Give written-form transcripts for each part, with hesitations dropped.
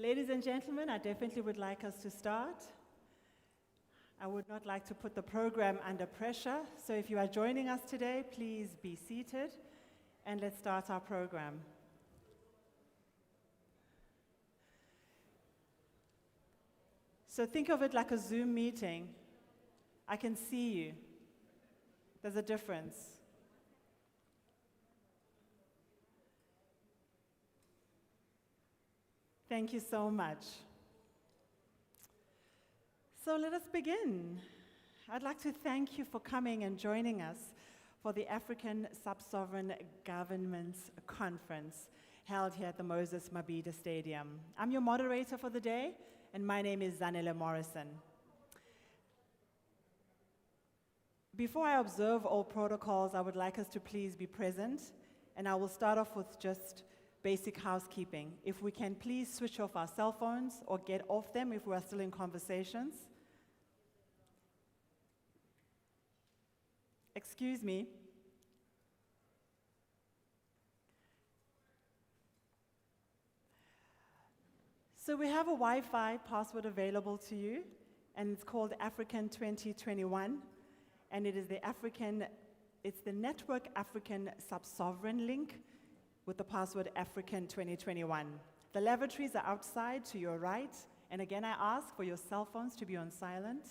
Ladies and gentlemen, I definitely would like us to start. I would not like to put the program under pressure, so if you are joining us today, please be seated and let's start our program. So think of it like a Zoom meeting. I can see you. There's a difference. Thank you so much. So let us begin. I'd like to thank you for coming and joining us for the African Sub-Sovereign Governments Conference held here at the Moses Mabhida Stadium. I'm your moderator for the day, and my name is Zanele Morrison. Before I observe all protocols, I would like us to please be present, and I will start off with just basic housekeeping. If we can please switch off our cell phones or get off them if we are still in conversations. Excuse me. So we have a Wi-Fi password available to you, and it's called African 2021, and it is it's the Network African Sub-Sovereign link with the password African 2021. The lavatories are outside to your right, and again I ask for your cell phones to be on silent.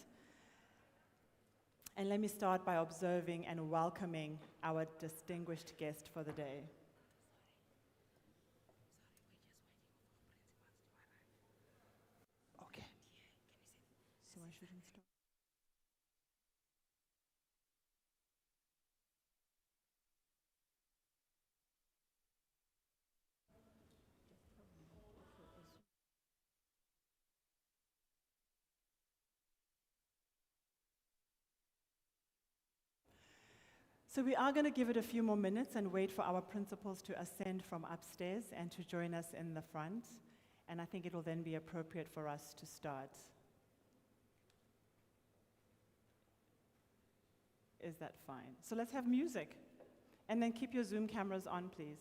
And let me start by observing and welcoming our distinguished guest for the day. Okay. So I shouldn't start. So we are going to give it a few more minutes and wait for our principals to ascend from upstairs and to join us in the front. And I think it will then be appropriate for us to start. Is that fine? So let's have music. And then keep your Zoom cameras on, please.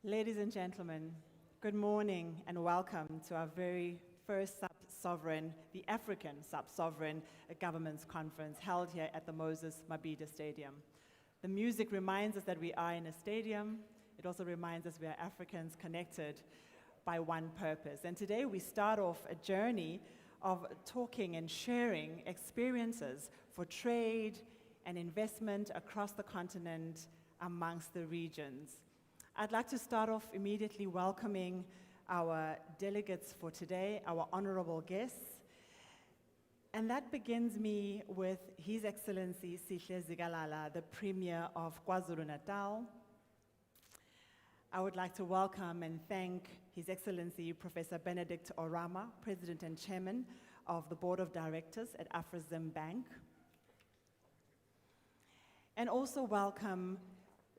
Ladies and gentlemen, good morning and welcome to our very first sub-sovereign, the African Sub-Sovereign Governments Conference held here at the Moses Mabhida Stadium. The music reminds us that we are in a stadium. It also reminds us we are Africans connected by one purpose. And today we start off a journey of talking and sharing experiences for trade and investment across the continent amongst the regions. I'd like to start off immediately welcoming our delegates for today, our honorable guests. And that begins me with His Excellency Sihle Zikalala, the Premier of KwaZulu-Natal. I would like to welcome and thank His Excellency Professor Benedict Orama, President and Chairman of the Board of Directors at Afrexim Bank. And also welcome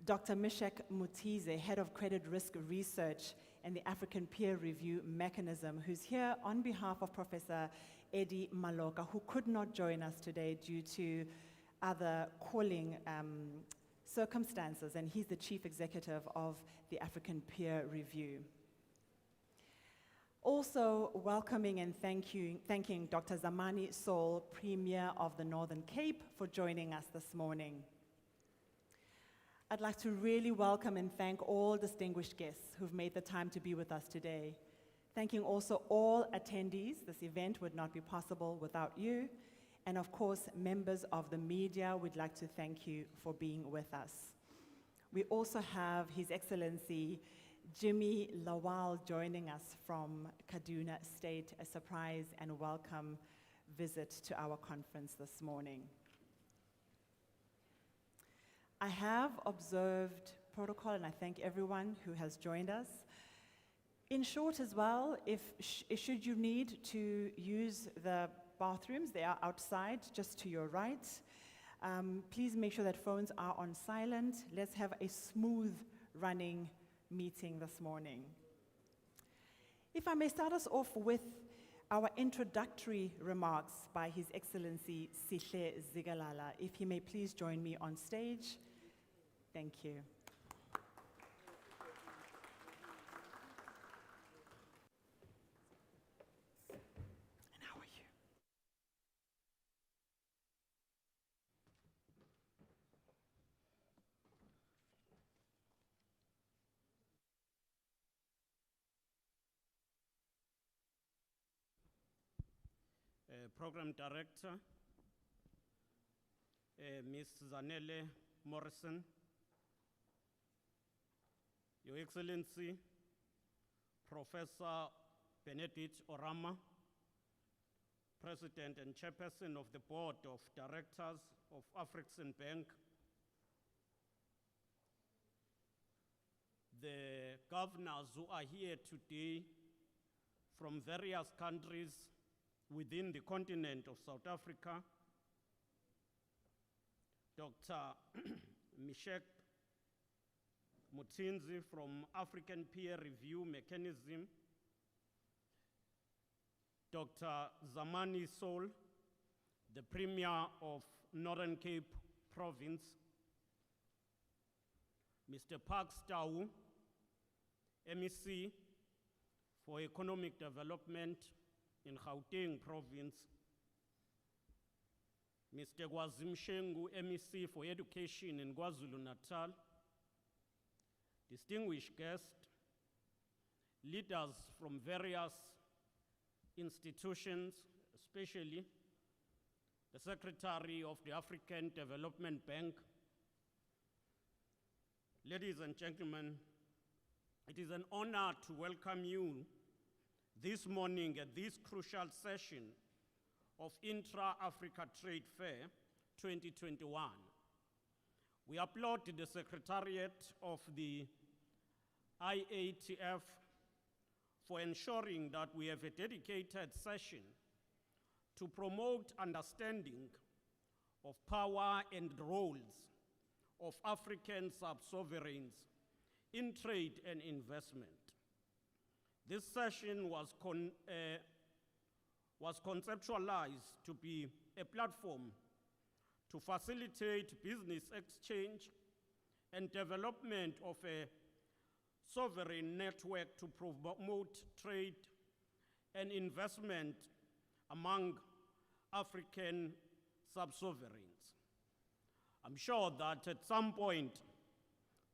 Dr. Mishek Mutize, Head of Credit Risk Research and the African Peer Review Mechanism, who's here on behalf of Professor Eddie Maloka, who could not join us today due to other calling circumstances, and he's the Chief Executive of the African Peer Review. Also welcoming and thanking Dr. Zamani Saul, Premier of the Northern Cape, for joining us this morning. I'd like to really welcome and thank all distinguished guests who've made the time to be with us today. Thanking also all attendees. This event would not be possible without you. And of course, members of the media, we'd like to thank you for being with us. We also have His Excellency Jimmy Lawal joining us from Kaduna State, a surprise and welcome visit to our conference this morning. I have observed protocol, and I thank everyone who has joined us. In short as well, should you need to use the bathrooms, they are outside, just to your right. Please make sure that phones are on silent. Let's have a smooth running meeting this morning. If I may start us off with our introductory remarks by His Excellency Sihle Zikalala. If he may please join me on stage. Thank you. And how are you? Program Director, Ms. Zanele Morrison, Your Excellency, Professor Benedict Orama, President and Chairperson of the Board of Directors of Afrexim Bank, the governors who are here today from various countries within the continent of South Africa, Dr. Mishek Mutize from African Peer Review Mechanism, Dr. Zamani Saul, the Premier of Northern Cape Province, Mr. Park Stau, MEC for Economic Development in Gauteng Province, Mr. Gwazim Shengu, MEC for Education in KwaZulu-Natal, distinguished guests, leaders from various institutions, especially the Secretary of the African Development Bank. Ladies and gentlemen, it is an honor to welcome you this morning at this crucial session of Intra-African Trade Fair 2021. We applaud the Secretariat of the IATF for ensuring that we have a dedicated session to promote understanding of power and roles of African sub-sovereigns in trade and investment. This session was conceptualized to be a platform to facilitate business exchange and development of a sovereign network to promote trade and investment among African sub-sovereigns. I'm sure that at some point,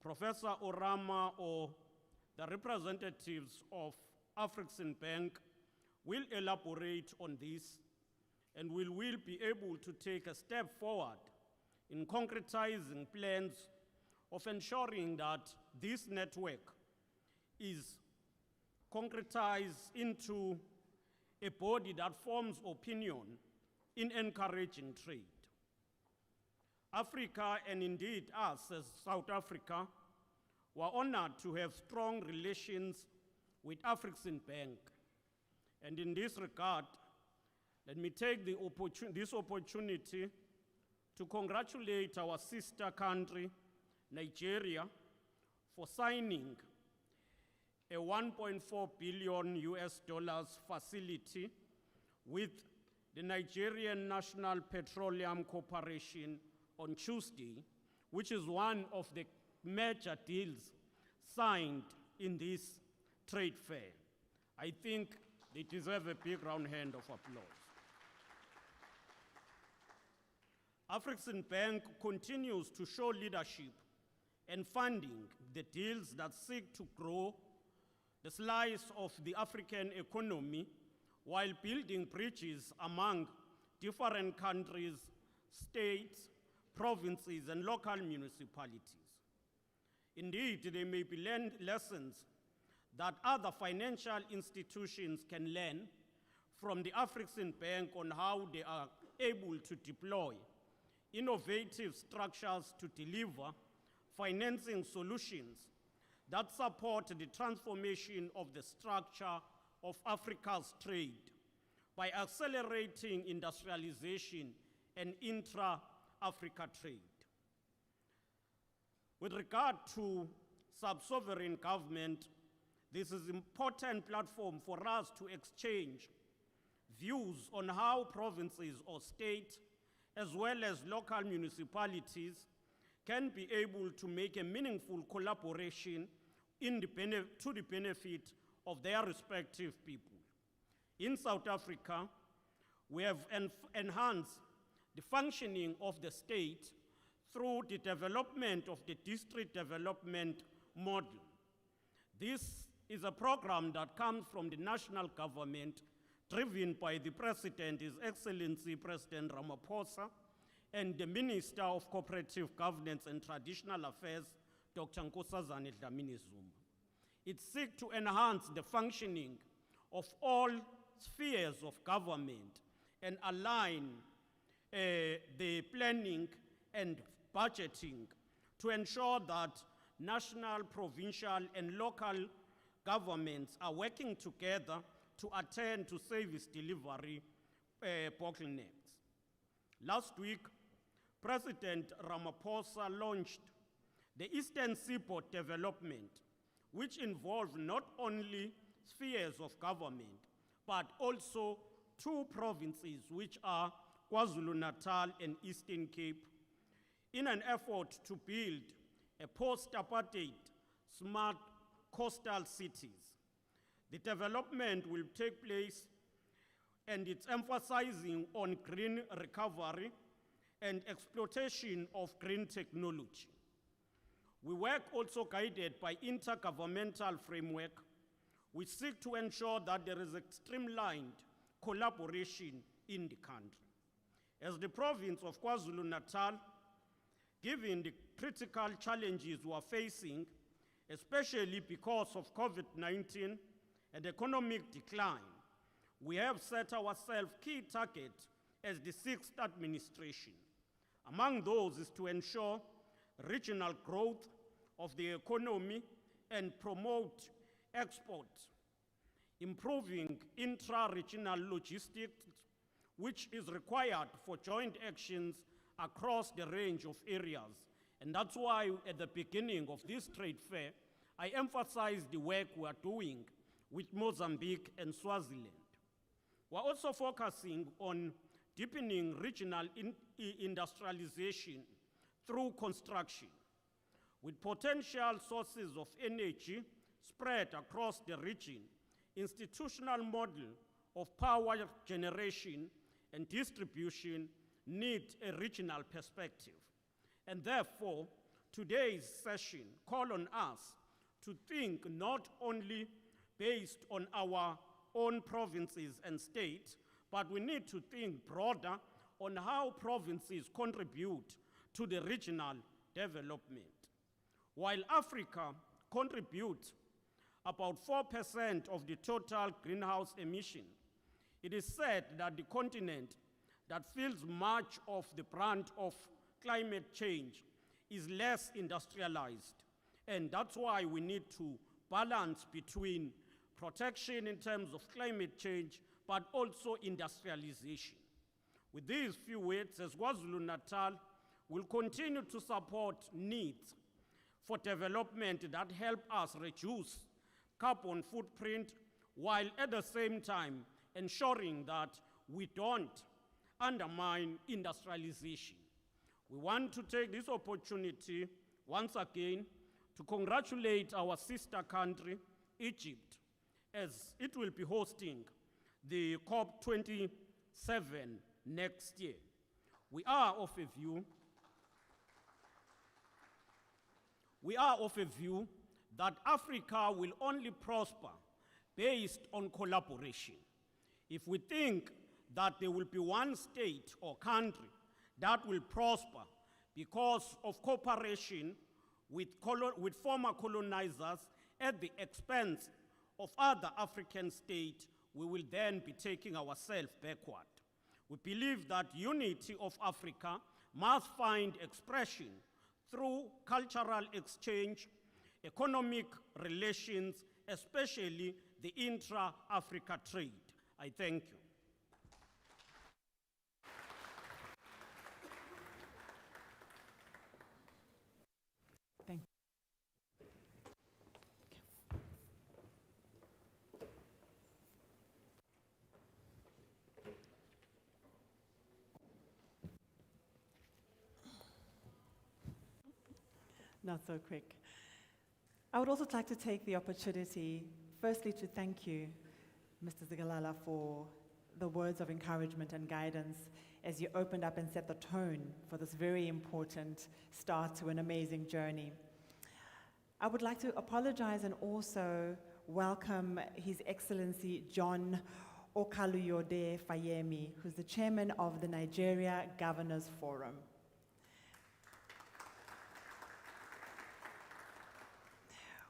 Professor Orama or the representatives of Afreximbank will elaborate on this, and we will be able to take a step forward in concretizing plans of ensuring that this network is concretized into a body that forms opinion in encouraging trade. Africa, and indeed us as South Africa, were honored to have strong relations with Afreximbank. And in this regard, let me take this opportunity to congratulate our sister country, Nigeria, for signing a $1.4 billion facility with the Nigerian National Petroleum Corporation on Tuesday, which is one of the major deals signed in this trade fair. I think they deserve a big round hand of applause. Afreximbank continues to show leadership and funding the deals that seek to grow the slice of the African economy while building bridges among different countries, states, provinces, and local municipalities. Indeed, there may be lessons that other financial institutions can learn from the Afreximbank on how they are able to deploy innovative structures to deliver financing solutions that support the transformation of the structure of Africa's trade by accelerating industrialization and intra-Africa trade. With regard to sub-sovereign government, this is an important platform for us to exchange views on how provinces or states, as well as local municipalities, can be able to make a meaningful collaboration to the benefit of their respective people. In South Africa, we have enhanced the functioning of the state through the development of the district development model. This is a program that comes from the national government, driven by the President, His Excellency President Ramaphosa, and the Minister of Cooperative Governance and Traditional Affairs, Dr. Nkosazana Dlamini-Zuma. It seeks to enhance the functioning of all spheres of government and align the planning and budgeting to ensure that national, provincial, and local governments are working together to attend to service delivery bottlenecks. Last week, President Ramaphosa launched the Eastern Seaboard Development, which involved not only spheres of government, but also two provinces, which are KwaZulu-Natal and Eastern Cape, in an effort to build a post-apartheid smart coastal cities. The development will take place, and it's emphasizing on green recovery and exploitation of green technology. We work also guided by intergovernmental framework. We seek to ensure that there is a streamlined collaboration in the country. As the province of KwaZulu-Natal, given the critical challenges we are facing, especially because of COVID-19 and economic decline, we have set ourselves key targets as the sixth administration. Among those is to ensure regional growth of the economy and promote exports, improving intra-regional logistics, which is required for joint actions across the range of areas. And that's why at the beginning of this trade fair, I emphasized the work we are doing with Mozambique and Swaziland. We're also focusing on deepening regional industrialization through construction, with potential sources of energy spread across the region, institutional model of power generation and distribution need a regional perspective. And therefore, today's session call on us to think not only based on our own provinces and states, but we need to think broader on how provinces contribute to the regional development. While Africa contributes about 4% of the total greenhouse emission, it is said that the continent that feels much of the brunt of climate change is less industrialized. And that's why we need to balance between protection in terms of climate change, but also industrialization. With these few words, as KwaZulu-Natal will continue to support needs for development that help us reduce carbon footprint, while at the same time ensuring that we don't undermine industrialization. We want to take this opportunity once again to congratulate our sister country, Egypt, as it will be hosting the COP27 next year. We are of a view that Africa will only prosper based on collaboration. If we think that there will be one state or country that will prosper because of cooperation with former colonizers at the expense of other African states, we will then be taking ourselves backward. We believe that unity of Africa must find expression through cultural exchange, economic relations, especially the intra-Africa trade. I thank you. Thank you. Not so quick. I would also like to take the opportunity, firstly, to thank you, Mr. Zigalala, for the words of encouragement and guidance as you opened up and set the tone for this very important start to an amazing journey. I would like to apologize and also welcome His Excellency John Okaluyode Fayemi, who's the chairman of the Nigeria Governors Forum.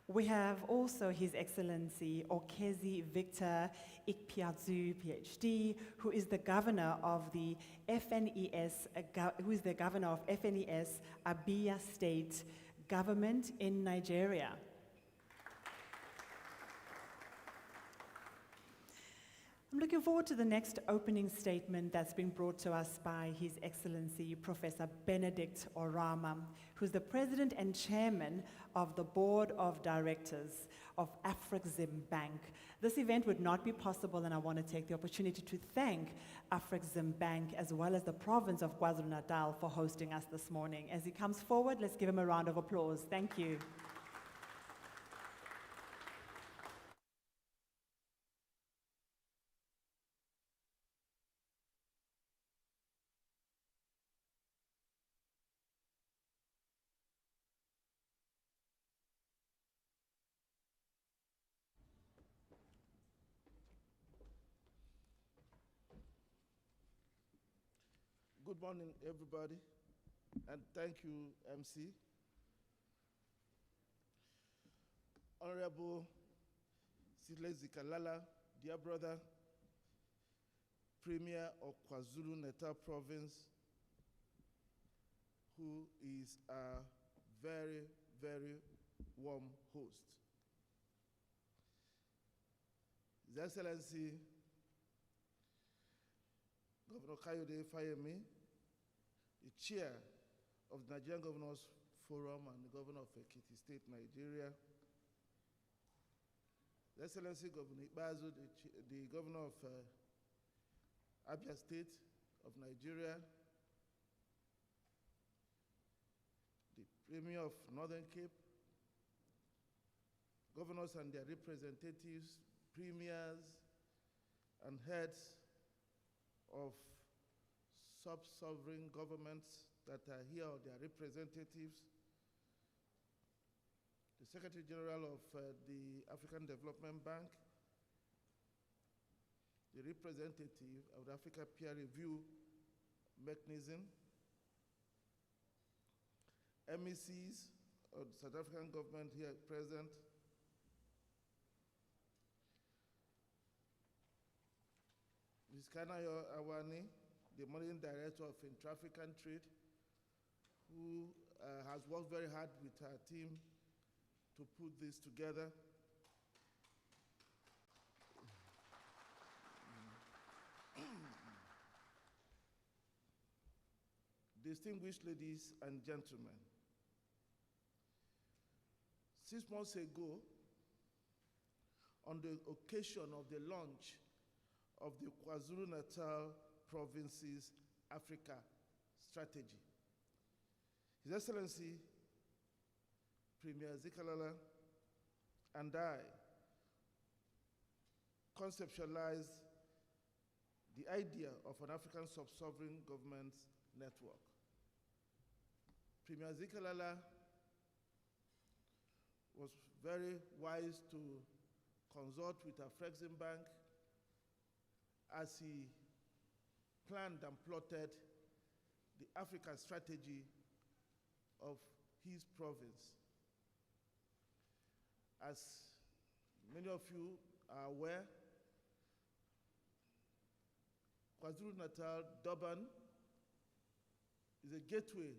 We have also His Excellency Okezi Victor Ikpiazu, PhD, who is the governor of the FNES, Abia State Government in Nigeria. I'm looking forward to the next opening statement that's been brought to us by His Excellency Professor Benedict Orama, who's the President and Chairman of the Board of Directors of AfricZim Bank. This event would not be possible, and I want to take the opportunity to thank AfricZim Bank as well as the province of KwaZulu-Natal for hosting us this morning. As he comes forward, let's give him a round of applause. Thank you. Good morning, everybody, and thank you, MC. Honorable Sidle Zikalala, dear brother, Premier of KwaZulu-Natal Province, who is a very, very warm host. His Excellency, Governor Kayode Fayemi, the chair of the Nigerian Governors Forum and the governor of Ekiti State, Nigeria. His Excellency Governor Ikpeazu, the governor of Abia State of Nigeria. The Premier of Northern Cape. governors and their representatives, premiers, and heads of sub-sovereign governments that are here, or their representatives, the Secretary General of the African Development Bank, the representative of the Africa Peer Review Mechanism, MECs of the South African government here present, Ms. Kanayo Awani, the Managing Director of Intra-African Trade, who has worked very hard with her team to put this together. Distinguished ladies and gentlemen, 6 months ago, on the occasion of the launch of the KwaZulu-Natal Province's Africa Strategy, His Excellency Premier Zikalala and I conceptualized the idea of an African sub-sovereign government network. Premier Zikalala was very wise to consult with Afreximbank as he planned and plotted the Africa strategy of his province. As many of you are aware, KwaZulu-Natal, Durban, is a gateway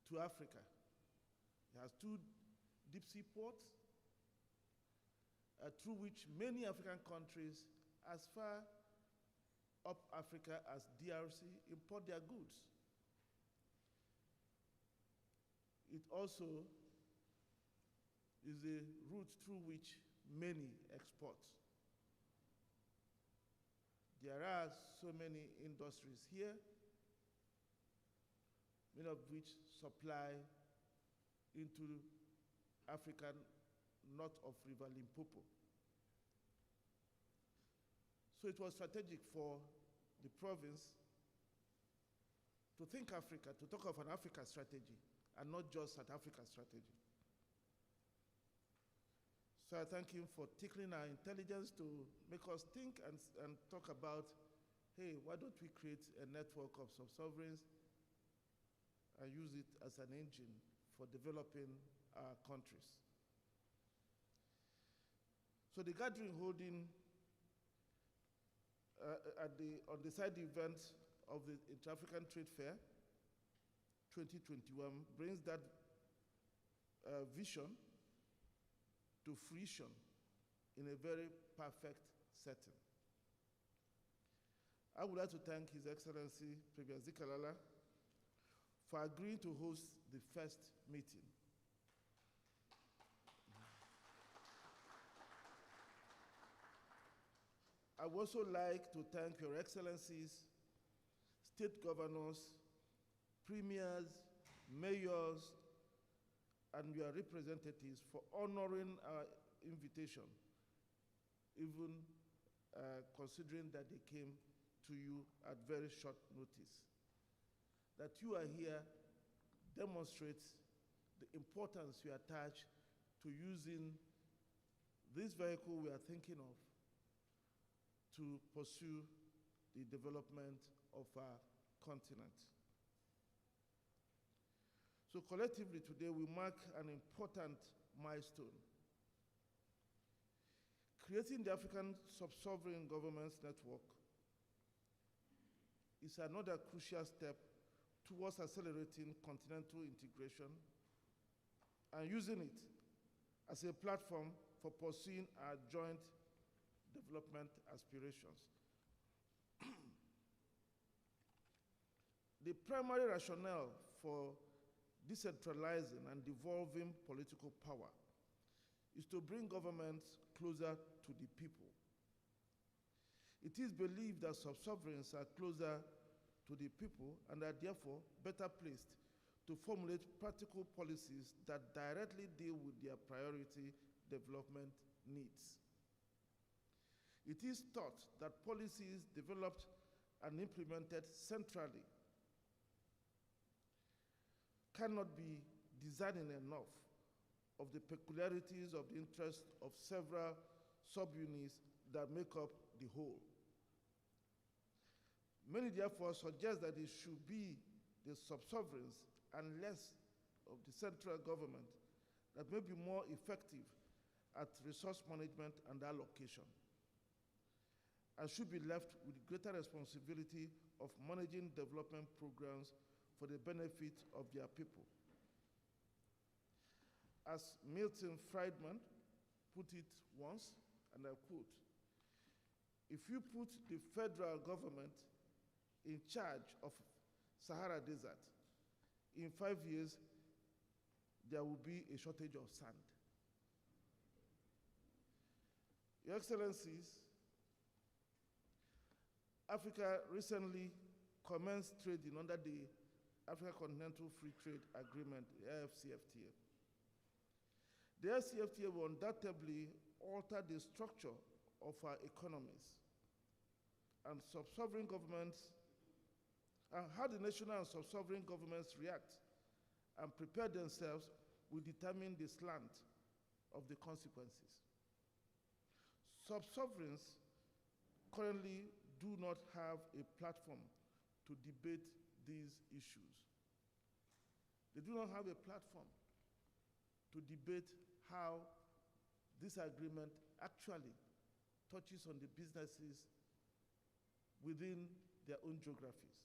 to Africa. It has 2 deep sea ports through which many African countries as far up Africa as DRC import their goods. It also is a route through which many export. There are so many industries here, many of which supply into Africa north of River Limpopo. So it was strategic for the province to think Africa, to talk of an Africa strategy, and not just an Africa strategy. So I thank him for tickling our intelligence to make us think and talk about, hey, why don't we create a network of sub-sovereigns and use it as an engine for developing our countries. So the gathering holding on the side event of the Intra-African Trade Fair 2021 brings that vision to fruition in a very perfect setting. I would like to thank His Excellency Premier Zikalala for agreeing to host the first meeting. I would also like to thank Your Excellencies, state governors, premiers, mayors, and your representatives for honoring our invitation, even considering that they came to you at very short notice. That you are here demonstrates the importance you attach to using this vehicle we are thinking of to pursue the development of our continent. So collectively today we mark an important milestone. Creating the African Sub-Sovereign Governments Network is another crucial step towards accelerating continental integration and using it as a platform for pursuing our joint development aspirations. The primary rationale for decentralizing and devolving political power is to bring governments closer to the people. It is believed that sub-sovereigns are closer to the people and are therefore better placed to formulate practical policies that directly deal with their priority development needs. It is thought that policies developed and implemented centrally cannot be discerning enough of the peculiarities of the interests of several subunits that make up the whole. Many therefore suggest that it should be the sub-sovereigns and less of the central government that may be more effective at resource management and allocation, and should be left with greater responsibility of managing development programs for the benefit of their people. As Milton Friedman put it once, and I quote, "If you put the federal government in charge of Sahara Desert, in 5 years, there will be a shortage of sand." Your Excellencies, Africa recently commenced trading under the African Continental Free Trade Agreement, the AfCFTA. The AfCFTA will undoubtedly alter the structure of our economies and sub-sovereign governments, and how the national and sub-sovereign governments react and prepare themselves will determine the slant of the consequences. Sub-sovereigns currently do not have a platform to debate these issues. They do not have a platform to debate how this agreement actually touches on the businesses within their own geographies.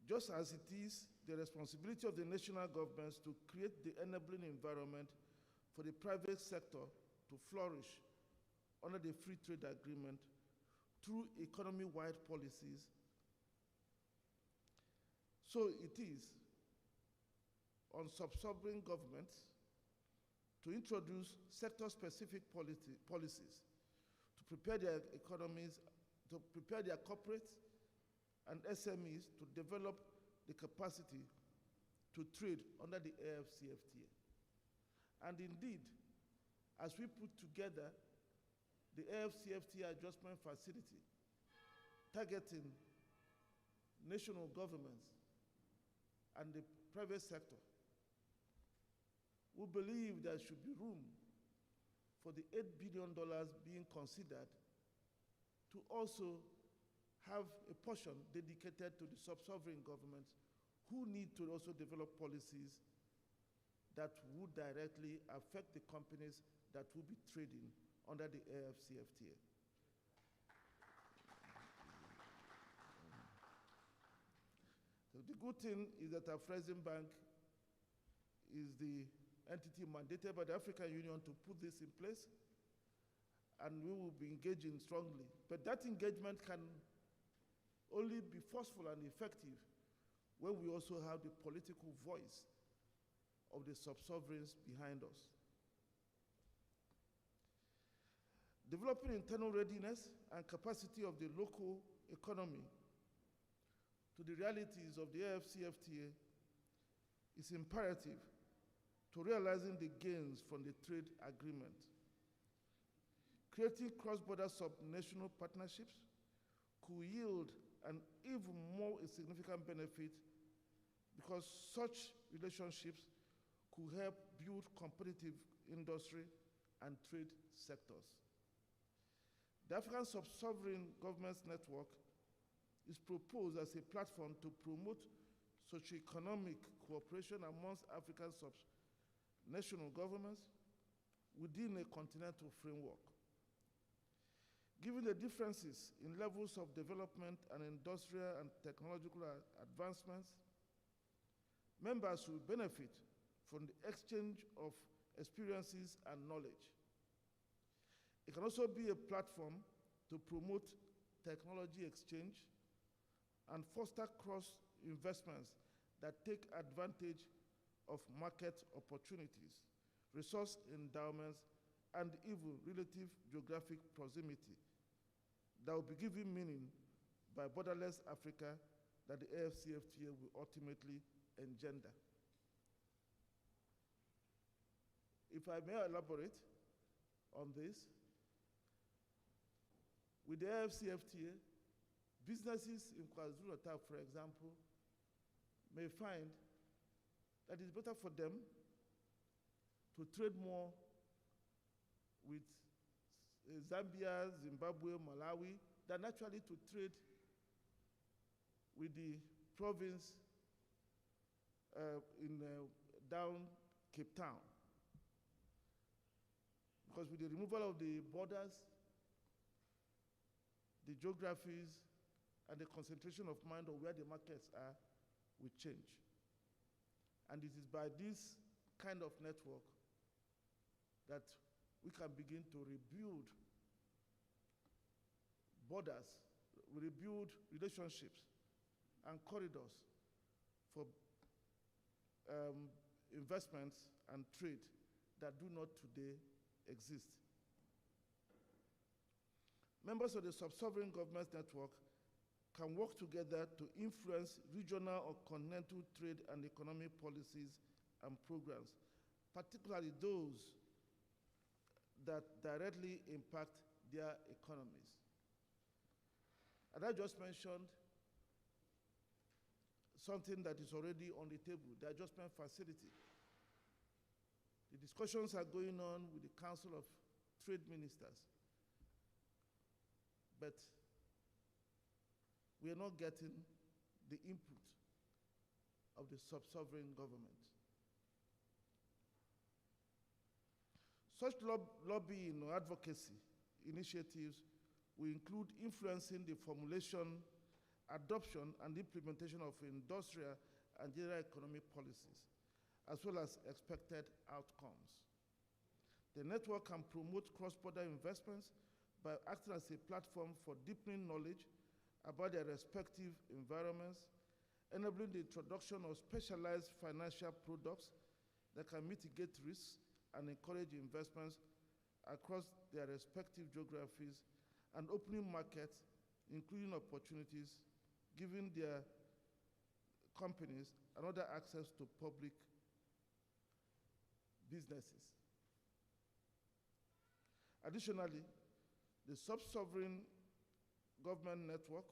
Just as it is the responsibility of the national governments to create the enabling environment for the private sector to flourish under the Free Trade Agreement through economy-wide policies, so it is on sub-sovereign governments to introduce sector-specific policies to prepare their economies, to prepare their corporates and SMEs to develop the capacity to trade under the AfCFTA. And indeed, as we put together the AfCFTA adjustment facility targeting national governments and the private sector, we believe there should be room for the $8 billion being considered to also have a portion dedicated to the sub-sovereign governments who need to also develop policies that would directly affect the companies that will be trading under the AfCFTA. So the good thing is that our Afrexim Bank is the entity mandated by the African Union to put this in place, and we will be engaging strongly. But that engagement can only be forceful and effective when we also have the political voice of the sub-sovereigns behind us. Developing internal readiness and capacity of the local economy to the realities of the AfCFTA is imperative to realizing the gains from the trade agreement. Creating cross-border sub-national partnerships could yield an even more significant benefit, because such relationships could help build competitive industry and trade sectors. The African Sub-Sovereign Governments Network is proposed as a platform to promote socio-economic cooperation amongst African sub-national governments within a continental framework. Given the differences in levels of development and industrial and technological advancements, members will benefit from the exchange of experiences and knowledge. It can also be a platform to promote technology exchange and foster cross-investments that take advantage of market opportunities, resource endowments, and even relative geographic proximity that will be given meaning by borderless Africa that the AfCFTA will ultimately engender. If I may elaborate on this, with the AfCFTA, businesses in KwaZulu-Natal, for example, may find that it's better for them to trade more with Zambia, Zimbabwe, Malawi, than actually to trade with the province down Cape Town. Because with the removal of the borders, the geographies, and the concentration of mind of where the markets are will change. And it is by this kind of network that we can begin to rebuild borders, rebuild relationships and corridors for investments and trade that do not today exist. Members of the sub-sovereign governments network can work together to influence regional or continental trade and economic policies and programs, particularly those that directly impact their economies. And I just mentioned something that is already on the table, the adjustment facility. The discussions are going on with the Council of Trade Ministers, but we are not getting the input of the sub-sovereign government. Such lobbying or advocacy initiatives will include influencing the formulation, adoption, and implementation of industrial and general economic policies, as well as expected outcomes. The network can promote cross-border investments by acting as a platform for deepening knowledge about their respective environments, enabling the introduction of specialized financial products that can mitigate risks and encourage investments across their respective geographies, and opening markets, including opportunities, giving their companies another access to public businesses. Additionally, the sub-sovereign government network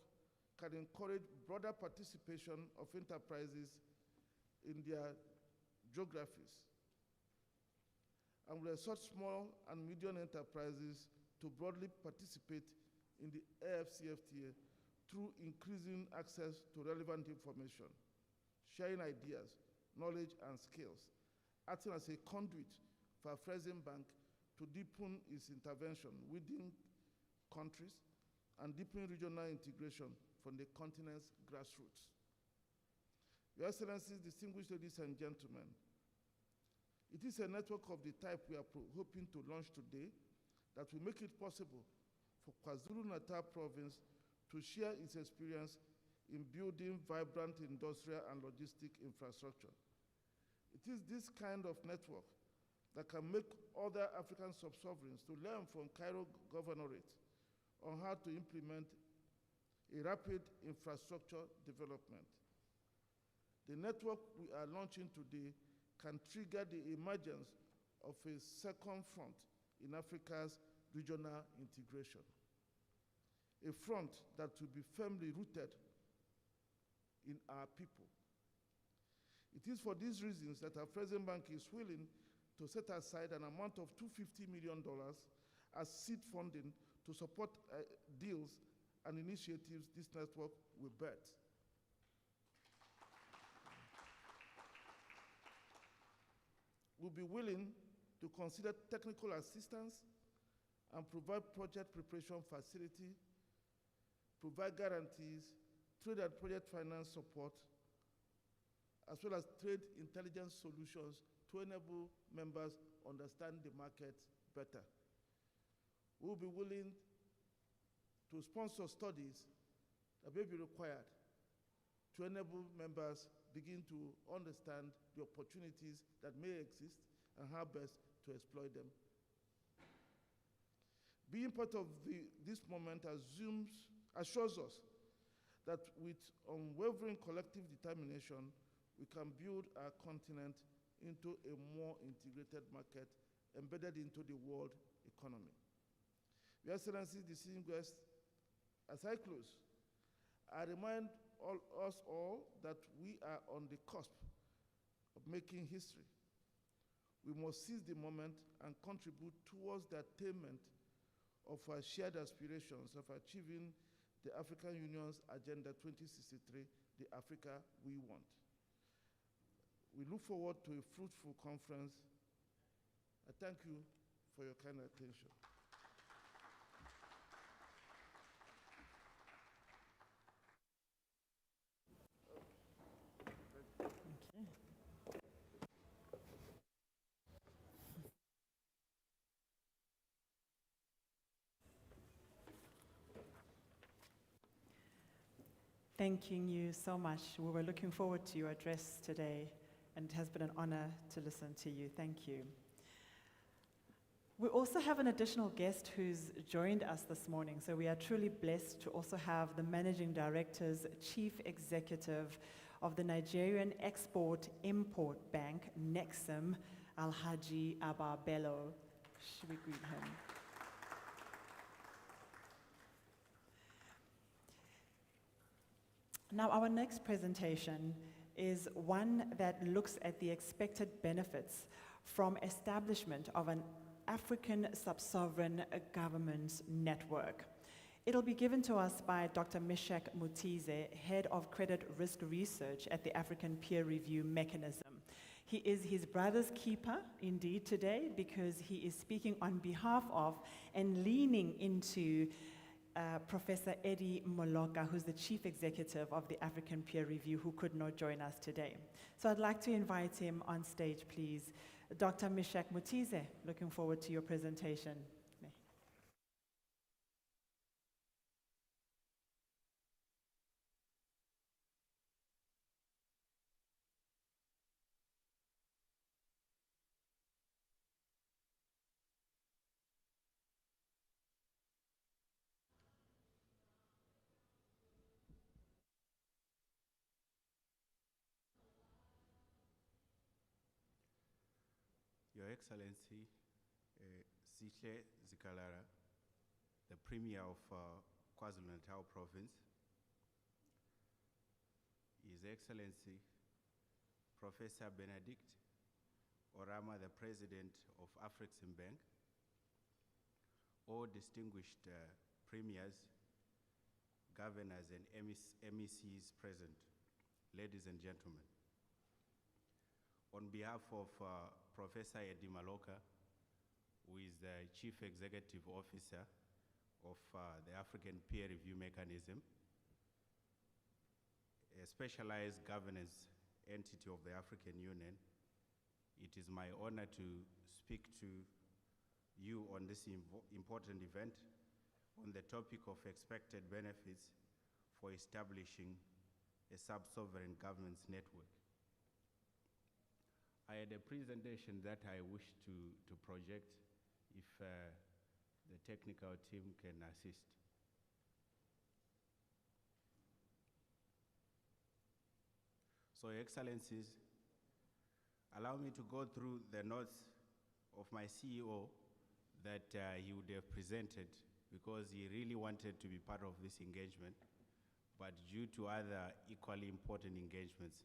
can encourage broader participation of enterprises in their geographies and will exhort small and medium enterprises to broadly participate in the AfCFTA through increasing access to relevant information, sharing ideas, knowledge, and skills, acting as a conduit for Afreximbank to deepen its intervention within countries and deepen regional integration from the continent's grassroots. Your Excellencies, distinguished ladies and gentlemen, it is a network of the type we are hoping to launch today that will make it possible for KwaZulu-Natal province to share its experience in building vibrant industrial and logistic infrastructure. It is this kind of network that can make other African sub-sovereigns to learn from Cairo Governorate on how to implement a rapid infrastructure development. The network we are launching today can trigger the emergence of a second front in Africa's regional integration, a front that will be firmly rooted in our people. It is for these reasons that Afreximbank is willing to set aside an amount of $250 million as seed funding to support deals and initiatives this network will birth. We'll be willing to consider technical assistance and provide project preparation facility, provide guarantees, trade and project finance support, as well as trade intelligence solutions to enable members understand the market better. We'll be willing to sponsor studies that may be required to enable members begin to understand the opportunities that may exist and how best to exploit them. Being part of this moment assures us that with unwavering collective determination, we can build our continent into a more integrated market embedded into the world economy. Your Excellency, distinguished guests, as I close, I remind us all that we are on the cusp of making history. We must seize the moment and contribute towards the attainment of our shared aspirations of achieving the African Union's Agenda 2063, the Africa we want. We look forward to a fruitful conference. I thank you for your kind attention. Thanking you so much. We were looking forward to your address today, and it has been an honor to listen to you. Thank you. We also have an additional guest who's joined us this morning, so we are truly blessed to also have the Managing Director's Chief Executive of the Nigerian Export-Import Bank, Nexim, Alhaji Abba Bello. Should we greet him? Now, our next presentation is one that looks at the expected benefits from establishment of an African sub-sovereign government network. It'll be given to us by Dr. Meshach Mutize, Head of Credit Risk Research at the African Peer Review Mechanism. He is his brother's keeper, indeed, today, because he is speaking on behalf of and leaning into Professor Eddie Moloka, who's the Chief Executive of the African Peer Review, who could not join us today. So I'd like to invite him on stage, please. Dr. Meshach Mutize, looking forward to your presentation. Your Excellency, Sihle Zikalara, the Premier of KwaZulu-Natal Province, His Excellency, Professor Benedict Orama, the President of AfCFTA, all distinguished premiers, governors, and MECs present, ladies and gentlemen. On behalf of Professor Eddie Moloka, who is the Chief Executive Officer of the African Peer Review Mechanism, a specialized governance entity of the African Union, it is my honor to speak to you on this important event on the topic of expected benefits for establishing a sub-sovereign governance network. I had a presentation that I wish to project if the technical team can assist. So, Your Excellencies, allow me to go through the notes of my CEO that he would have presented, because he really wanted to be part of this engagement, but due to other equally important engagements,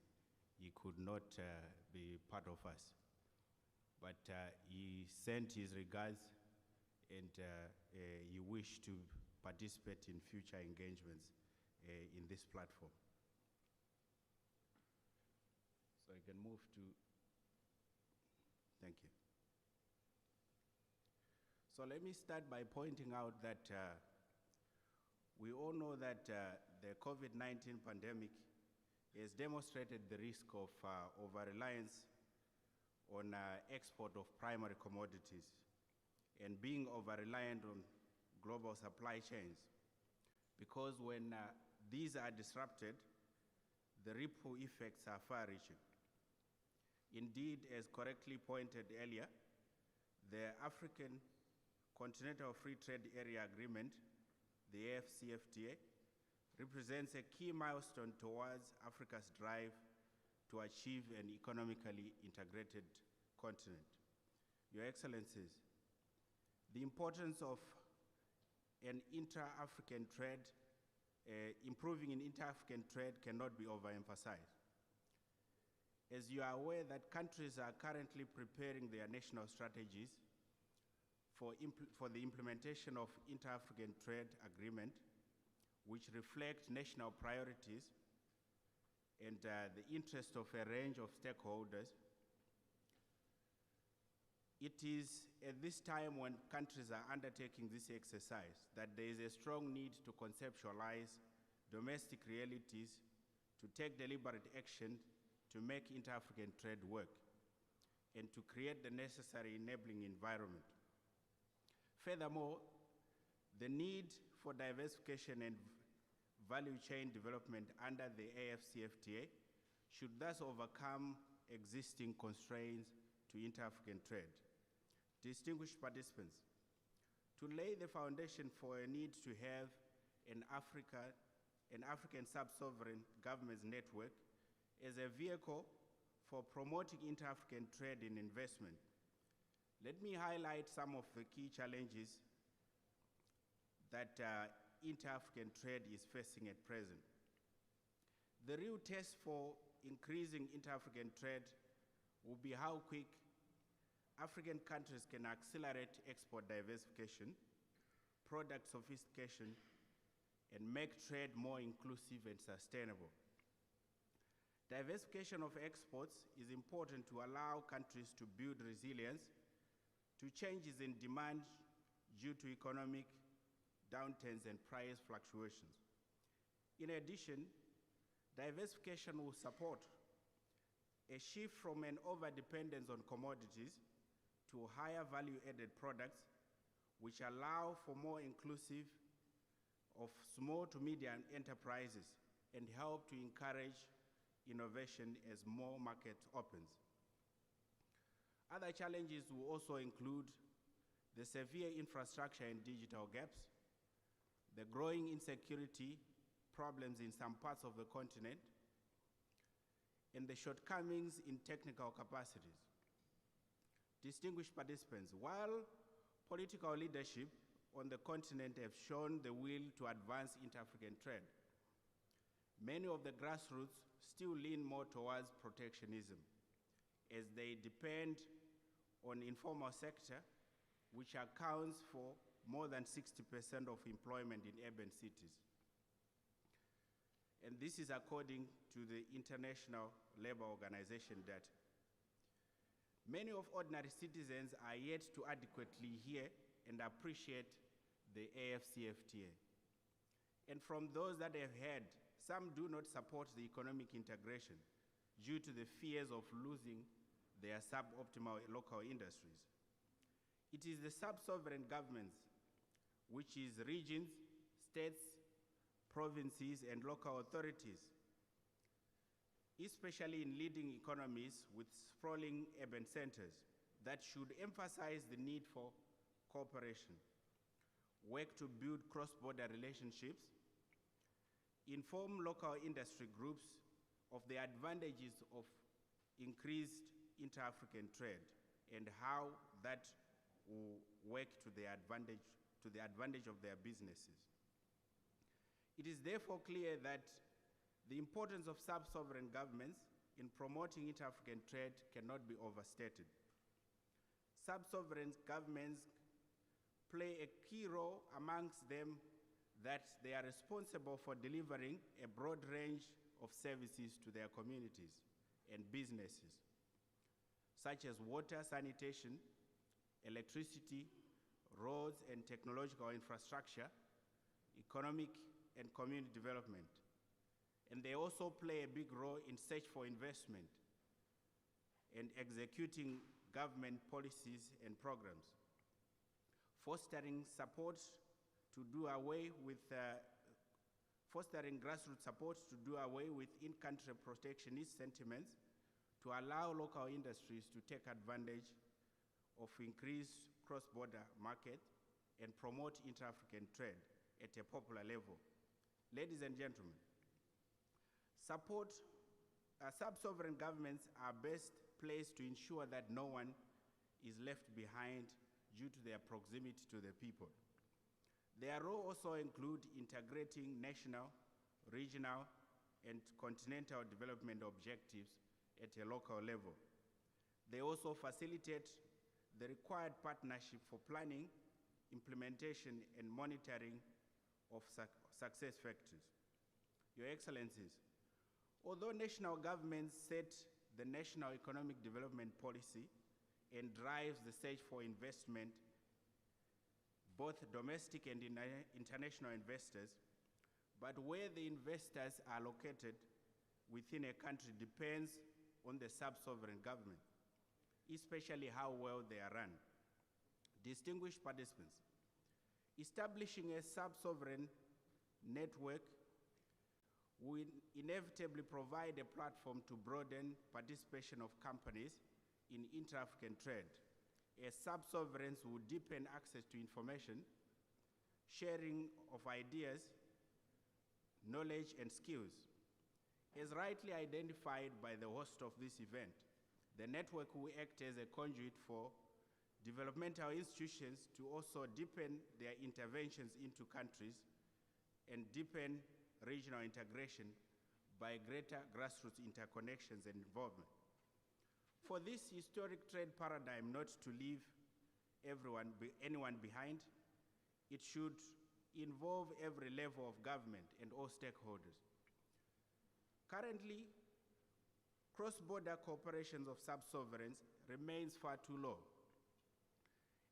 he could not be part of us. But he sent his regards, and he wished to participate in future engagements in this platform. So I can move to, thank you. So let me start by pointing out that we all know that the COVID-19 pandemic has demonstrated the risk of over-reliance on export of primary commodities and being over-reliant on global supply chains. Because when these are disrupted, the ripple effects are far-reaching. Indeed, as correctly pointed earlier, the African Continental Free Trade Area Agreement, the AfCFTA, represents a key milestone towards Africa's drive to achieve an economically integrated continent. Your Excellencies, the importance of an intra-African trade, improving in intra-African trade cannot be overemphasized. As you are aware that countries are currently preparing their national strategies for the implementation of intra-African trade agreement, which reflect national priorities and the interest of a range of stakeholders. It is at this time when countries are undertaking this exercise that there is a strong need to conceptualize domestic realities, to take deliberate action to make inter-African trade work, and to create the necessary enabling environment. Furthermore, the need for diversification and value chain development under the AfCFTA should thus overcome existing constraints to inter-African trade. Distinguished participants, to lay the foundation for a need to have an African sub-sovereign governments network as a vehicle for promoting inter-African trade and investment, let me highlight some of the key challenges that inter-African trade is facing at present. The real test for increasing inter-African trade will be how quick African countries can accelerate export diversification, product sophistication, and make trade more inclusive and sustainable. Diversification of exports is important to allow countries to build resilience to changes in demand due to economic downturns and price fluctuations. In addition, diversification will support a shift from an over-dependence on commodities to higher value-added products, which allow for more inclusive of small to medium enterprises and help to encourage innovation as more market opens. Other challenges will also include the severe infrastructure and digital gaps, the growing insecurity problems in some parts of the continent, and the shortcomings in technical capacities. Distinguished participants, while political leadership on the continent have shown the will to advance inter-African trade, many of the grassroots still lean more towards protectionism as they depend on informal sector, which accounts for more than 60% of employment in urban cities. And this is according to the International Labour Organization data. Many of ordinary citizens are yet to adequately hear and appreciate the AfCFTA. And from those that have heard, some do not support the economic integration due to the fears of losing their suboptimal local industries. It is the sub-sovereign governments, which is regions, states, provinces, and local authorities, especially in leading economies with sprawling urban centers, that should emphasize the need for cooperation, work to build cross-border relationships, inform local industry groups of the advantages of increased inter-African trade and how that will work to the advantage of their businesses. It is therefore clear that the importance of sub-sovereign governments in promoting inter-African trade cannot be overstated. Sub-sovereign governments play a key role amongst them that they are responsible for delivering a broad range of services to their communities and businesses, such as water, sanitation, electricity, roads and technological infrastructure, economic and community development. And they also play a big role in search for investment and executing government policies and programs, fostering support to do away with fostering grassroots support to do away with in-country protectionist sentiments to allow local industries to take advantage of increased cross-border market and promote inter-African trade at a popular level. Ladies and gentlemen, sub-sovereign governments are best placed to ensure that no one is left behind due to their proximity to the people. Their role also includes integrating national, regional, and continental development objectives at a local level. They also facilitate the required partnership for planning, implementation, and monitoring of success factors. Your Excellencies, although national governments set the national economic development policy and drives the search for investment, both domestic and international investors, but where the investors are located within a country depends on the sub-sovereign government, especially how well they are run. Distinguished participants, establishing a sub-sovereign network will inevitably provide a platform to broaden participation of companies in intra-African trade, as sub-sovereigns will deepen access to information, sharing of ideas, knowledge, and skills. As rightly identified by the host of this event, the network will act as a conduit for developmental institutions to also deepen their interventions into countries and deepen regional integration by greater grassroots interconnections and involvement. For this historic trade paradigm not to leave anyone behind, it should involve every level of government and all stakeholders. Currently, cross-border cooperations of sub-sovereigns remains far too low,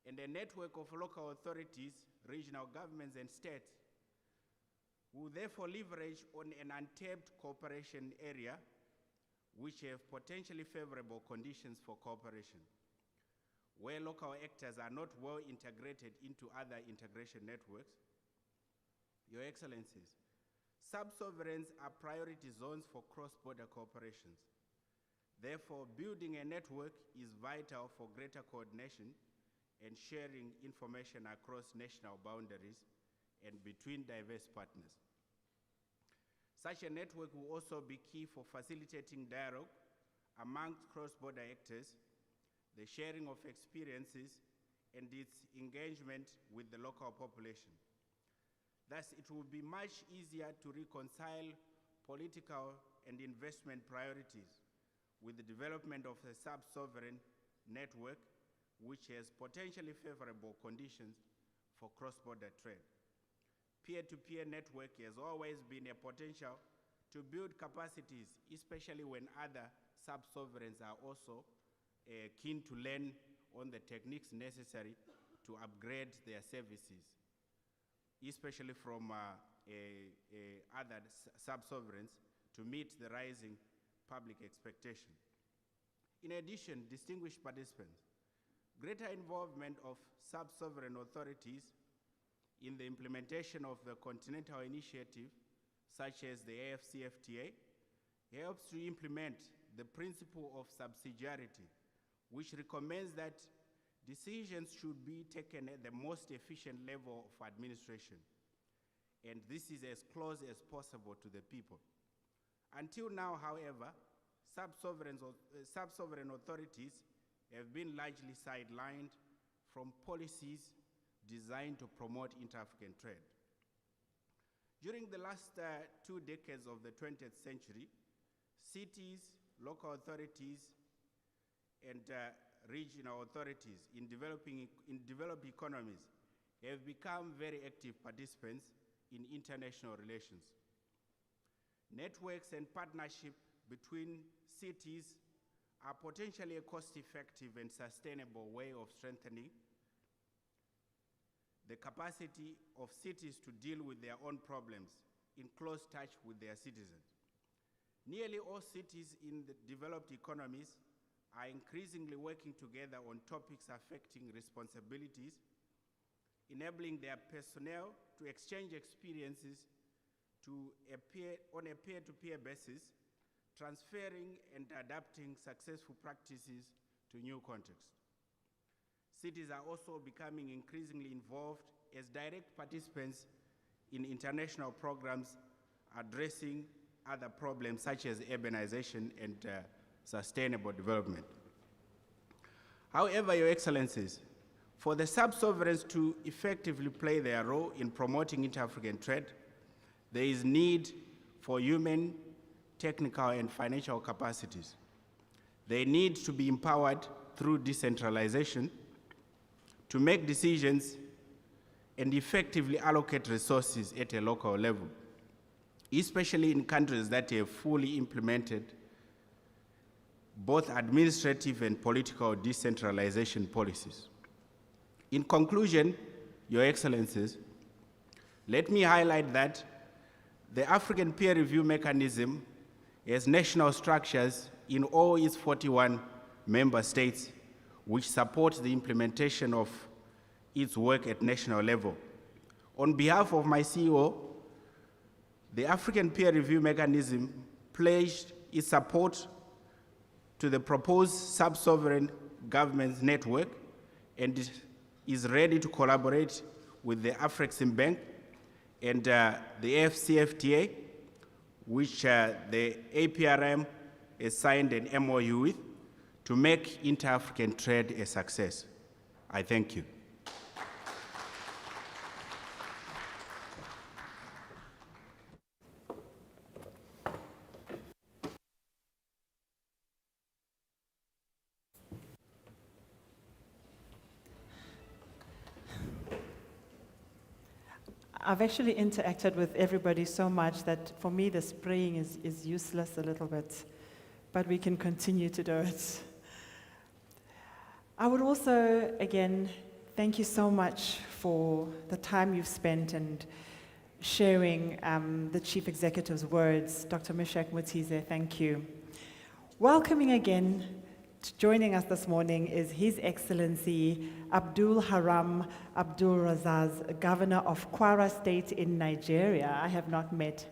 and a network of local authorities, regional governments, and states will therefore leverage on an untapped cooperation area which have potentially favorable conditions for cooperation. Where local actors are not well integrated into other integration networks, Your Excellencies, sub-sovereigns are priority zones for cross-border cooperations. Therefore, building a network is vital for greater coordination and sharing information across national boundaries and between diverse partners. Such a network will also be key for facilitating dialogue amongst cross-border actors, the sharing of experiences, and its engagement with the local population. Thus, it will be much easier to reconcile political and investment priorities with the development of a sub-sovereign network which has potentially favorable conditions for cross-border trade. Peer-to-peer network has always been a potential to build capacities, especially when other sub-sovereigns are also keen to learn on the techniques necessary to upgrade their services, especially from other sub-sovereigns to meet the rising public expectation. In addition, distinguished participants, greater involvement of sub-sovereign authorities in the implementation of the Continental initiative, such as the AfCFTA, helps to implement the principle of subsidiarity, which recommends that decisions should be taken at the most efficient level of administration. And this is as close as possible to the people. Until now, however, sub-sovereign authorities have been largely sidelined from policies designed to promote inter-African trade. During the last 2 decades of the 20th century, cities, local authorities, and regional authorities in developed economies have become very active participants in international relations. Networks and partnership between cities are potentially a cost-effective and sustainable way of strengthening the capacity of cities to deal with their own problems in close touch with their citizens. Nearly all cities in the developed economies are increasingly working together on topics affecting responsibilities, enabling their personnel to exchange experiences on a peer-to-peer basis, transferring and adapting successful practices to new contexts. Cities are also becoming increasingly involved as direct participants in international programs addressing other problems such as urbanization and sustainable development. However, Your Excellencies, for the sub-sovereigns to effectively play their role in promoting inter-African trade, there is need for human, technical, and financial capacities. They need to be empowered through decentralization to make decisions and effectively allocate resources at a local level, especially in countries that have fully implemented both administrative and political decentralization policies. In conclusion, Your Excellencies, let me highlight that the African peer review mechanism has national structures in all its 41 member states, which support the implementation of its work at national level. On behalf of my CEO, the African peer review mechanism pledged its support to the proposed sub-sovereign governments network and is ready to collaborate with the AfCFTA and the AfCFTA, which the APRM has signed an MOU with, to make inter-African trade a success. I thank you. I've actually interacted with everybody so much that for me the spraying is useless a little bit, but we can continue to do it. I would also, again, thank you so much for the time you've spent and sharing the Chief Executive's words. Dr. Meshach Mutize, thank you. Welcoming again, joining us this morning is His Excellency Abdul Haram Abdul Razaz, Governor of Kwara State in Nigeria. I have not met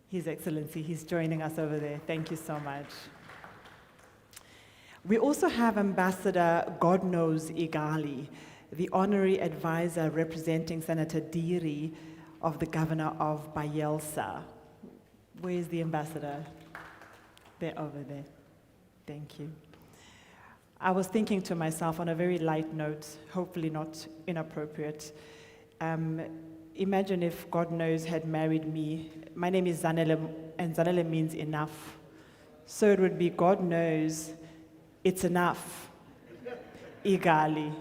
His Excellency. He's joining us over there. Thank you so much. We also have Ambassador Godknows Igali, the honorary advisor representing Senator Diri of the Governor of Bayelsa. Where is the ambassador? They're over there. Thank you. I was thinking to myself on a very light note, hopefully not inappropriate. Imagine if Godknows had married me. My name is Zanele, and Zanele means enough. So it would be Godknows it's enough. Igali.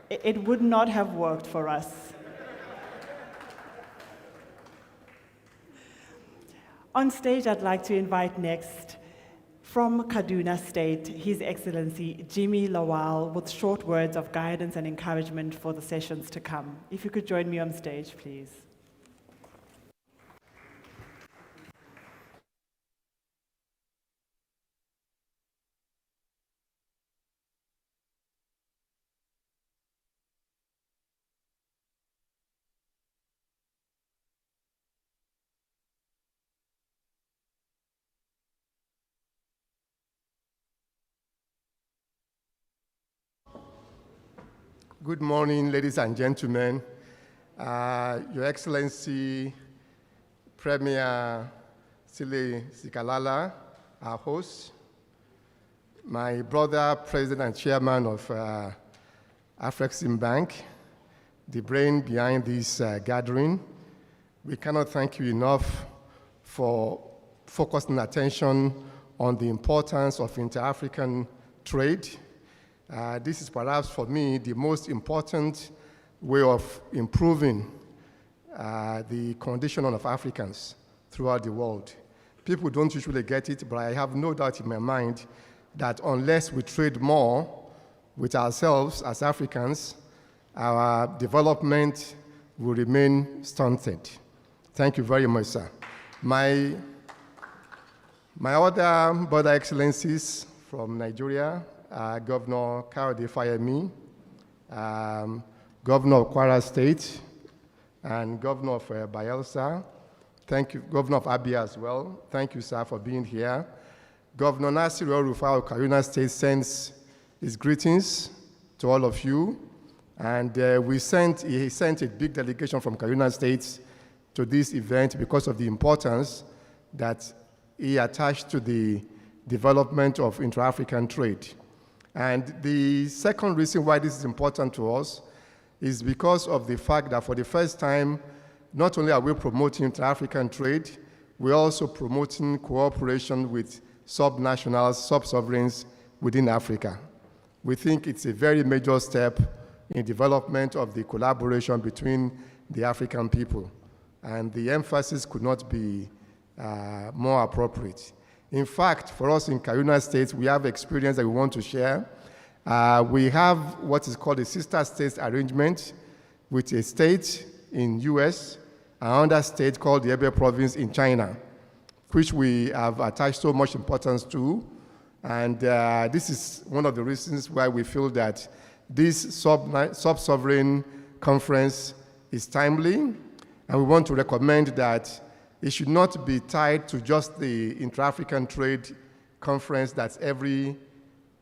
It would not have worked for us. On stage, I'd like to invite next, from Kaduna State, His Excellency Jimmy Lawal, with short words of guidance and encouragement for the sessions to come. If you could join me on stage, please. Good morning, ladies and gentlemen. Your Excellency, Premier Sile Sikalala, our host, my brother, President and Chairman of AfCFTA, the brain behind this gathering, we cannot thank you enough for focusing attention on the importance of inter-African trade. This is perhaps for me the most important way of improving the condition of Africans throughout the world. People don't usually get it, but I have no doubt in my mind that unless we trade more with ourselves as Africans, our development will remain stunted. Thank you very much, sir. My other brother excellencies from Nigeria, Governor Kayode Fayemi, Governor of Kwara State, and Governor of Bayelsa. Thank you, Governor of Abia as well. Thank you, sir, for being here. Governor Nasir El-Rufai of Kaduna State sends his greetings to all of you. And he sent a big delegation from Kaduna State to this event because of the importance that he attached to the development of intra-African trade. And the second reason why this is important to us is because of the fact that for the first time, not only are we promoting intra-African trade, we're also promoting cooperation with subnationals, sub-sovereigns within Africa. We think it's a very major step in development of the collaboration between the African people, and the emphasis could not be more appropriate. In fact, for us in KwaZulu State, we have experience that we want to share. We have what is called a sister states arrangement with a state in US, another state called the Hebei province in China, which we have attached so much importance to. And this is one of the reasons why we feel that this sub-sovereign conference is timely, and we want to recommend that it should not be tied to just the Intra-African Trade Conference that's every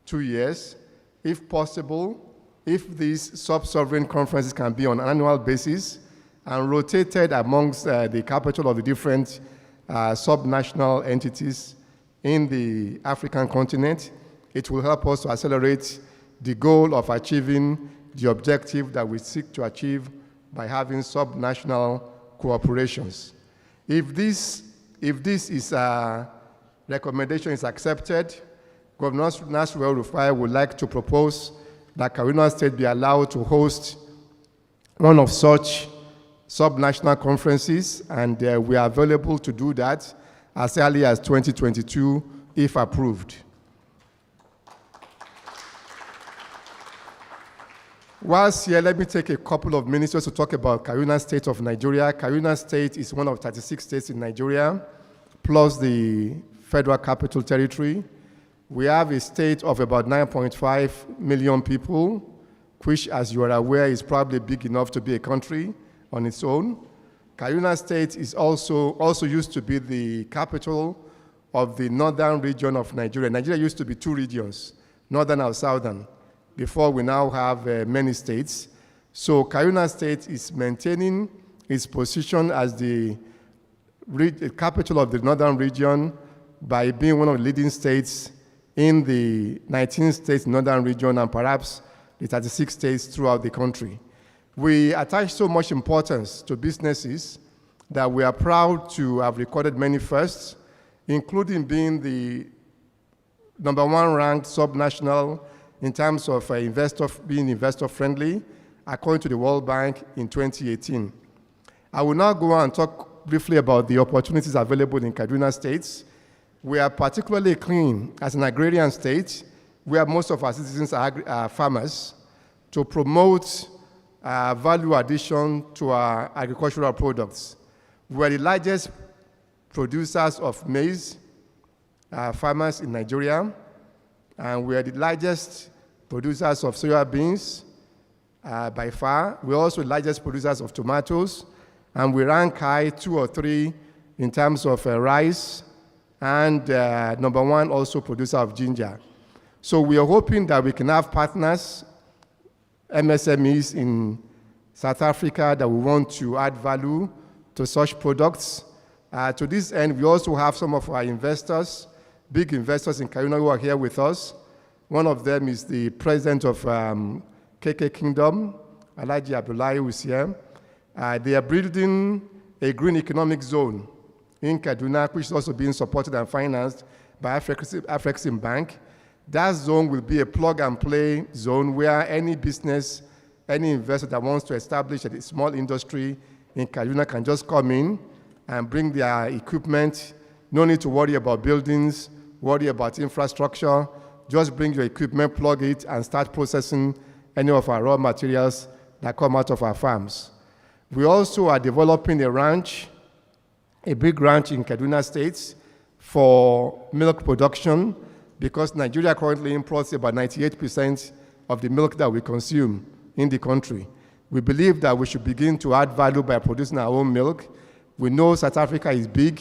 2 years. If possible, if these sub-sovereign conferences can be on an annual basis and rotated amongst the capital of the different subnational entities in the African continent, it will help us to accelerate the goal of achieving the objective that we seek to achieve by having subnational cooperations. If this recommendation is accepted, Governor Nasir El-Rufai would like to propose that KwaZulu State be allowed to host one of such subnational conferences, and we are available to do that as early as 2022, if approved. Whilst here, let me take a couple of minutes just to talk about KwaZulu State of Nigeria. KwaZulu State is one of 36 states in Nigeria, plus the Federal Capital Territory. We have a state of about 9.5 million people, which, as you are aware, is probably big enough to be a country on its own. KwaZulu State is also used to be the capital of the northern region of Nigeria. Nigeria used to be 2 regions, northern and southern, before we now have many states. So KwaZulu State is maintaining its position as the capital of the northern region by being one of the leading states in the 19 states northern region and perhaps the 36 states throughout the country. We attach so much importance to businesses that we are proud to have recorded many firsts, including being the #1 ranked subnational in terms of being investor-friendly, according to the World Bank in 2018. I will now go on and talk briefly about the opportunities available in KwaZulu State. We are particularly clean as an agrarian state, where most of our citizens are farmers, to promote value addition to our agricultural products. We are the largest producers of maize, farmers in Nigeria, and we are the largest producers of soya beans by far. We're also the largest producers of tomatoes, and we rank high 2 or 3 in terms of rice, and #1 also producer of ginger. So we are hoping that we can have partners, MSMEs in South Africa, that we want to add value to such products. To this end, we also have some of our investors, big investors in KwaZulu who are here with us. One of them is the president of KK Kingdom, Alhaji Abdullahi, who is here. They are building a green economic zone in Kaduna, which is also being supported and financed by AfCFTA Bank. That zone will be a plug-and-play zone where any business, any investor that wants to establish a small industry in Kaduna can just come in and bring their equipment. No need to worry about buildings, worry about infrastructure. Just bring your equipment, plug it, and start processing any of our raw materials that come out of our farms. We also are developing a ranch, a big ranch in Kaduna State for milk production, because Nigeria currently imports about 98% of the milk that we consume in the country. We believe that we should begin to add value by producing our own milk. We know South Africa is big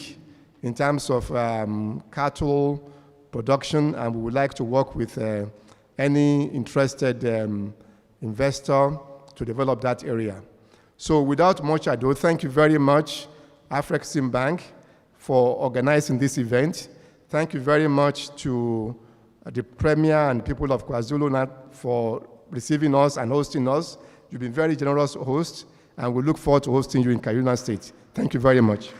in terms of cattle production, and we would like to work with any interested investor to develop that area. So without much ado, thank you very much AfrEximbank for organizing this event. Thank you very much to the Premier and people of KwaZulu-Natal for receiving us and hosting us. You've been very generous hosts, and we look forward to hosting you in Kaduna State. Thank you very much.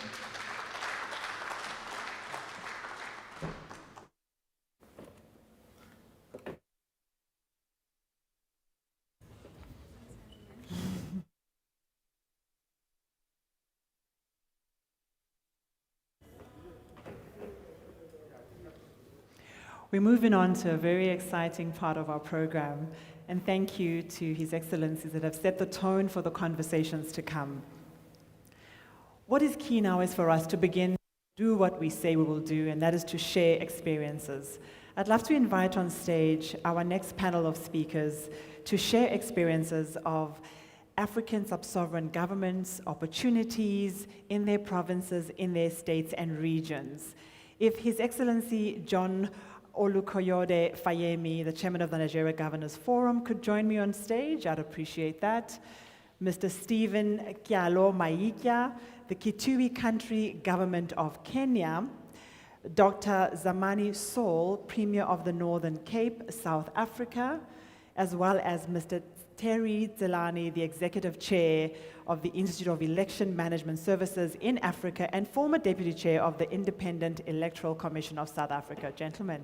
We're moving on to a very exciting part of our program, and thank you to His Excellencies that have set the tone for the conversations to come. What is key now is for us to begin to do what we say we will do, and that is to share experiences. I'd love to invite on stage our next panel of speakers to share experiences of African sub-sovereign governments, opportunities in their provinces, in their states and regions. If His Excellency John Olukoyede Fayemi, the chairman of the Nigeria Governors Forum, could join me on stage, I'd appreciate that. Mr. Stephen Kyalo Maikia, the Kitui Country Government of Kenya. Dr. Zamani Saul, Premier of the Northern Cape, South Africa, as well as Mr. Terry Zelani, the Executive Chair of the Institute of Election Management Services in Africa and former Deputy Chair of the Independent Electoral Commission of South Africa. Gentlemen.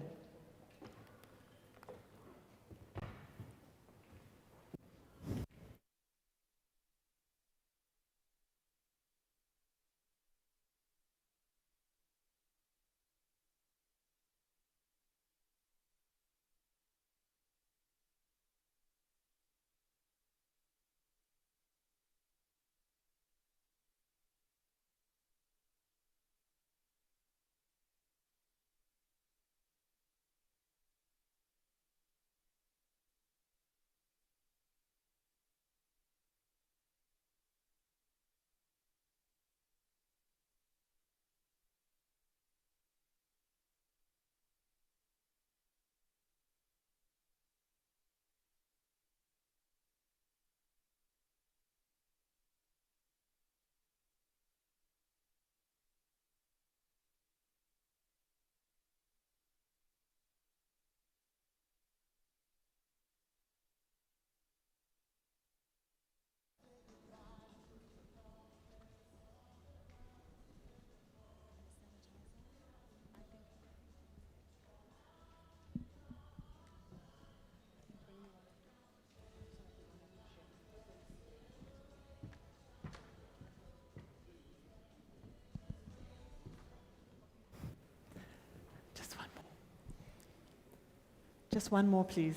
Just one more, please.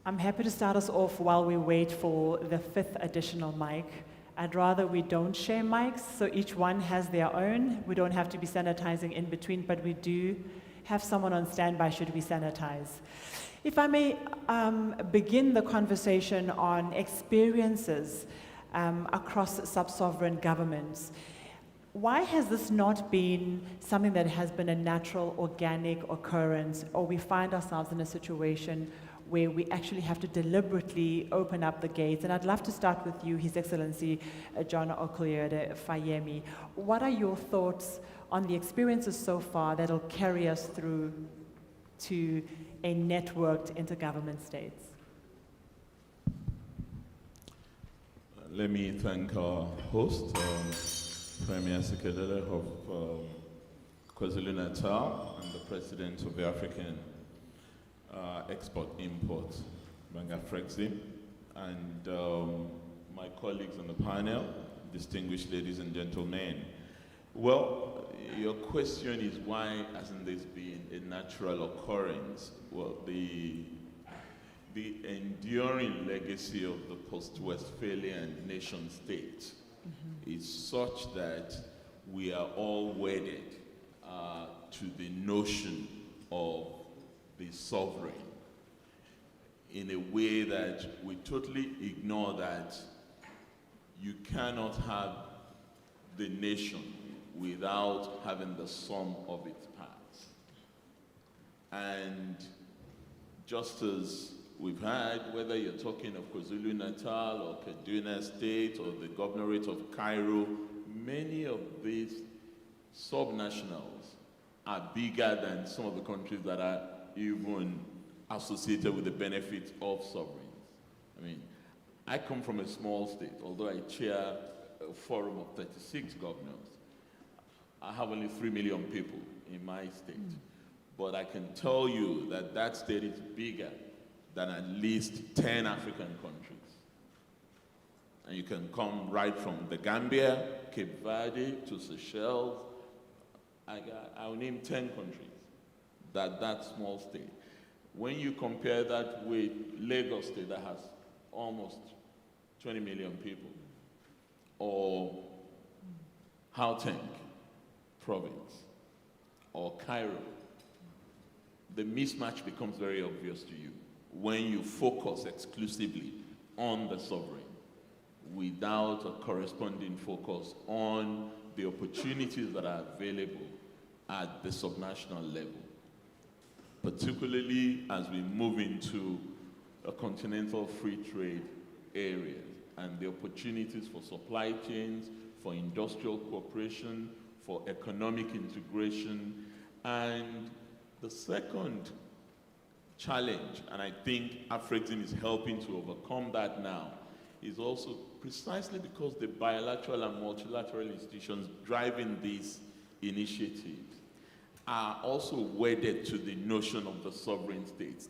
I'm happy to start us off while we wait for the 5th additional mic. I'd rather we don't share mics, so each one has their own. We don't have to be sanitizing in between, but we do have someone on standby should we sanitize. If I may begin the conversation on experiences across sub-sovereign governments. Why has this not been something that has been a natural, organic occurrence, or we find ourselves in a situation where we actually have to deliberately open up the gates? And I'd love to start with you, His Excellency John Olukoyede Fayemi. What are your thoughts on the experiences so far that'll carry us through to a networked intergovernment states? Let me thank our host, Premier Secretary of KwaZulu-Natal and the President of the African Export-Import, Banga Frexim, and my colleagues on the panel, distinguished ladies and gentlemen. Well, Your question is why hasn't this been a natural occurrence? Well, the enduring legacy of the post-Westphalian nation state is such that we are all wedded to the notion of the sovereign in a way that we totally ignore that you cannot have the nation without having the sum of its parts. And just as we've had, whether you're talking of KwaZulu-Natal or Kaduna State or the governorate of Cairo, many of these subnationals are bigger than some of the countries that are even associated with the benefits of sovereigns. I mean, I come from a small state, although I chair a forum of 36 governors. I have only 3 million people in my state. But I can tell you that that state is bigger than at least 10 African countries. And you can come right from the Gambia, Cape Verde, to Seychelles. I'll name 10 countries that small state. When you compare that with Lagos State that has almost 20 million people, or Gauteng province, or Cairo, the mismatch becomes very obvious to you when you focus exclusively on the sovereign without a corresponding focus on the opportunities that are available at the subnational level, particularly as we move into a continental free trade area and the opportunities for supply chains, for industrial cooperation, for economic integration. And the second challenge, and I think AfCFTA is helping to overcome that now, is also precisely because the bilateral and multilateral institutions driving these initiatives are also wedded to the notion of the sovereign states.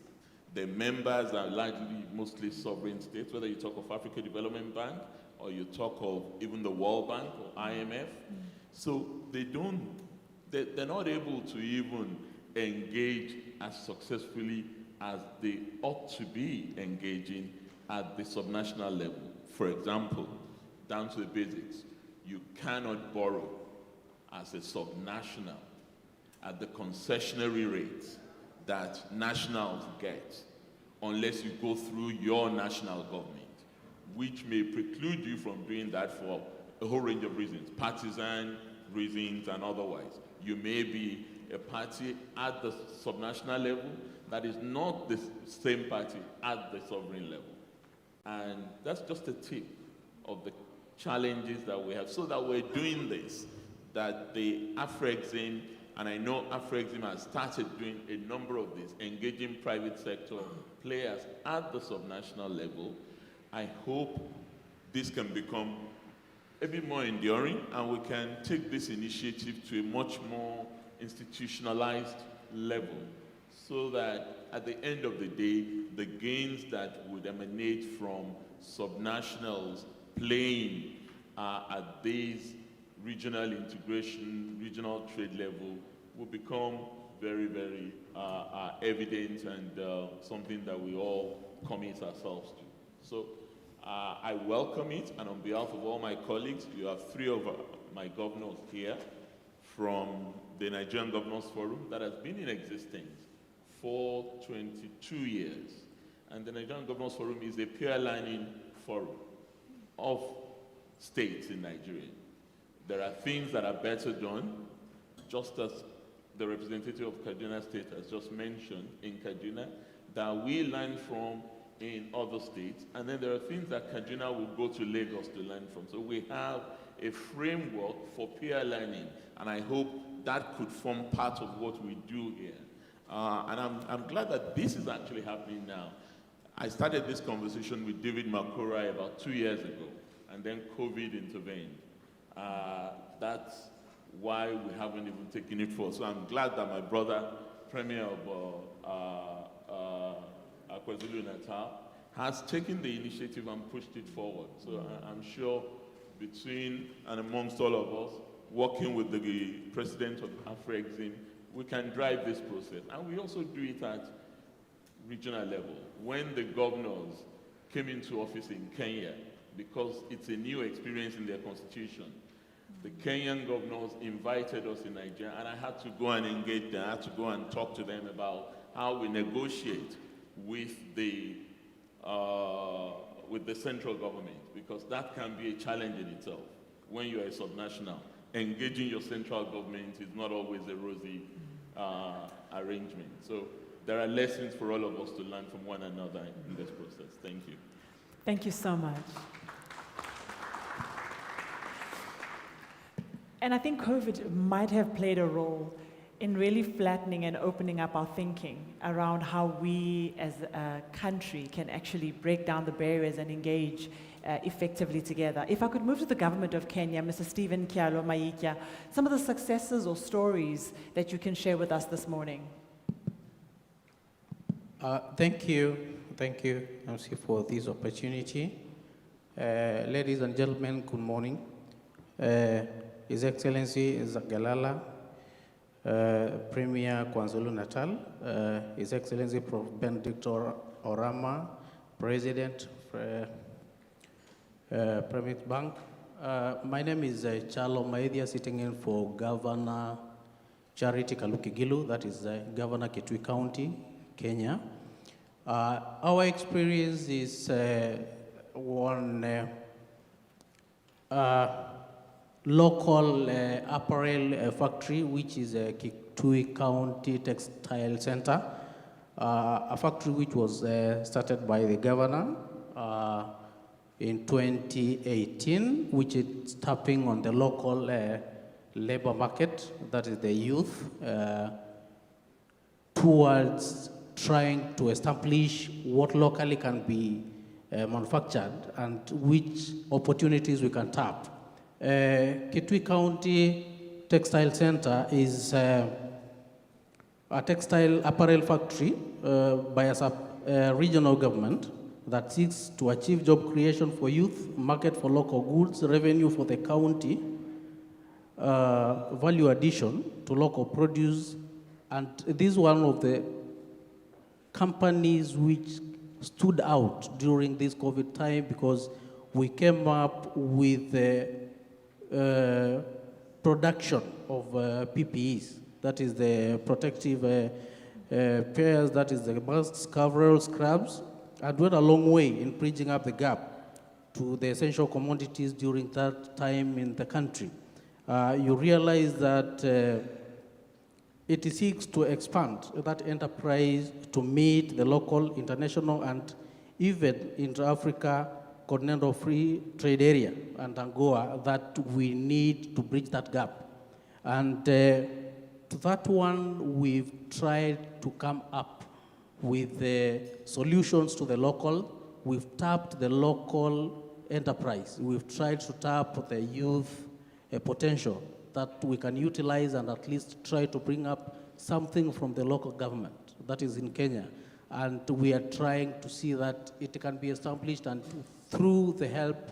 The members are largely mostly sovereign states, whether you talk of Africa Development Bank or you talk of even the World Bank or IMF. So they're not able to even engage as successfully as they ought to be engaging at the subnational level. For example, down to the basics, you cannot borrow as a subnational at the concessionary rates that nationals get unless you go through your national government, which may preclude you from doing that for a whole range of reasons, partisan reasons and otherwise. You may be a party at the subnational level that is not the same party at the sovereign level. And that's just a tip of the challenges that we have, so that we're doing this, that the AfCFTA, and I know AfCFTA has started doing a number of these, engaging private sector players at the subnational level. I hope this can become a bit more enduring and we can take this initiative to a much more institutionalized level, so that at the end of the day, the gains that would emanate from subnationals playing at these regional integration, regional trade level will become very, very evident and something that we all commit ourselves to. So I welcome it, and on behalf of all my colleagues, you have 3 of my governors here from the Nigerian Governors Forum that has been in existence for 22 years. And the Nigerian Governors Forum is a peer aligning forum of states in Nigeria. There are things that are better done, just as the representative of Kaduna State has just mentioned in Kaduna, that we learn from in other states, and then there are things that Kaduna will go to Lagos to learn from. So we have a framework for peer learning, and I hope that could form part of what we do here. And I'm glad that this is actually happening now. I started this conversation with David Makurai about 2 years ago, and then COVID intervened. That's why we haven't even taken it forward. So I'm glad that my brother, Premier of KwaZulu-Natal, has taken the initiative and pushed it forward. So I'm sure between and amongst all of us, working with the president of AfroExim, we can drive this process. And we also do it at regional level. When the governors came into office in Kenya, because it's a new experience in their constitution, the Kenyan governors invited us in Nigeria, and I had to go and engage them. I had to go and talk to them about how we negotiate with the central government, because that can be a challenge in itself. When you are a subnational, engaging your central government is not always a rosy arrangement. So there are lessons for all of us to learn from one another in this process. Thank you. Thank you so much. And I think COVID might have played a role in really flattening and opening up our thinking around how we as a country can actually break down the barriers and engage effectively together. If I could move to the government of Kenya, Mr. Stephen Kyalo Mayikia, some of the successes or stories that you can share with us this morning. Thank you, MC, for this opportunity. Ladies and gentlemen, good morning. His Excellency Zagalala, Premier KwaZulu-Natal, His Excellency Prof. Benedictor Orama, President Premier Bank. My name is Chalo Maithia, sitting in for Governor Charity Kaluki-Gilu, that is Governor Kitui County, Kenya. Our experience is one local apparel factory, which is a Kitui County Textile Center, a factory which was started by the governor in 2018, which is tapping on the local labor market, that is the youth, towards trying to establish what locally can be manufactured and which opportunities we can tap. Kitui County Textile Center is a textile apparel factory by a regional government that seeks to achieve job creation for youth, market for local goods, revenue for the county, value addition to local produce, and this is one of the companies which stood out during this COVID time because we came up with the production of PPEs, that is the protective pairs, that is the masks, coveralls, scrubs, and went a long way in bridging up the gap to the essential commodities during that time in the country. You realize that it seeks to expand that enterprise to meet the local, international, and even Intra-Africa Continental Free Trade Area and AGOA that we need to bridge that gap. And to that one, we've tried to come up with the solutions to the local. We've tapped the local enterprise. We've tried to tap the youth potential that we can utilize and at least try to bring up something from the local government that is in Kenya. And we are trying to see that it can be established, and through the help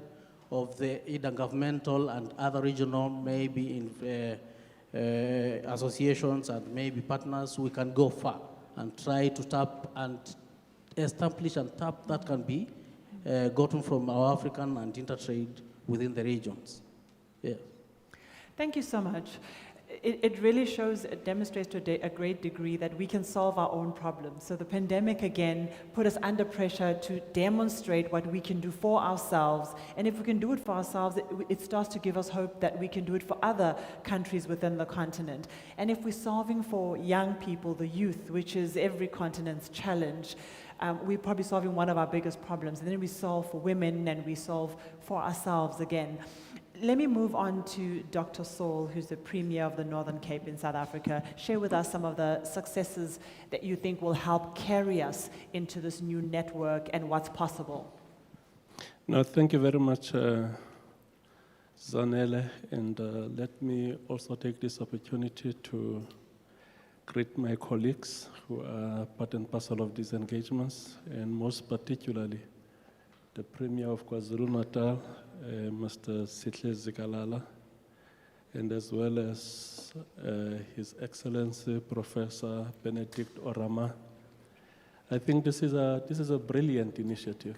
of the intergovernmental and other regional, maybe in associations and maybe partners, we can go far and try to tap and establish and tap that can be gotten from our African and intertrade within the regions. Yeah. Thank you so much. It really shows, it demonstrates to a great degree that we can solve our own problems. So the pandemic, again, put us under pressure to demonstrate what we can do for ourselves. And if we can do it for ourselves, it starts to give us hope that we can do it for other countries within the continent. And if we're solving for young people, the youth, which is every continent's challenge, we're probably solving one of our biggest problems. And then we solve for women and we solve for ourselves again. Let me move on to Dr. Saul, who's the Premier of the Northern Cape in South Africa. Share with us some of the successes that you think will help carry us into this new network and what's possible. No, thank you very much, Zanele, and let me also take this opportunity to greet my colleagues who are part and parcel of these engagements, and most particularly the Premier of KwaZulu-Natal, Mr. Sihle Zikalala, and as well as His Excellency Professor Benedict Orama. I think this is a brilliant initiative,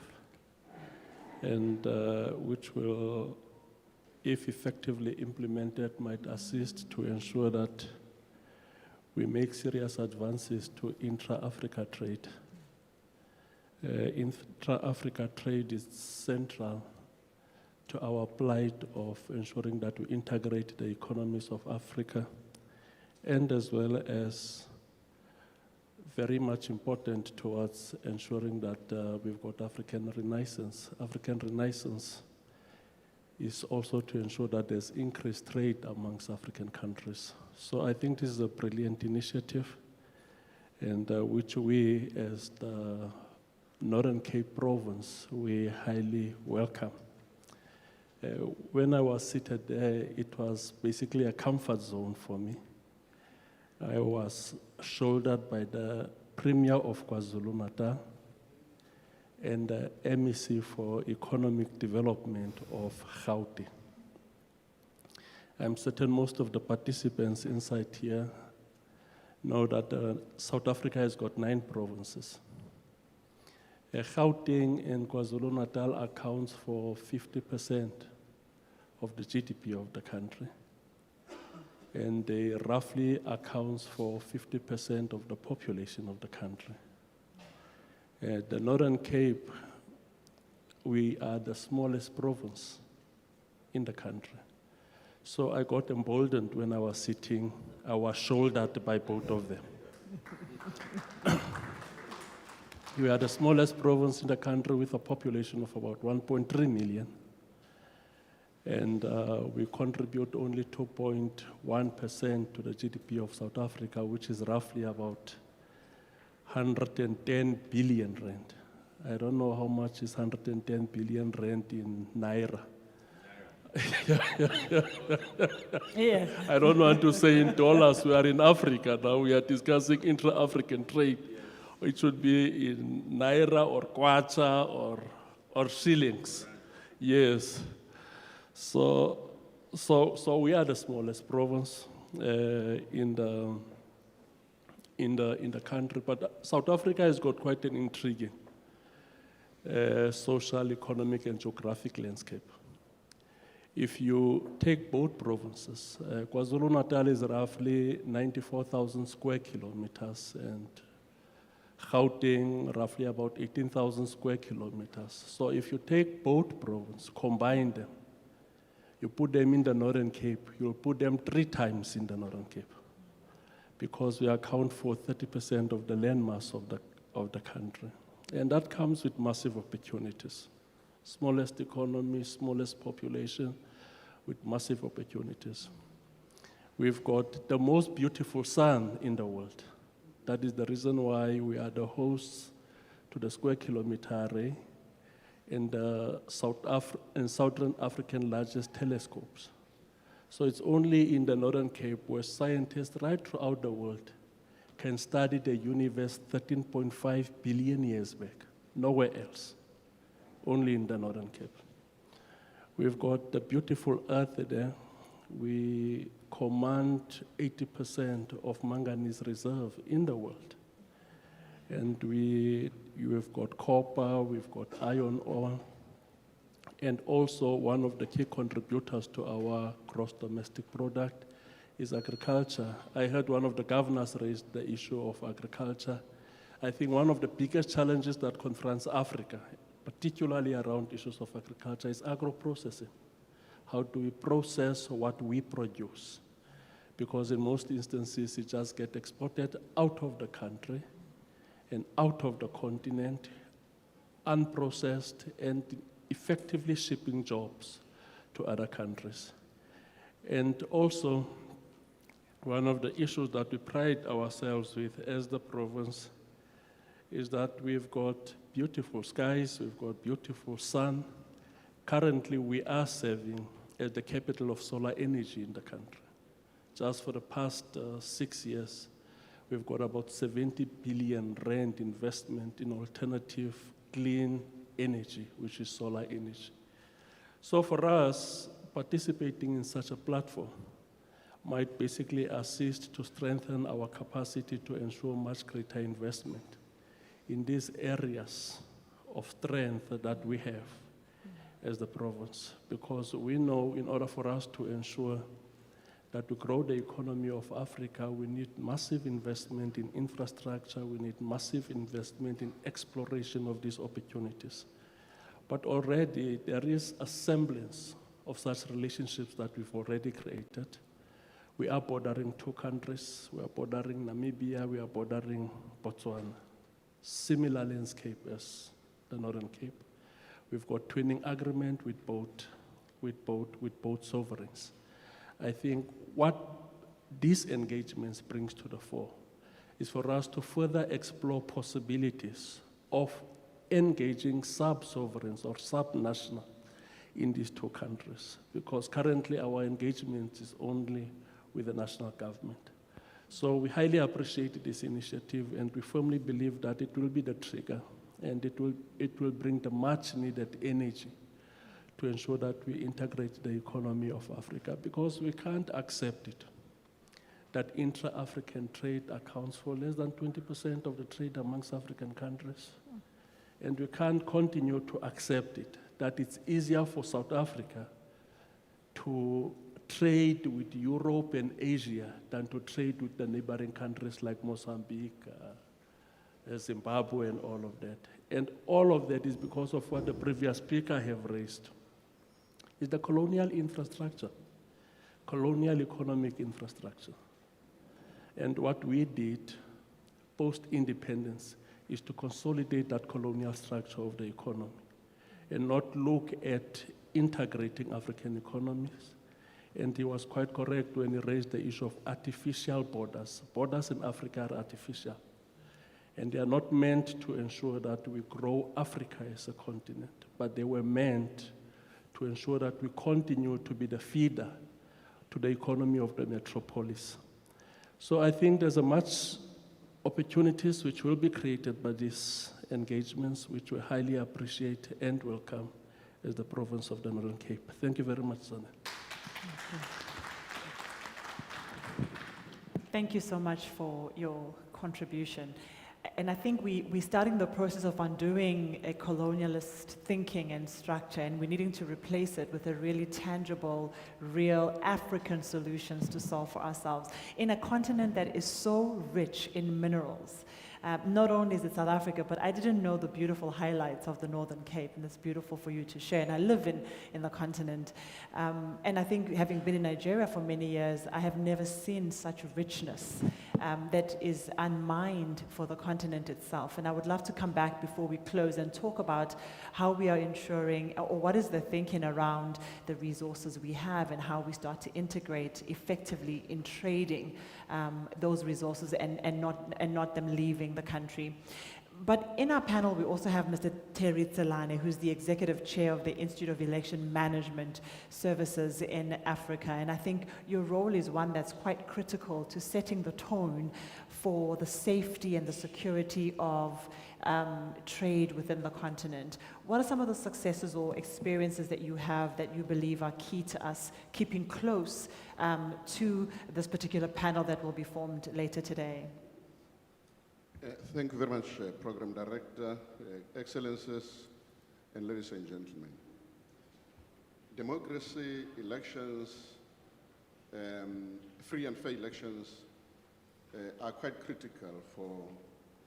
and which will, if effectively implemented, might assist to ensure that we make serious advances to intra-Africa trade. Intra-Africa trade is central to our plight of ensuring that we integrate the economies of Africa, and as well as very much important towards ensuring that we've got African Renaissance. African Renaissance is also to ensure that there's increased trade amongst African countries. So I think this is a brilliant initiative, and which we, as the Northern Cape Province, we highly welcome. When I was seated there, it was basically a comfort zone for me. I was shouldered by the Premier of KwaZulu-Natal and the MEC for Economic Development of Gauteng. I'm certain most of the participants inside here know that South Africa has got 9 provinces. Gauteng and KwaZulu-Natal accounts for 50% of the GDP of the country, and they roughly accounts for 50% of the population of the country. The Northern Cape, we are the smallest province in the country. So I got emboldened when I was sitting, I was shouldered by both of them. We are the smallest province in the country with a population of about 1.3 million. And we contribute only 2.1% to the GDP of South Africa, which is roughly about 110 billion rand. I don't know how much is 110 billion rand in Naira. Yeah. I don't want to say in dollars. We are in Africa now. We are discussing intra-African trade. It should be in Naira or Kwacha or shillings. Yes. So we are the smallest province in the country, but South Africa has got quite an intriguing social, economic, and geographic landscape. If you take both provinces, KwaZulu-Natal is roughly 94,000 square kilometers, and Gauteng roughly about 18,000 square kilometers. So if you take both provinces, combine them, you put them in the Northern Cape, you'll put them 3 times in the Northern Cape, because we account for 30% of the landmass of the country. And that comes with massive opportunities. Smallest economy, smallest population, with massive opportunities. We've got the most beautiful sun in the world. That is the reason why we are the hosts to the Square Kilometre Array and the Southern African largest telescopes. So it's only in the Northern Cape where scientists right throughout the world can study the universe 13.5 billion years back. Nowhere else, only in the Northern Cape. We've got the beautiful earth there. We command 80% of manganese reserve in the world. And we've got copper, we've got iron ore, and also one of the key contributors to our gross domestic product is agriculture. I heard one of the governors raise the issue of agriculture. I think one of the biggest challenges that confronts Africa, particularly around issues of agriculture, is agro-processing. How do we process what we produce? Because in most instances, it just gets exported out of the country and out of the continent, unprocessed, and effectively shipping jobs to other countries. And also, one of the issues that we pride ourselves with as the province is that we've got beautiful skies, we've got beautiful sun. Currently, we are serving as the capital of solar energy in the country. Just for the past 6 years, we've got about 70 billion rand investment in alternative clean energy, which is solar energy. So for us, participating in such a platform might basically assist to strengthen our capacity to ensure much greater investment in these areas of strength that we have as the province. Because we know in order for us to ensure that we grow the economy of Africa, we need massive investment in infrastructure, we need massive investment in exploration of these opportunities. But already there is a semblance of such relationships that we've already created. We are bordering 2 countries. We are bordering Namibia, we are bordering Botswana. Similar landscape as the Northern Cape. We've got twinning agreement with both sovereigns. I think what these engagements brings to the fore is for us to further explore possibilities of engaging sub-sovereigns or sub-national in these 2 countries, because currently our engagement is only with the national government. So we highly appreciate this initiative, and we firmly believe that it will be the trigger, and it will bring the much needed energy to ensure that we integrate the economy of Africa, because we can't accept it that intra-African trade accounts for less than 20% of the trade amongst African countries. And we can't continue to accept it, that it's easier for South Africa to trade with Europe and Asia than to trade with the neighboring countries like Mozambique, Zimbabwe, and all of that. And all of that is because of what the previous speaker have raised. It's the colonial infrastructure, colonial economic infrastructure. And what we did post-independence is to consolidate that colonial structure of the economy and not look at integrating African economies. And he was quite correct when he raised the issue of artificial borders. Borders in Africa are artificial. And they are not meant to ensure that we grow Africa as a continent, but they were meant to ensure that we continue to be the feeder to the economy of the metropolis. So I think there's a much opportunities which will be created by these engagements, which we highly appreciate and welcome as the province of the Northern Cape. Thank you very much, Zane. Thank you so much for your contribution. And I think we're starting the process of undoing a colonialist thinking and structure, and we're needing to replace it with a really tangible, real African solutions to solve for ourselves in a continent that is so rich in minerals. Not only is it South Africa, but I didn't know the beautiful highlights of the Northern Cape, and it's beautiful for you to share. And I live in the continent. And I think, having been in Nigeria for many years, I have never seen such richness that is unmined for the continent itself. And I would love to come back before we close and talk about how we are ensuring, or what is the thinking around the resources we have and how we start to integrate effectively in trading those resources and not them leaving the country. But in our panel, we also have Mr. Terry Tselane, who's the Executive Chair of the Institute of Election Management Services in Africa. And I think your role is one that's quite critical to setting the tone for the safety and the security of trade within the continent. What are some of the successes or experiences that you have that you believe are key to us keeping close to this particular panel that will be formed later today? Thank you very much, Program Director, Excellencies, and ladies and gentlemen. Democracy, elections, free and fair elections are quite critical for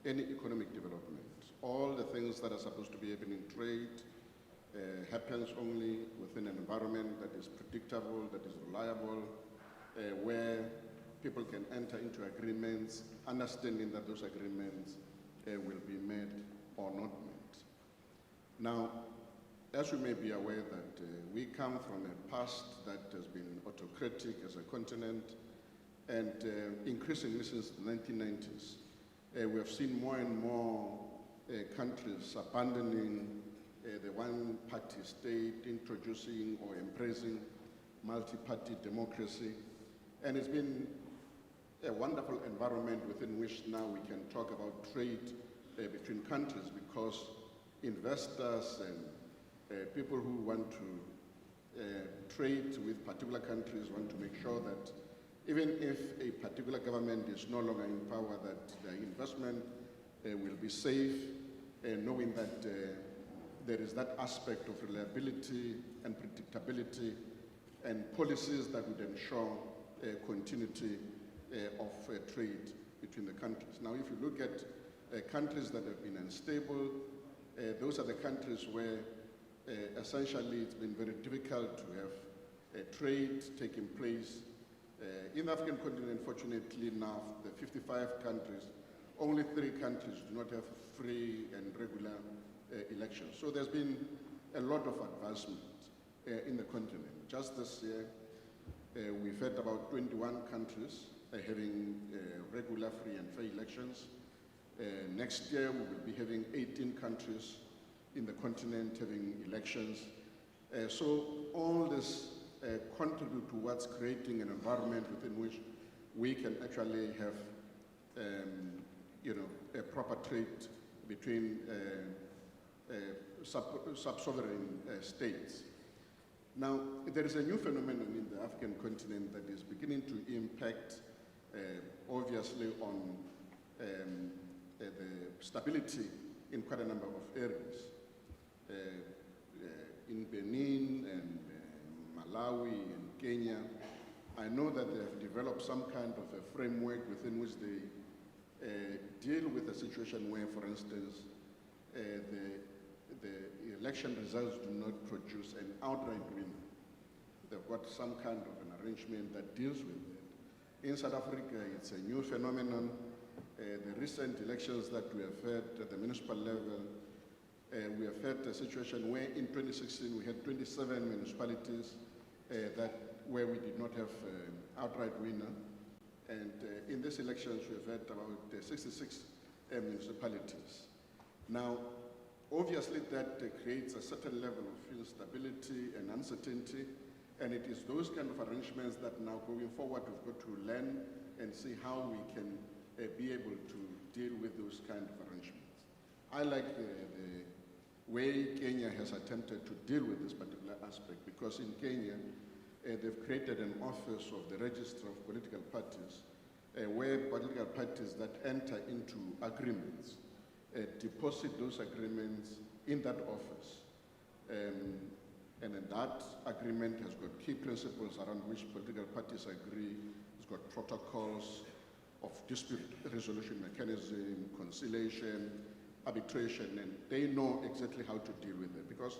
any economic development. All the things that are supposed to be happening in trade happens only within an environment that is predictable, that is reliable, where people can enter into agreements, understanding that those agreements will be met or not met. Now, as you may be aware that we come from a past that has been autocratic as a continent, and increasingly since the 1990s, we have seen more and more countries abandoning the one-party state, introducing or embracing multi-party democracy. And it's been a wonderful environment within which now we can talk about trade between countries, because investors and people who want to trade with particular countries want to make sure that even if a particular government is no longer in power, that the investment will be safe, knowing that there is that aspect of reliability and predictability and policies that would ensure continuity of trade between the countries. Now, if you look at countries that have been unstable, those are the countries where essentially it's been very difficult to have trade taking place. In the African continent, fortunately now, the 55 countries, only 3 countries do not have free and regular elections. So there's been a lot of advancement in the continent. Just this year, we've had about 21 countries having regular, free and fair elections. Next year, we will be having 18 countries in the continent having elections. So all this contribute towards creating an environment within which we can actually have a proper trade between sub-sovereign states. Now, there is a new phenomenon in the African continent that is beginning to impact, obviously, on the stability in quite a number of areas. In Benin and Malawi and Kenya, I know that they have developed some kind of a framework within which they deal with a situation where, for instance, the election results do not produce an outright winner. They've got some kind of an arrangement that deals with it. In South Africa, it's a new phenomenon. The recent elections that we have had at the municipal level, we have had a situation where in 2016 we had 27 municipalities where we did not have an outright winner. And in these elections we have had about 66 municipalities. Now, obviously that creates a certain level of instability and uncertainty, and it is those kind of arrangements that now going forward we've got to learn and see how we can be able to deal with those kind of arrangements. I like the way Kenya has attempted to deal with this particular aspect, because in Kenya they've created an office of the Register of Political Parties where political parties that enter into agreements deposit those agreements in that office. And then that agreement has got key principles around which political parties agree. It's got protocols of dispute resolution mechanism, conciliation, arbitration, and they know exactly how to deal with it. Because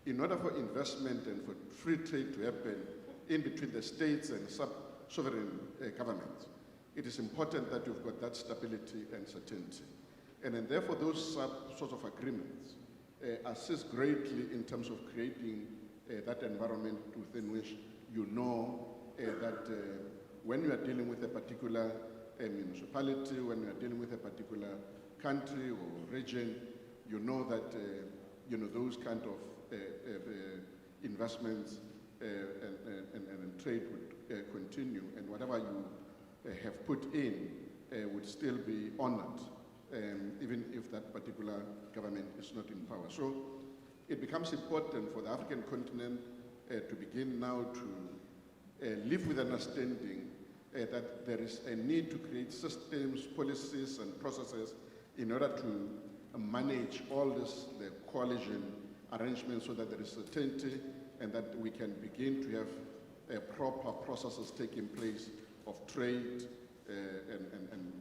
in order for investment and for free trade to happen in between the states and sub-sovereign governments, it is important that you've got that stability and certainty. And then therefore those sorts of agreements assist greatly in terms of creating that environment within which you know that when you are dealing with a particular municipality, when you are dealing with a particular country or region, you know that those kind of investments and trade would continue, and whatever you have put in would still be honored, even if that particular government is not in power. So it becomes important for the African continent to begin now to live with understanding that there is a need to create systems, policies, and processes in order to manage all this, the coalition arrangements, so that there is certainty and that we can begin to have proper processes taking place of trade and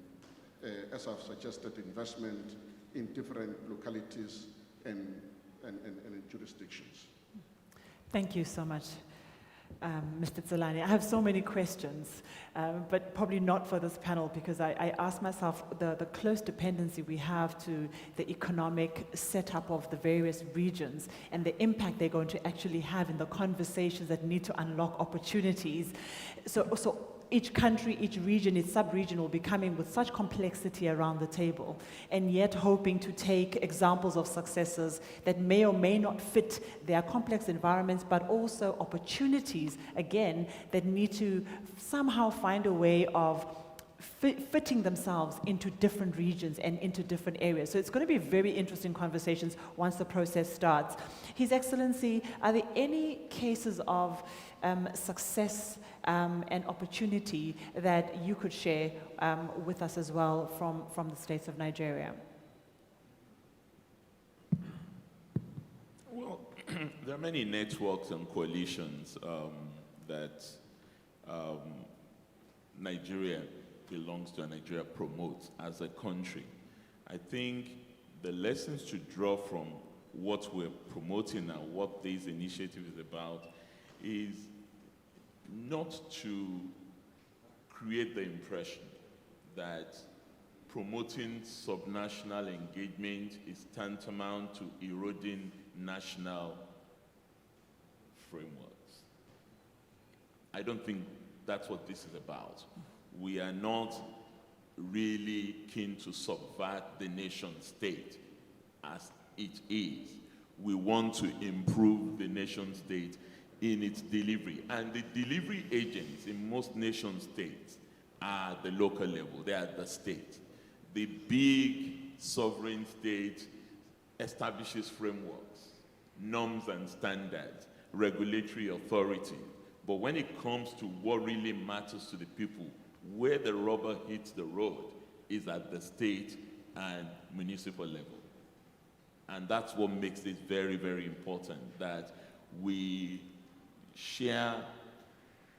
as I've suggested, investment in different localities and jurisdictions. Thank you so much, Mr. Tsalani. I have so many questions, but probably not for this panel, because I ask myself the close dependency we have to the economic setup of the various regions and the impact they're going to actually have in the conversations that need to unlock opportunities. So each country, each region, each sub-region will be coming with such complexity around the table, and yet hoping to take examples of successes that may or may not fit their complex environments, but also opportunities, again, that need to somehow find a way of fitting themselves into different regions and into different areas. So it's going to be very interesting conversations once the process starts. His Excellency, are there any cases of success and opportunity that you could share with us as well from the states of Nigeria? Well, there are many networks and coalitions that Nigeria belongs to and Nigeria promotes as a country. I think the lessons to draw from what we're promoting and what this initiative is about is not to create the impression that promoting subnational engagement is tantamount to eroding national frameworks. I don't think that's what this is about. We are not really keen to subvert the nation state as it is. We want to improve the nation state in its delivery. And the delivery agents in most nation states are the local level, they are the state. The big sovereign state establishes frameworks, norms and standards, regulatory authority. But when it comes to what really matters to the people, where the rubber hits the road is at the state and municipal level. And that's what makes it very, very important, that we share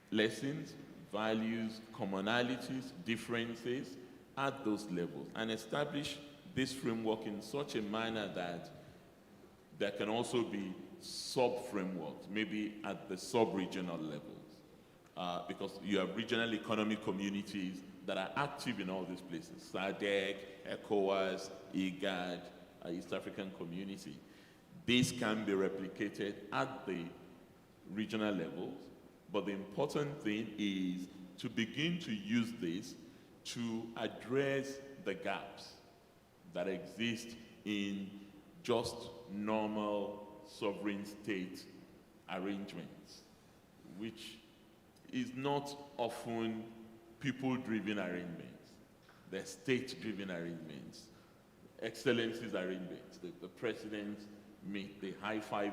lessons, values, commonalities, differences at those levels, and establish this framework in such a manner that there can also be sub-frameworks, maybe at the sub-regional levels. Because you have regional economic communities that are active in all these places, SADC, ECOWAS, IGAD, East African Community. This can be replicated at the regional levels, but the important thing is to begin to use this to address the gaps that exist in just normal sovereign state arrangements, which is not often people-driven arrangements. They're state-driven arrangements, excellencies arrangements. The presidents meet, they high-five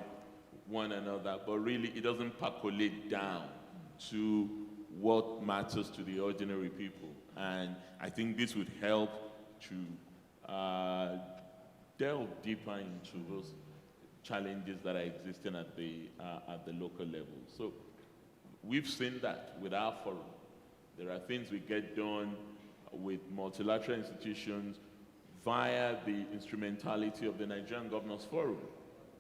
one another, but really it doesn't percolate down to what matters to the ordinary people. And I think this would help to delve deeper into those challenges that are existing at the local level. So we've seen that with our forum. There are things we get done with multilateral institutions via the instrumentality of the Nigerian Governors Forum.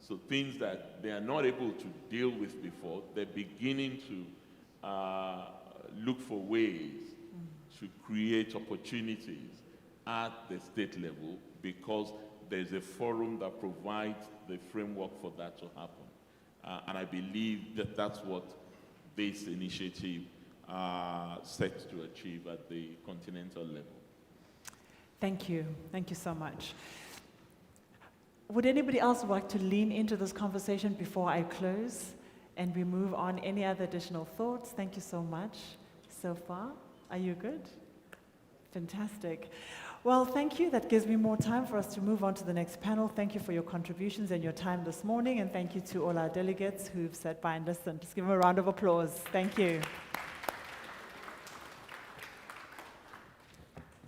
So things that they are not able to deal with before, they're beginning to look for ways to create opportunities at the state level, because there's a forum that provides the framework for that to happen. And I believe that that's what this initiative sets to achieve at the continental level. Thank you. Thank you so much. Would anybody else like to lean into this conversation before I close and we move on? Any other additional thoughts? Thank you so much so far. Are you good? Fantastic. Well, thank you. That gives me more time for us to move on to the next panel. Thank you for your contributions and your time this morning, and thank you to all our delegates who've sat by and listened. Just give them a round of applause. Thank you.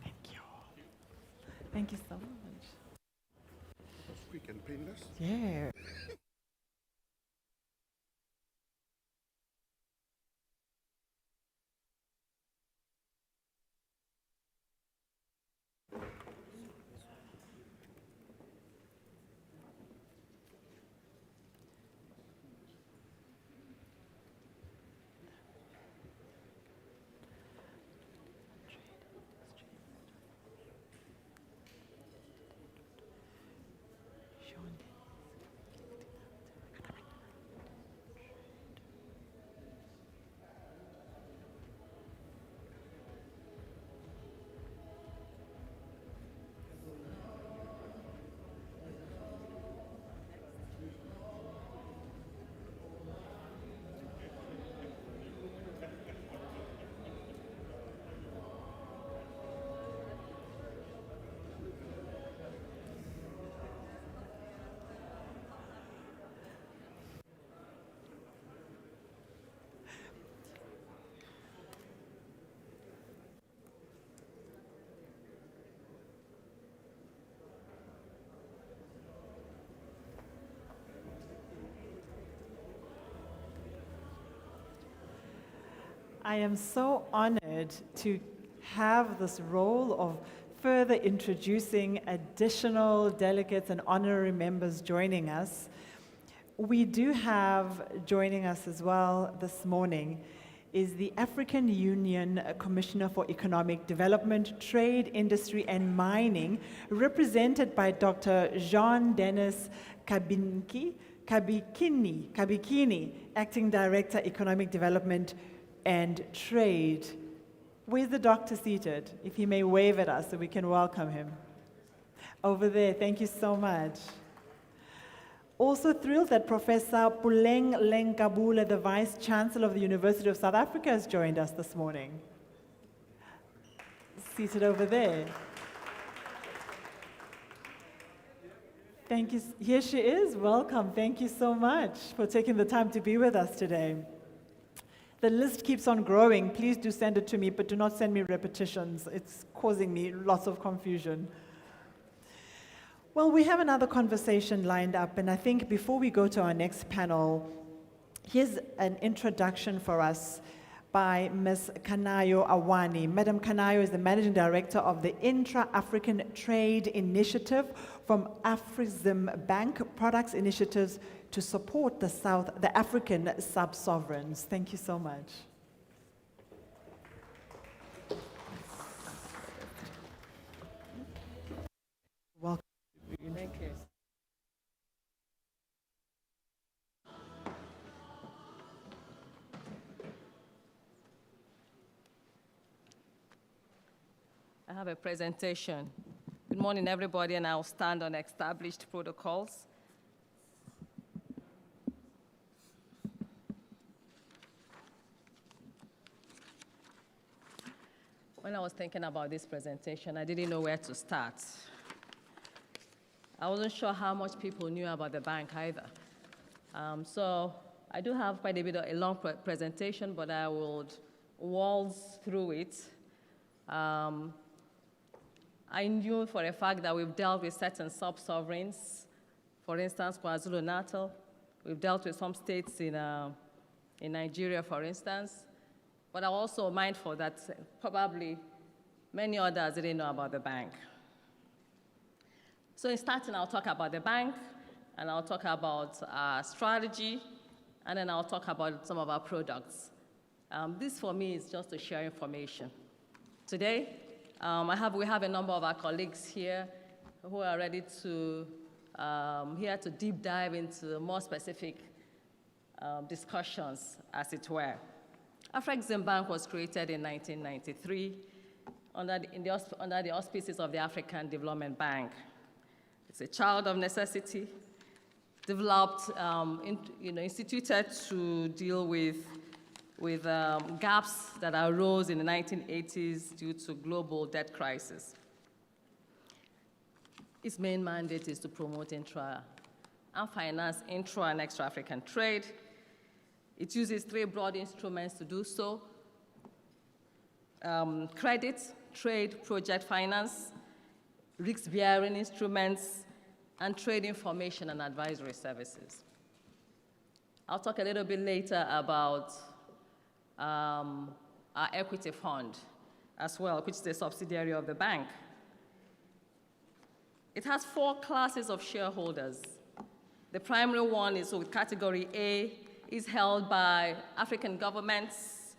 Thank you. Thank you so much. Quick and painless. Yeah. I am so honored to have this role of further introducing additional delegates and honorary members joining us. We do have joining us as well this morning is the African Union Commissioner for Economic Development, Trade, Industry and Mining, represented by Dr. Jean-Denis Kabikini, Acting Director, Economic Development and Trade. Where's the doctor seated? If he may wave at us so we can welcome him. Over there, thank you so much. Also thrilled that Professor Puleng Lenkabule, the Vice Chancellor of the University of South Africa, has joined us this morning. Seated over there. Thank you. Here she is. Welcome. Thank you so much for taking the time to be with us today. The list keeps on growing. Please do send it to me, but do not send me repetitions. It's causing me lots of confusion. Well, we have another conversation lined up, and I think before we go to our next panel, here's an introduction for us by Ms. Kanayo Awani. Madam Kanayo is the Managing Director of the Intra-African Trade Initiative from Afrexim Bank Products Initiatives to support the African sub-sovereigns. Thank you so much. Welcome. Thank you. I have a presentation. Good morning, everybody, and I'll stand on established protocols. When I was thinking about this presentation, I didn't know where to start. I wasn't sure how much people knew about the bank either. So I do have quite a bit of a long presentation, but I would waltz through it. I knew for a fact that we've dealt with certain sub-sovereigns, for instance, KwaZulu-Natal. We've dealt with some states in Nigeria, for instance. But I'm also mindful that probably many others didn't know about the bank. So in starting, I'll talk about the bank, and I'll talk about our strategy, and then I'll talk about some of our products. This, for me, is just to share information. Today, we have a number of our colleagues here who are ready to, here to deep dive into more specific discussions, as it were. Afrexim Bank was created in 1993 under the auspices of the African Development Bank. It's a child of necessity, developed, instituted to deal with gaps that arose in the 1980s due to global debt crisis. Its main mandate is to promote and finance intra and extra-African trade. It uses three broad instruments to do so: credit, trade, project finance, risk-bearing instruments, and trade information and advisory services. I'll talk a little bit later about our equity fund as well, which is a subsidiary of the bank. It has 4 classes of shareholders. The primary one is with category A, is held by African governments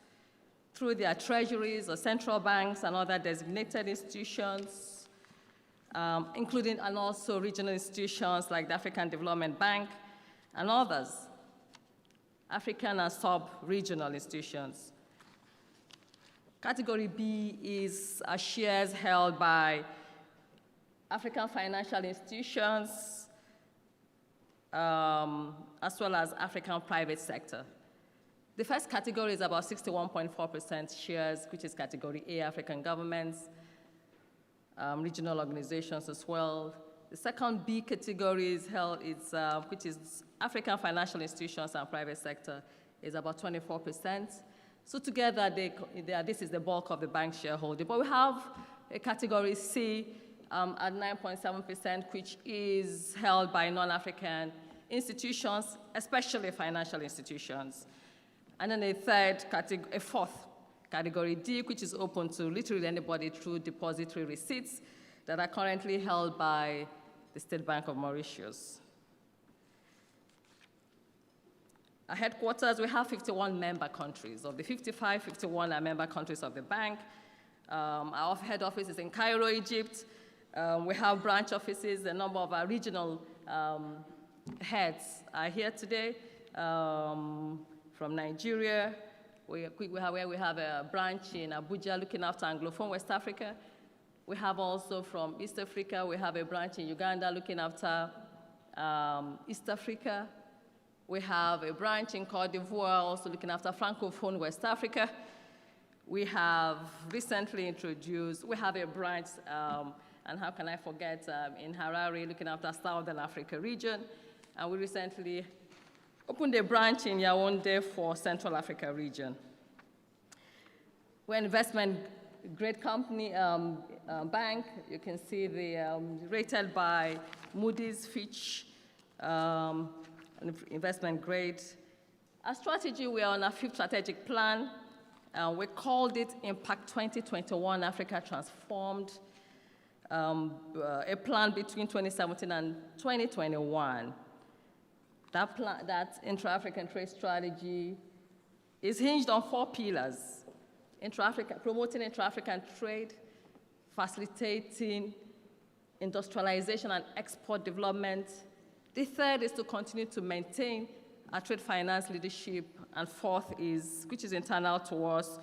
through their treasuries or central banks and other designated institutions, including and also regional institutions like the African Development Bank and others, African and sub-regional institutions. Category B is shares held by African financial institutions, as well as African private sector. The first category is about 61.4% shares, which is category A, African governments, regional organizations as well. The second B category is which is African financial institutions and private sector, is about 24%. So together, this is the bulk of the bank shareholding. But we have a category C at 9.7%, which is held by non-African institutions, especially financial institutions. And then a fourth Category D, which is open to literally anybody through depository receipts that are currently held by the State Bank of Mauritius. Our headquarters, we have 51 member countries. Of the 55, 51 are member countries of the bank. Our head office is in Cairo, Egypt. We have branch offices. A number of our regional heads are here today. From Nigeria, we have a branch in Abuja looking after Anglophone West Africa. We have also from East Africa, we have a branch in Uganda looking after East Africa. We have a branch in Côte d'Ivoire also looking after Francophone West Africa. We have recently introduced, we have a branch, and how can I forget, in Harare looking after Southern Africa region. And we recently opened a branch in Yaoundé for Central Africa region. We're an investment grade company, bank. You can see the rated by Moody's, Fitch, investment grade. Our strategy, we are on our 5th strategic plan. We called it Impact 2021 Africa Transformed, a plan between 2017 and 2021. That intra-African trade strategy is hinged on 4 pillars. Promoting intra-African trade, facilitating industrialization and export development. The 3rd is to continue to maintain our trade finance leadership. And 4th is, which is internal to us,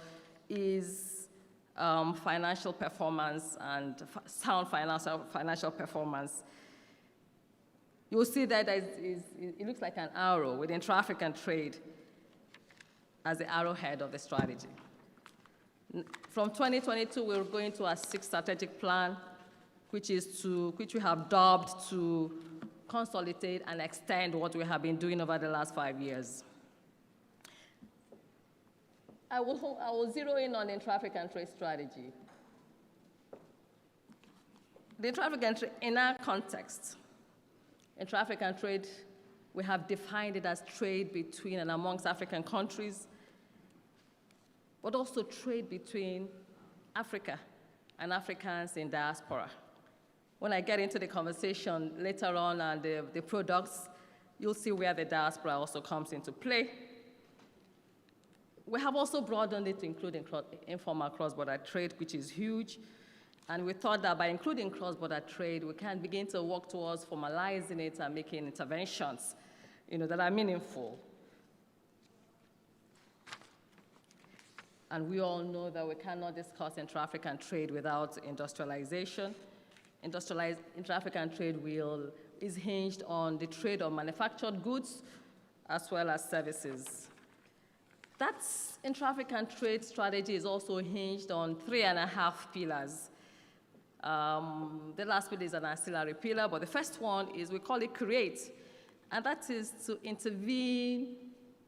is financial performance and sound financial performance. You'll see that it looks like an arrow with intra-African trade as the arrowhead of the strategy. From 2022, we're going to our 6th strategic plan, which we have dubbed to consolidate and extend what we have been doing over the last 5 years. I will zero in on the intra-African trade strategy. The intra-African trade, in our context, intra-African trade, we have defined it as trade between and amongst African countries, but also trade between Africa and Africans in diaspora. When I get into the conversation later on and the products, you'll see where the diaspora also comes into play. We have also broadened it to include informal cross-border trade, which is huge. And we thought that by including cross-border trade, we can begin to work towards formalizing it and making interventions, that are meaningful. And we all know that we cannot discuss intra-African trade without industrialization. Intra-African trade is hinged on the trade of manufactured goods as well as services. That intra-African trade strategy is also hinged on 3.5 pillars. The last pillar is an ancillary pillar, but the first one is, we call it create, and that is to intervene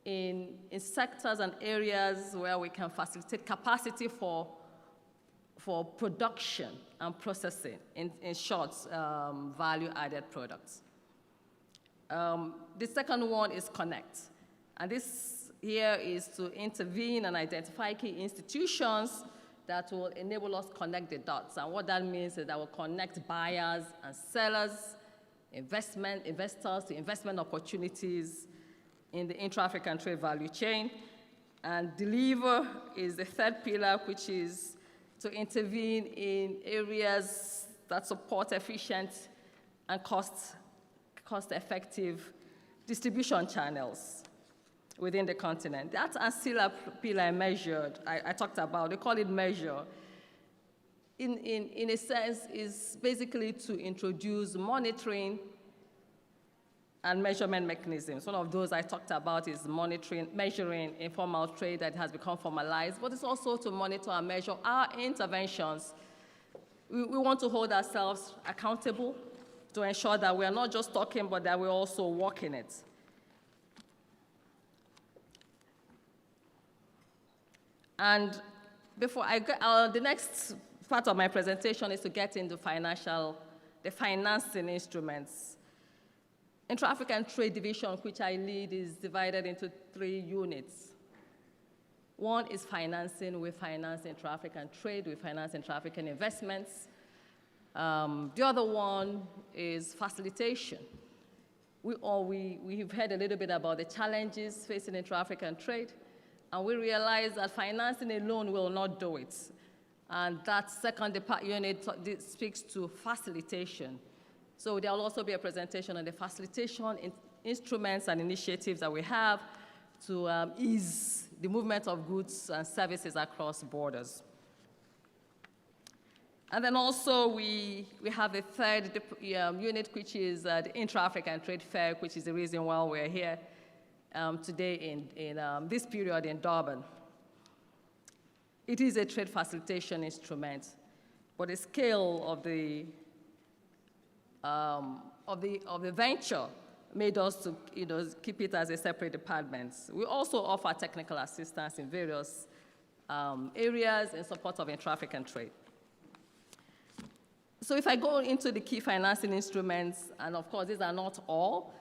in sectors and areas where we can facilitate capacity for production and processing, in short, value-added products. The second one is connect, and this here is to intervene and identify key institutions that will enable us to connect the dots. And what that means is that we'll connect buyers and sellers, investors to investment opportunities in the intra-African trade value chain. And deliver is the 3rd pillar, which is to intervene in areas that support efficient and cost-effective distribution channels within the continent. That ancillary pillar I talked about, they call it measure, in a sense is basically to introduce monitoring and measurement mechanisms. One of those I talked about is measuring informal trade that has become formalized, but it's also to monitor and measure our interventions. We want to hold ourselves accountable to ensure that we are not just talking, but that we're also walking it. And before I get, the next part of my presentation is to get into the financing instruments. Intra-African Trade Division, which I lead, is divided into 3 units. One is financing. We finance intra-African trade. We finance intra-African investments. The other one is facilitation. We've heard a little bit about the challenges facing intra-African trade, and we realize that financing alone will not do it. And that second unit speaks to facilitation. So there will also be a presentation on the facilitation instruments and initiatives that we have to ease the movement of goods and services across borders. And then also we have a third unit, which is the Intra-African Trade Fair, which is the reason why we're here today in this period in Durban. It is a trade facilitation instrument, but the scale of the venture made us to keep it as a separate department. We also offer technical assistance in various areas in support of intra-African trade. So if I go into the key financing instruments, and of course these are not all,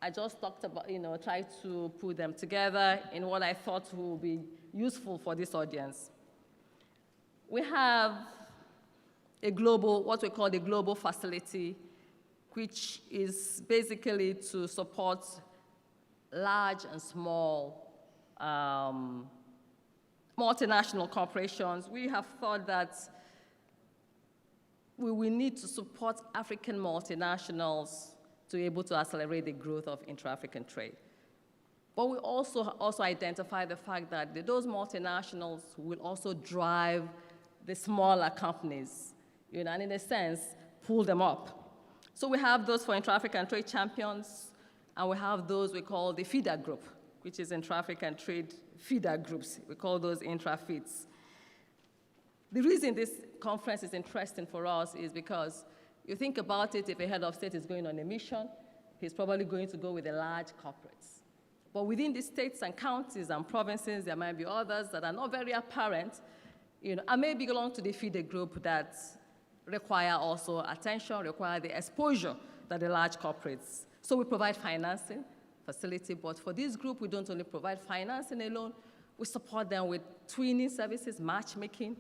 I just talked about, tried to put them together in what I thought would be useful for this audience. We have what we call the global facility, which is basically to support large and small multinational corporations. We have thought that we will need to support African multinationals to be able to accelerate the growth of intra-African trade. But we also identify the fact that those multinationals will also drive the smaller companies, and in a sense, pull them up. So we have those for intra-African trade champions, and we have those we call the feeder group, which is intra-African trade feeder groups. We call those intra-feeds. The reason this conference is interesting for us is because you think about it, if a head of state is going on a mission, he's probably going to go with the large corporates. But within the states and counties and provinces, there might be others that are not very apparent, and maybe belong to the feeder group that require also attention, require the exposure that the large corporates. So we provide financing facility, but for this group, we don't only provide financing alone, we support them with twinning services, matchmaking.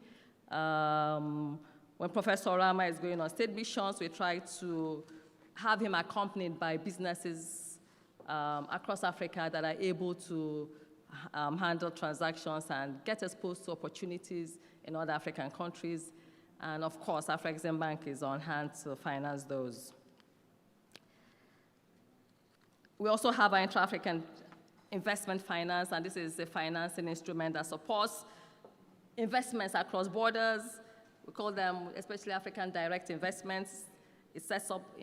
When Professor Orama is going on state missions, we try to have him accompanied by businesses across Africa that are able to handle transactions and get exposed to opportunities in other African countries. And of course, AfroExim Bank is on hand to finance those. We also have our Intra-African Investment Finance, and this is a financing instrument that supports investments across borders. We call them, especially African direct investments. It sets up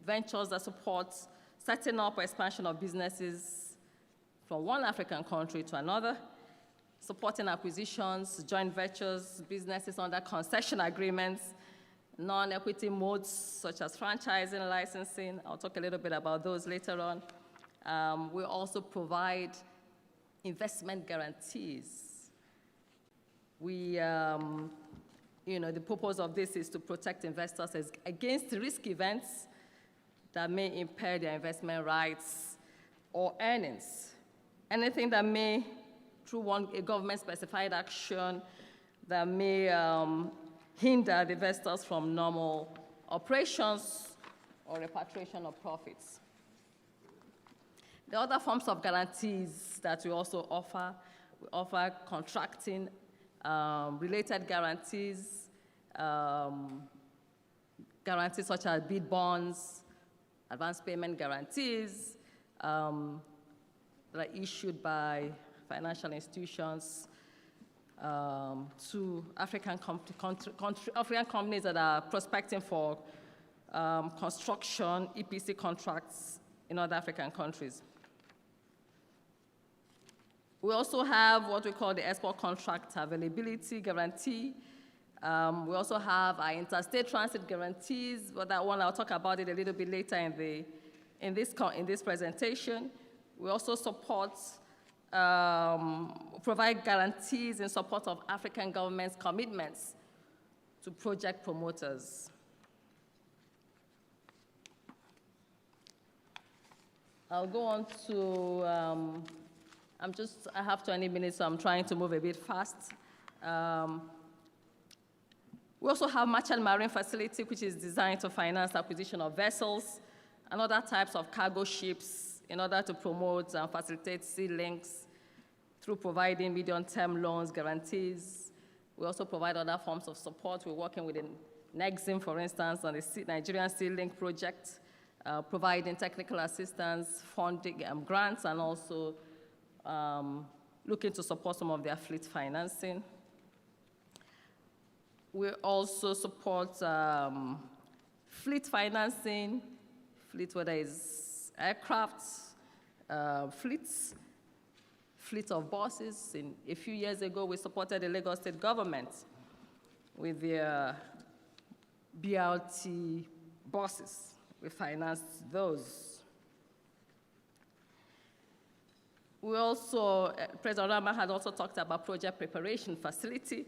ventures that support setting up or expansion of businesses from one African country to another, supporting acquisitions, joint ventures, businesses under concession agreements, non-equity modes such as franchising, licensing. I'll talk a little bit about those later on. We also provide investment guarantees. The purpose of this is to protect investors against risk events that may impair their investment rights or earnings. Anything that may, through a government-specified action, that may hinder the investors from normal operations or repatriation of profits. The other forms of guarantees that we also offer, we offer contracting, related guarantees, guarantees such as bid bonds, advance payment guarantees that are issued by financial institutions to African companies that are prospecting for construction, EPC contracts in other African countries. We also have what we call the export contract availability guarantee. We also have our interstate transit guarantees, but that one I'll talk about it a little bit later in this presentation. We also support, provide guarantees in support of African governments' commitments to project promoters. I'll go on to I have 20 minutes, so I'm trying to move a bit fast. We also have Merchant Marine Facility, which is designed to finance acquisition of vessels and other types of cargo ships in order to promote and facilitate sea links through providing medium-term loans, guarantees. We also provide other forms of support. We're working with Nexim, for instance, on the Nigerian Sea Link project, providing technical assistance, funding, grants, and also looking to support some of their fleet financing. We also support fleet financing, whether it's aircraft, fleet of buses. A few years ago, we supported the Lagos State government with their BRT buses. We financed those. We also, President Rama had also talked about project preparation facility.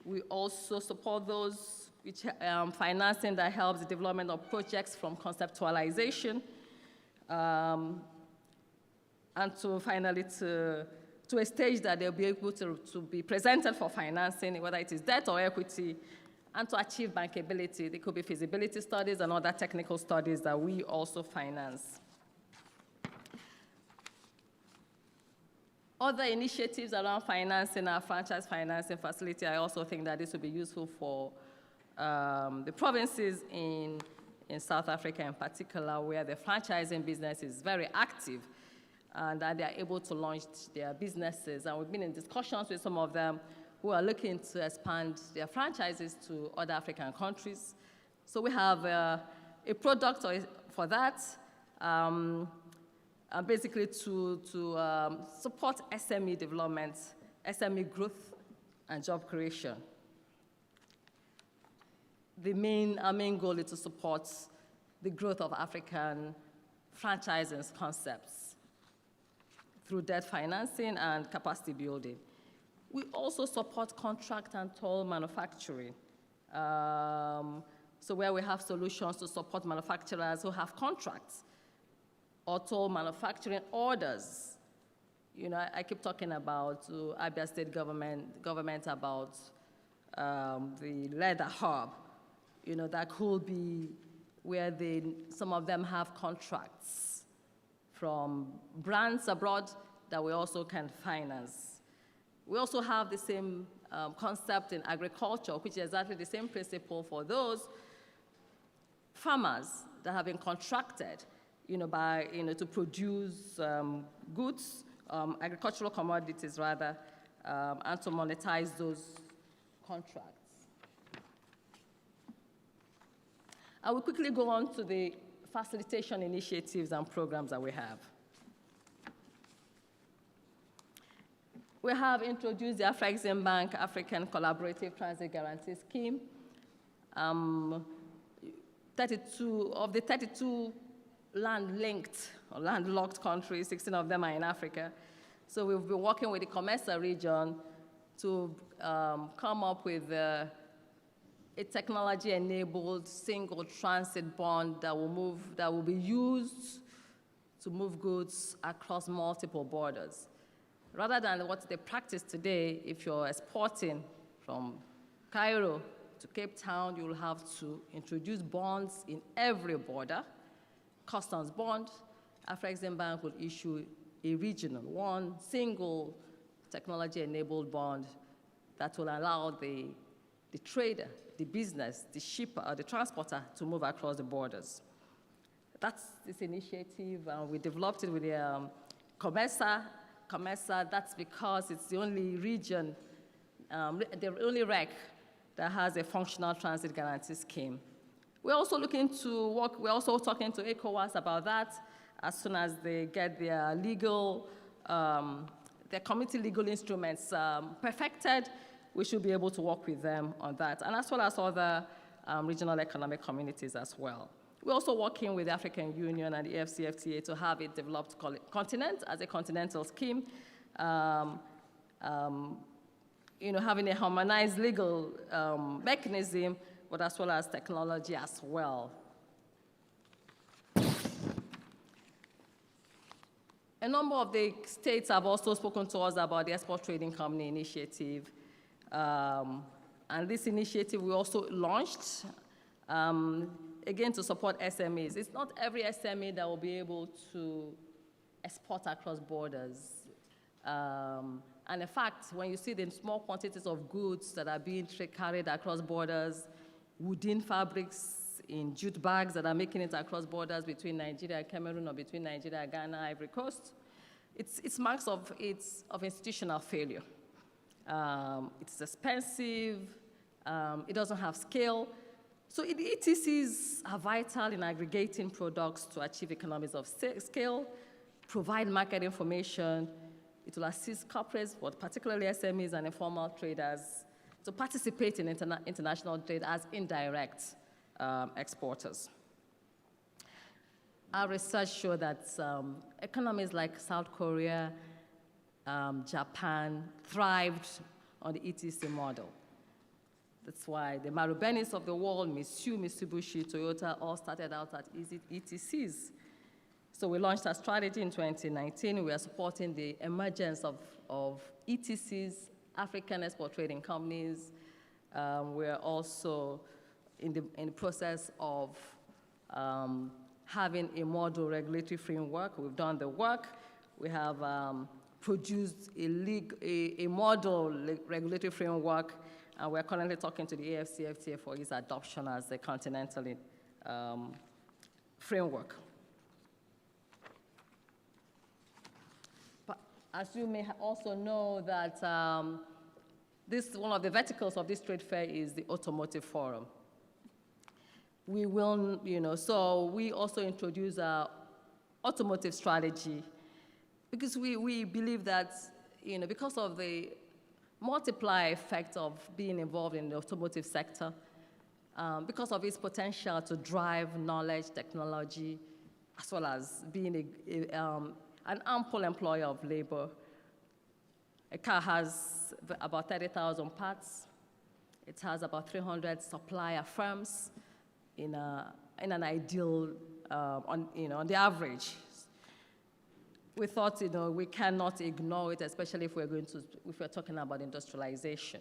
We also support those which financing that helps the development of projects from conceptualization and finally to a stage that they'll be able to be presented for financing, whether it is debt or equity, and to achieve bankability. There could be feasibility studies and other technical studies that we also finance. Other initiatives around financing our franchise financing facility, I also think that this will be useful for the provinces in South Africa in particular, where the franchising business is very active and that they are able to launch their businesses. And we've been in discussions with some of them who are looking to expand their franchises to other African countries. So we have a product for that, basically to support SME development, SME growth, and job creation. Our main goal is to support the growth of African franchising concepts through debt financing and capacity building. We also support contract and toll manufacturing. So where we have solutions to support manufacturers who have contracts or toll manufacturing orders. You know, I keep talking about Abia State government about the leather hub. You know, that could be where some of them have contracts from brands abroad that we also can finance. We also have the same concept in agriculture, which is exactly the same principle for those farmers that have been contracted, to produce goods, agricultural commodities rather, and to monetize those contracts. I will quickly go on to the facilitation initiatives and programs that we have. We have introduced the Afrexim Bank African Collaborative Transit Guarantee Scheme. 32 of the 32 land-linked or landlocked countries, 16 of them are in Africa. So we've been working with the COMESA region to come up with a technology-enabled single transit bond that will be used to move goods across multiple borders. Rather than what they practice today, if you're exporting from Cairo to Cape Town, you'll have to introduce bonds in every border. Customs bond, Afrexim Bank will issue a regional, one single technology-enabled bond that will allow the trader, the business, the shipper, or the transporter to move across the borders. That's this initiative, and we developed it with the COMESA. COMESA, that's because it's the only region, the only REC that has a functional transit guarantee scheme. We're also looking to work, we're also talking to ECOWAS about that. As soon as they get their their community legal instruments perfected, we should be able to work with them on that, and as well as other regional economic communities as well. We're also working with the African Union and the AfCFTA to have it developed Continent as a continental scheme, having a harmonized legal mechanism, but as well as technology as well. A number of the states have also spoken to us about the Export Trading Company Initiative. And this initiative we also launched, again, to support SMEs. It's not every SME that will be able to export across borders. And in fact, when you see the small quantities of goods that are being carried across borders, wooden fabrics, in jute bags that are making it across borders between Nigeria and Cameroon or between Nigeria, Ghana, Ivory Coast, it's marks of institutional failure. It's expensive, it doesn't have scale. So ETCs are vital in aggregating products to achieve economies of scale, provide market information. It will assist corporates, but particularly SMEs and informal traders, to participate in international trade as indirect exporters. Our research showed that economies like South Korea, Japan thrived on the ETC model. That's why the Marubenis of the world, Mitsubishi, Toyota, all started out at ETCs. So we launched our strategy in 2019. We are supporting the emergence of ETCs, African export trading companies. We're also in the process of having a model regulatory framework. We've done the work. We have produced a model regulatory framework, and we're currently talking to the AfCFTA for its adoption as a Continental framework. But as you may also know that one of the verticals of this trade fair is the Automotive Forum. We will, so we also introduce our automotive strategy because we believe that, because of the multiplier effect of being involved in the automotive sector, because of its potential to drive knowledge, technology, as well as being an ample employer of labor. A car has about 30,000 parts. It has about 300 supplier firms in an ideal, on the average. We thought, we cannot ignore it, especially if we're talking about industrialization.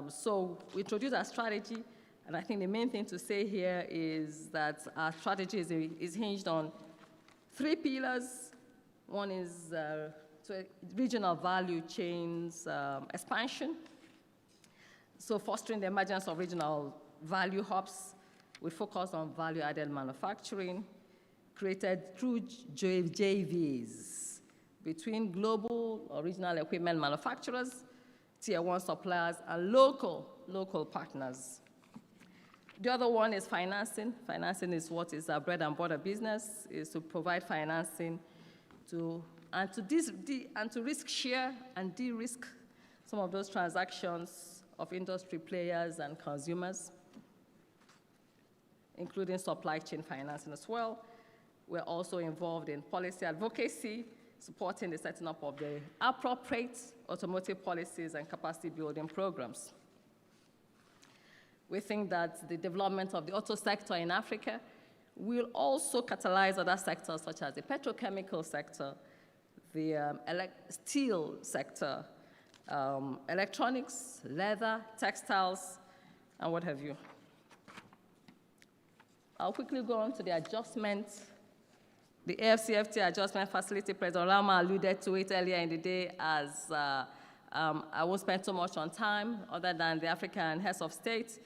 So we introduced our strategy, and I think the main thing to say here is that our strategy is hinged on 3 pillars. One is regional value chains expansion. So fostering the emergence of regional value hubs. We focus on value-added manufacturing, created through JVs between global or regional equipment manufacturers, tier 1 suppliers, and local partners. The other one is financing. Financing is what is our bread and butter business, is to provide financing to risk share and de-risk some of those transactions of industry players and consumers, including supply chain financing as well. We're also involved in policy advocacy, supporting the setting up of the appropriate automotive policies and capacity building programs. We think that the development of the auto sector in Africa will also catalyze other sectors such as the petrochemical sector, the steel sector, electronics, leather, textiles, and what have you. I'll quickly go on to the adjustment. The AfCFTA adjustment facility, President Rama alluded to it earlier in the day as I won't spend too much on time other than the African heads of state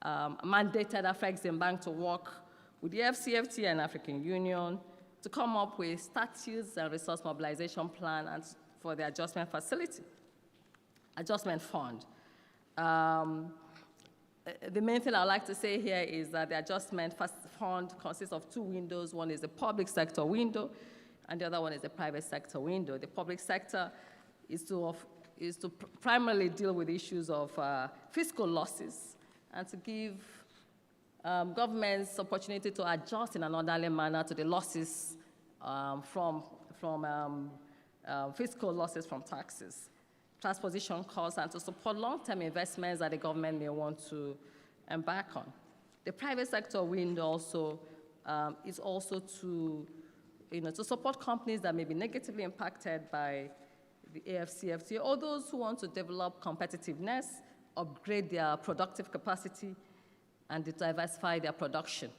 mandated Afreximbank to work with the AfCFTA and African Union to come up with statutes and resource mobilization plan for the adjustment facility, adjustment fund. The main thing I'd like to say here is that the adjustment fund consists of 2 windows. One is the public sector window, and the other one is the private sector window. The public sector is to primarily deal with issues of fiscal losses and to give governments opportunity to adjust in an orderly manner to the losses from fiscal losses from taxes, transposition costs, and to support long-term investments that the government may want to embark on. The private sector window also is also to to support companies that may be negatively impacted by the AfCFTA, or those who want to develop competitiveness, upgrade their productive capacity, and diversify their production.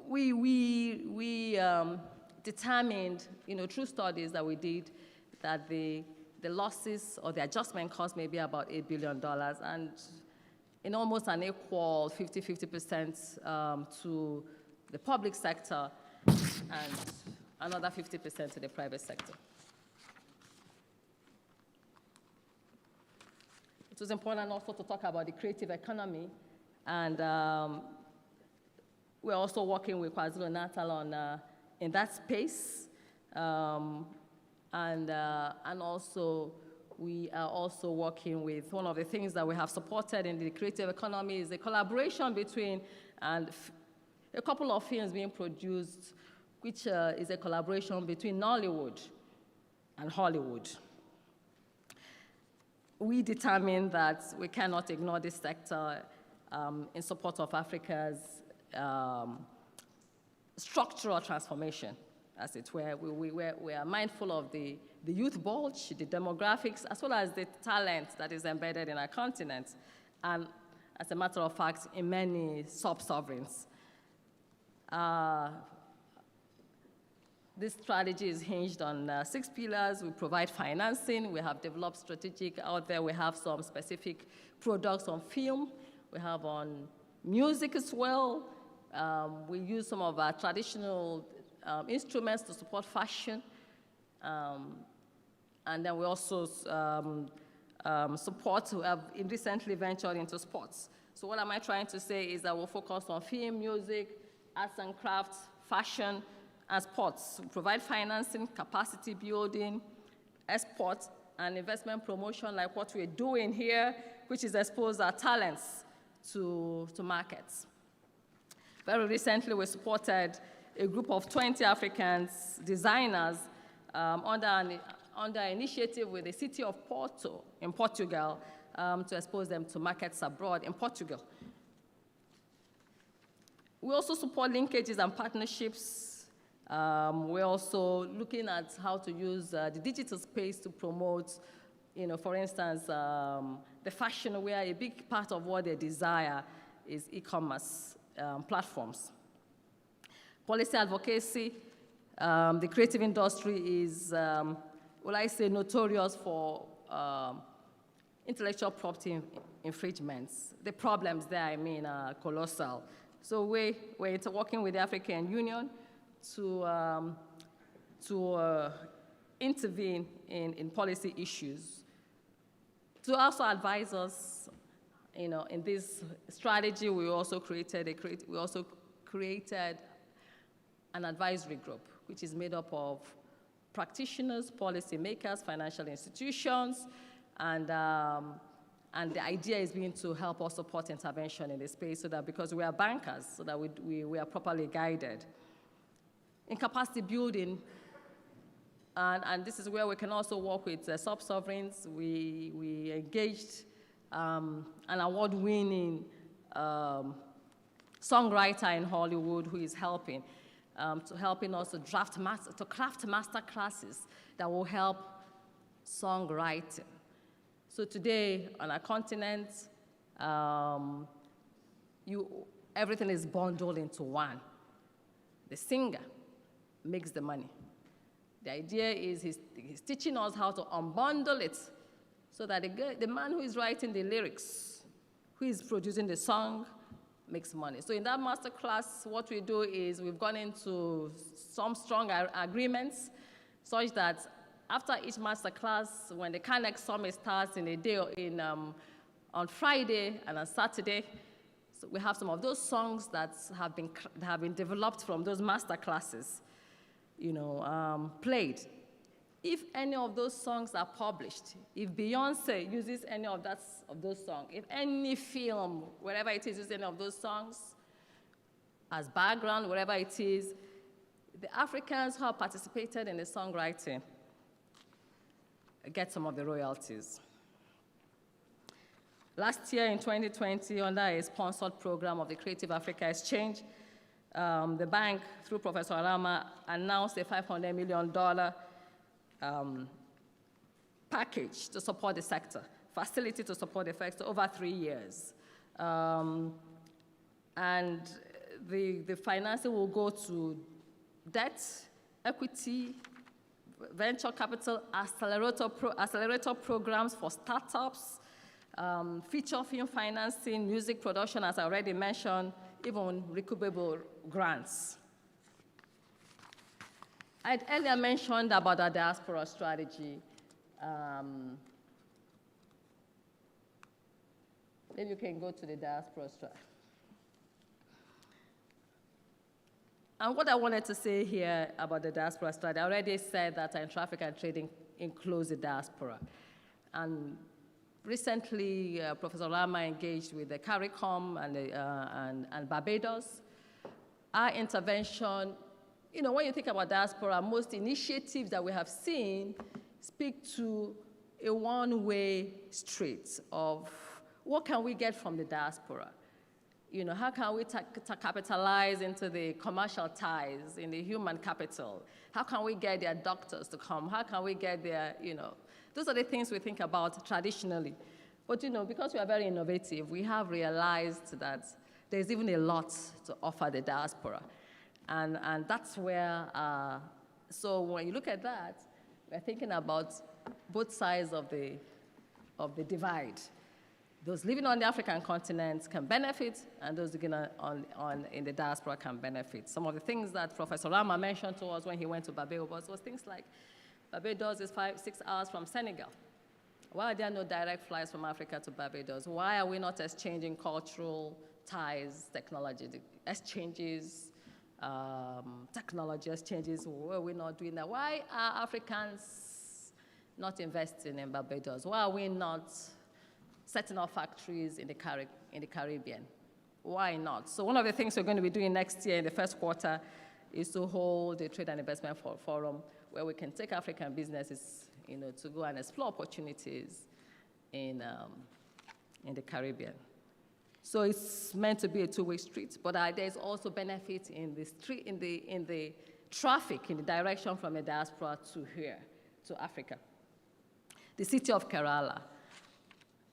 We determined, through studies that we did, that the losses or the adjustment cost may be about $8 billion, and in almost an equal 50-50% to the public sector and another 50% to the private sector. It was important also to talk about the creative economy, and we're also working with KwaZulu-Natal in that space, and also we are also working with, one of the things that we have supported in the creative economy is the collaboration between, and a couple of films being produced, which is a collaboration between Nollywood and Hollywood. We determined that we cannot ignore this sector in support of Africa's structural transformation, as it were. We are mindful of the youth bulge, the demographics, as well as the talent that is embedded in our continent, and as a matter of fact, in many sub-sovereigns. This strategy is hinged on 6 pillars. We provide financing. We have developed strategic out there. We have some specific products on film. We have on music as well. We use some of our traditional instruments to support fashion. And then we also support, we have recently ventured into sports. So what am I trying to say is that we'll focus on film, music, arts and crafts, fashion, and sports. We provide financing, capacity building, export, and investment promotion like what we're doing here, which is expose our talents to markets. Very recently, we supported a group of 20 Africans, designers, under an initiative with the city of Porto in Portugal to expose them to markets abroad in Portugal. We also support linkages and partnerships. We're also looking at how to use the digital space to promote, for instance, the fashion, where a big part of what they desire is e-commerce platforms. Policy advocacy. The creative industry is, notorious for intellectual property infringements. The problems there, are colossal. So we're working with the African Union to intervene in policy issues, to also advise us, in this strategy. We also created an advisory group, which is made up of practitioners, policymakers, financial institutions, and the idea is being to help us support intervention in this space, so that, because we are bankers, so that we are properly guided. In capacity building, and this is where we can also work with sub-sovereigns. We engaged an award-winning songwriter in Hollywood who is helping us to craft master classes that will help songwriting. So today on our continent, everything is bundled into one. The singer makes the money. The idea is he's teaching us how to unbundle it, so that the man who is writing the lyrics, who is producing the song, makes money. So in that master class, what we do is we've gone into some strong agreements, such that after each master class, when the Carnegie Summit starts in a day on Friday and on Saturday, so we have some of those songs that have been developed from those master classes, played. If any of those songs are published, if Beyonce uses any of those songs, if any film, wherever it is, uses any of those songs as background, wherever it is, the Africans who have participated in the songwriting get some of the royalties. Last year in 2020, under a sponsored program of the Creative Africa Exchange, the bank, through Professor Arama, announced a $500 million package to support the sector, facility to support the sector over 3 years. And the financing will go to debt, equity, venture capital, accelerator programs for startups, feature film financing, music production, as I already mentioned, even recoupable grants. I earlier mentioned about our diaspora strategy. Maybe you can go to the diaspora strategy. And what I wanted to say here about the diaspora strategy, I already said that intra-African trading includes the diaspora. And recently, Professor Lama engaged with the CARICOM and Barbados. Our intervention, you know, when you think about diaspora, most initiatives that we have seen speak to a one-way street of what can we get from the diaspora? You know, how can we capitalize into the commercial ties, in the human capital? How can we get their doctors to come? How can we get their, you know, those are the things we think about traditionally. But, you know, because we are very innovative, we have realized that there's even a lot to offer the diaspora. And that's where, so when you look at that, we're thinking about both sides of the divide. Those living on the African continent can benefit, and those living in the diaspora can benefit. Some of the things that Professor Rama mentioned to us when he went to Barbados was things like, Barbados is 5-6 hours from Senegal. Why are there no direct flights from Africa to Barbados? Why are we not exchanging cultural ties, technology exchanges, technology exchanges? Why are we not doing that? Why are Africans not investing in Barbados? Why are we not setting up factories in the Caribbean? Why not? So one of the things we're going to be doing next year in the first quarter is to hold a trade and investment forum where we can take African businesses, you know, to go and explore opportunities in the Caribbean. So it's meant to be a two-way street, but there's also benefit in the street, in the traffic, in the direction from the diaspora to here, to Africa. The city of Kerala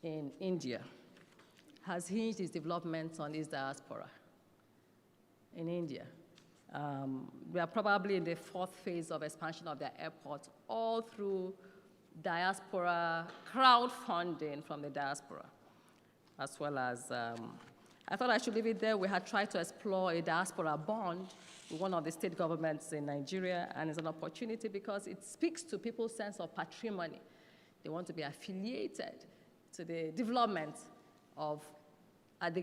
in India has hinged its development on its diaspora in India. We are probably in the 4th phase of expansion of their airport, all through diaspora crowdfunding from the diaspora, as well as, I thought I should leave it there. We had tried to explore a diaspora bond with one of the state governments in Nigeria, and it's an opportunity because it speaks to people's sense of patrimony. They want to be affiliated to the development of, at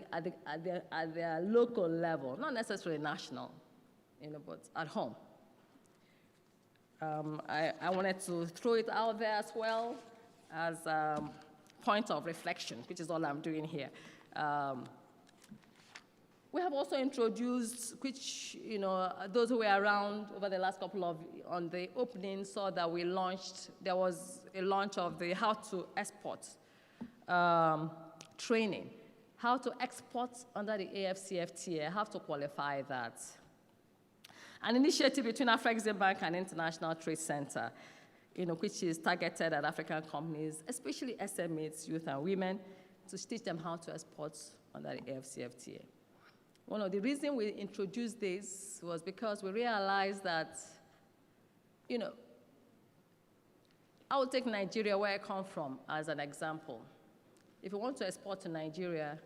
their local level, not necessarily national, you know, but at home. I wanted to throw it out there as well as a point of reflection, which is all I'm doing here. We have also introduced, which, you know, those who were around over the last couple of, on the opening saw that we launched, there was a launch of the how to export training. How to export under the AfCFTA, I have to qualify that. An initiative between Afreximbank and International Trade Center, you know, which is targeted at African companies, especially SMEs, youth and women, to teach them how to export under the AfCFTA. One of the reasons we introduced this was because we realized that, you know, I will take Nigeria, where I come from, as an example. If you want to export to Nigeria,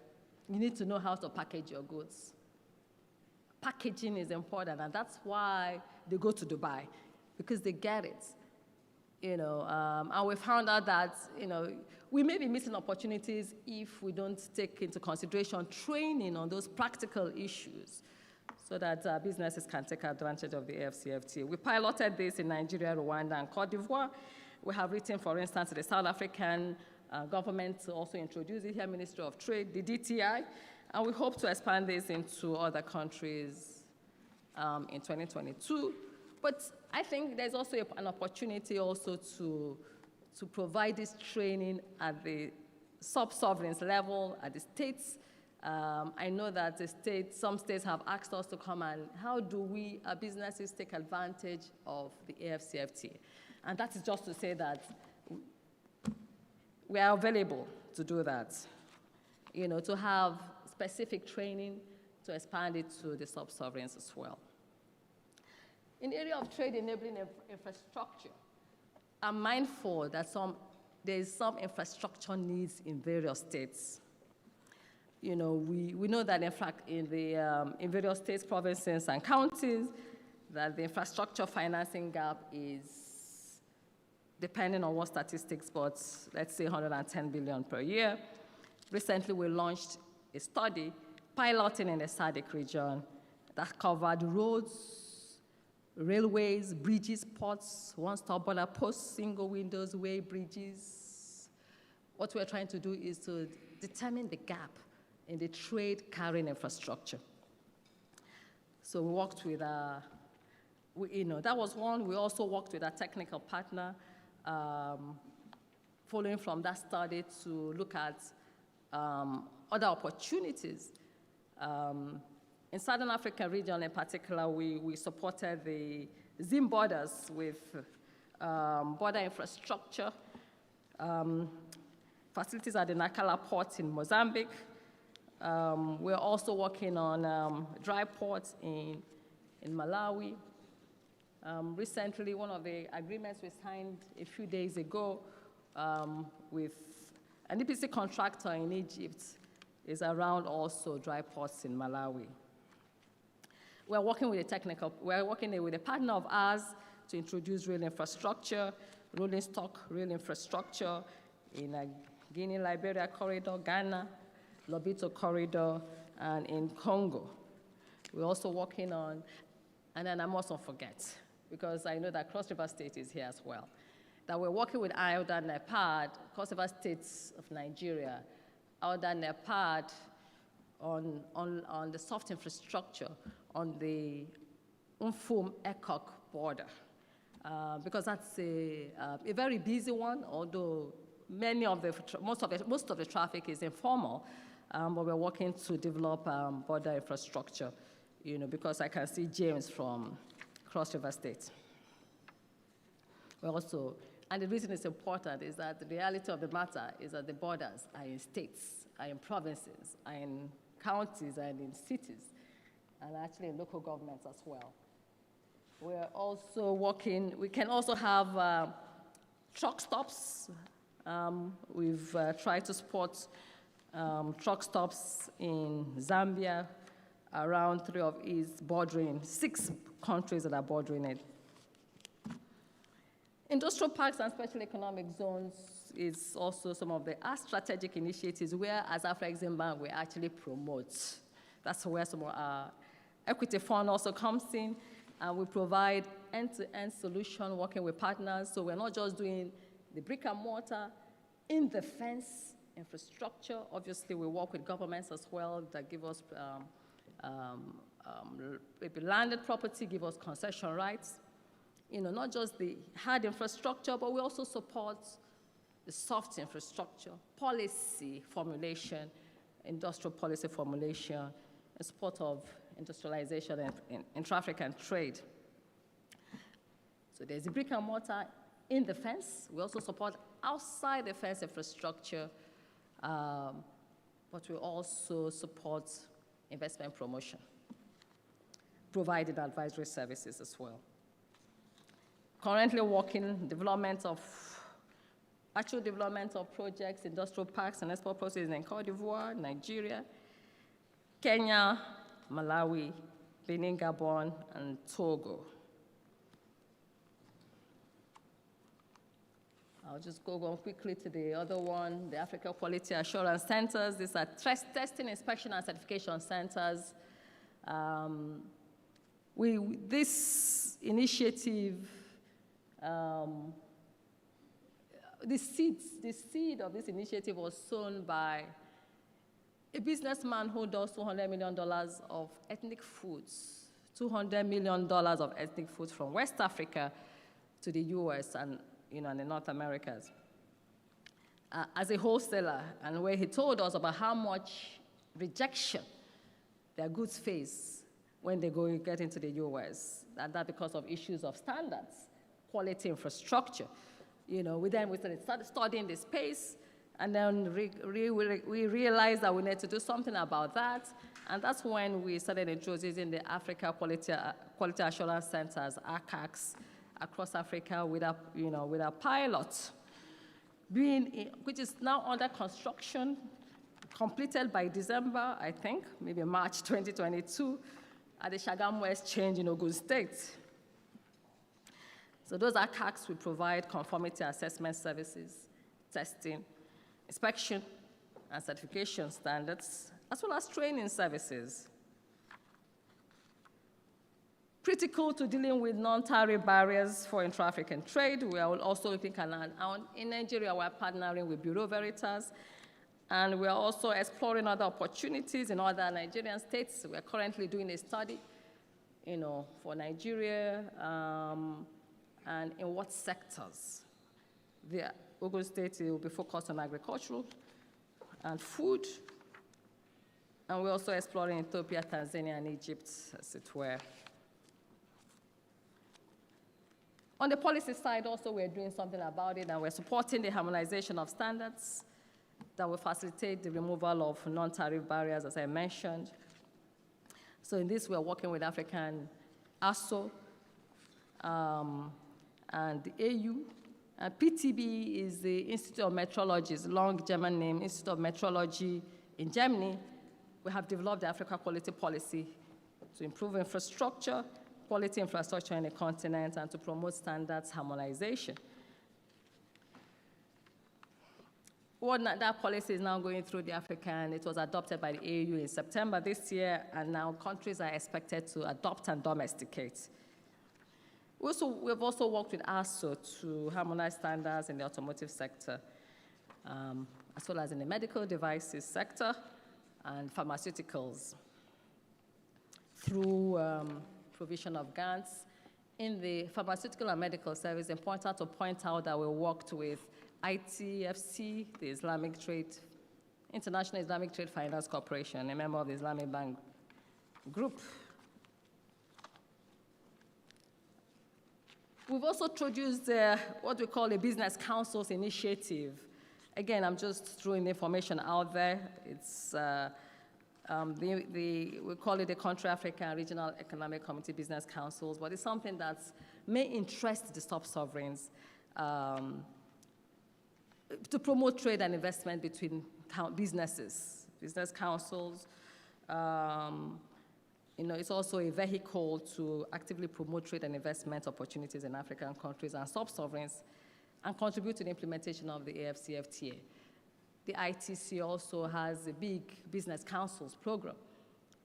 you need to know how to package your goods. Packaging is important, and that's why they go to Dubai, because they get it. You know, and we found out that, you know, we may be missing opportunities if we don't take into consideration training on those practical issues so that businesses can take advantage of the AfCFTA. We piloted this in Nigeria, Rwanda, and Cote d'Ivoire. We have written, for instance, to the South African government to also introduce it here, Ministry of Trade, the DTI, and we hope to expand this into other countries in 2022. But I think there's also an opportunity also to provide this training at the sub-sovereigns level at the states. I know that some states have asked us to come and how do we, our businesses, take advantage of the AfCFTA? And that is just to say that we are available to do that, to have specific training to expand it to the sub-sovereigns as well. In the area of trade enabling infrastructure, I'm mindful that there's some infrastructure needs in various states. We know that in fact in various states, provinces, and counties, that the infrastructure financing gap is, depending on what statistics, but let's say 110 billion per year. Recently, we launched a study piloting in the SADC region that covered roads, railways, bridges, ports, one-stop border posts, single windows, way bridges. What we're trying to do is to determine the gap in the trade carrying infrastructure. So we worked with that was one. We also worked with a technical partner, following from that study to look at other opportunities. In Southern Africa region in particular, we supported the Zim borders with border infrastructure, facilities at the Nacala port in Mozambique. We're also working on dry ports in Malawi. Recently, one of the agreements we signed a few days ago with an EPC contractor in Egypt is around also dry ports in Malawi. We're working with a partner of ours to introduce rail infrastructure, rolling stock rail infrastructure in Guinea, Liberia corridor, Ghana, Lobito corridor, and in Congo. We're also working on, and then I mustn't forget, because I know that Cross River State is here as well, that we're working with IODA NEPAD, Cross River States of Nigeria, IODA NEPAD on the soft infrastructure on the Umfum-Ekok border, because that's a very busy one, although most of the traffic is informal, but we're working to develop border infrastructure, because I can see James from Cross River State. We're also, and the reason it's important is that the reality of the matter is that the borders are in states, are in provinces, are in counties, and in cities, and actually in local governments as well. We're also working, we can also have truck stops. We've tried to support truck stops in Zambia, around 3 of its bordering, 6 countries that are bordering it. Industrial parks and special economic zones is also some of the strategic initiatives where, as Afro-Exim Bank, we actually promote. That's where some of our equity fund also comes in, and we provide end-to-end solution working with partners. So we're not just doing the brick and mortar, in the fence infrastructure. Obviously, we work with governments as well that give us maybe landed property, give us concession rights. Not just the hard infrastructure, but we also support the soft infrastructure, policy formulation, industrial policy formulation, in support of industrialization and intra-African trade. So there's the brick and mortar in the fence. We also support outside the fence infrastructure, but we also support investment promotion, providing advisory services as well. Currently working actual development of projects, industrial parks and export processes in Cote d'Ivoire, Nigeria, Kenya, Malawi, Benin, Gabon, and Togo. I'll just go on quickly to the other one, the Africa Quality Assurance Centers. These are testing, inspection, and certification centers. This initiative, the seed of this initiative was sown by a businessman who does $200 million of ethnic foods, $200 million of ethnic foods from West Africa to the US and in the North Americas. as a wholesaler, and where he told us about how much rejection their goods face when they get into the US, and that because of issues of standards, quality infrastructure. We started studying the space, and then we realized that we need to do something about that, and that's when we started introducing the Africa Quality Assurance Centers, ACACs, across Africa with a pilot, which is now under construction, completed by December, I think, maybe March 2022, at the Shagamu Exchange in Ogun State. So those ACACs will provide conformity assessment services, testing, inspection, and certification standards, as well as training services. Critical to dealing with non-tariff barriers for intra-African trade, we are also looking at, in Nigeria, we're partnering with Bureau Veritas, and we're also exploring other opportunities in other Nigerian states. We're currently doing a study, for Nigeria, and in what sectors. The Ogun State will be focused on agricultural and food, and we're also exploring Ethiopia, Tanzania, and Egypt, as it were. On the policy side, also, we're doing something about it, and we're supporting the harmonization of standards that will facilitate the removal of non-tariff barriers, as I mentioned. So in this, we're working with African ASO and the AU. PTB is the Institute of Metrology, it's a long German name, Institute of Metrology in Germany. We have developed the Africa Quality Policy to improve infrastructure, quality infrastructure in the continent, and to promote standards harmonization. That policy is now going through the African, it was adopted by the AU in September this year, and now countries are expected to adopt and domesticate. We've also worked with ASO to harmonize standards in the automotive sector, as well as in the medical devices sector and pharmaceuticals through provision of grants. In the pharmaceutical and medical service, it's important to point out that we worked with ITFC, the International Islamic Trade Finance Corporation, a member of the Islamic Bank Group. We've also introduced what we call a Business Councils Initiative. Again, I'm just throwing information out there. It's we call it the Intra-African Regional Economic Community Business Councils, but it's something that may interest the sub-sovereigns to promote trade and investment between businesses, business councils. It's also a vehicle to actively promote trade and investment opportunities in African countries and sub-sovereigns and contribute to the implementation of the AfCFTA. The ITC also has a big business councils program.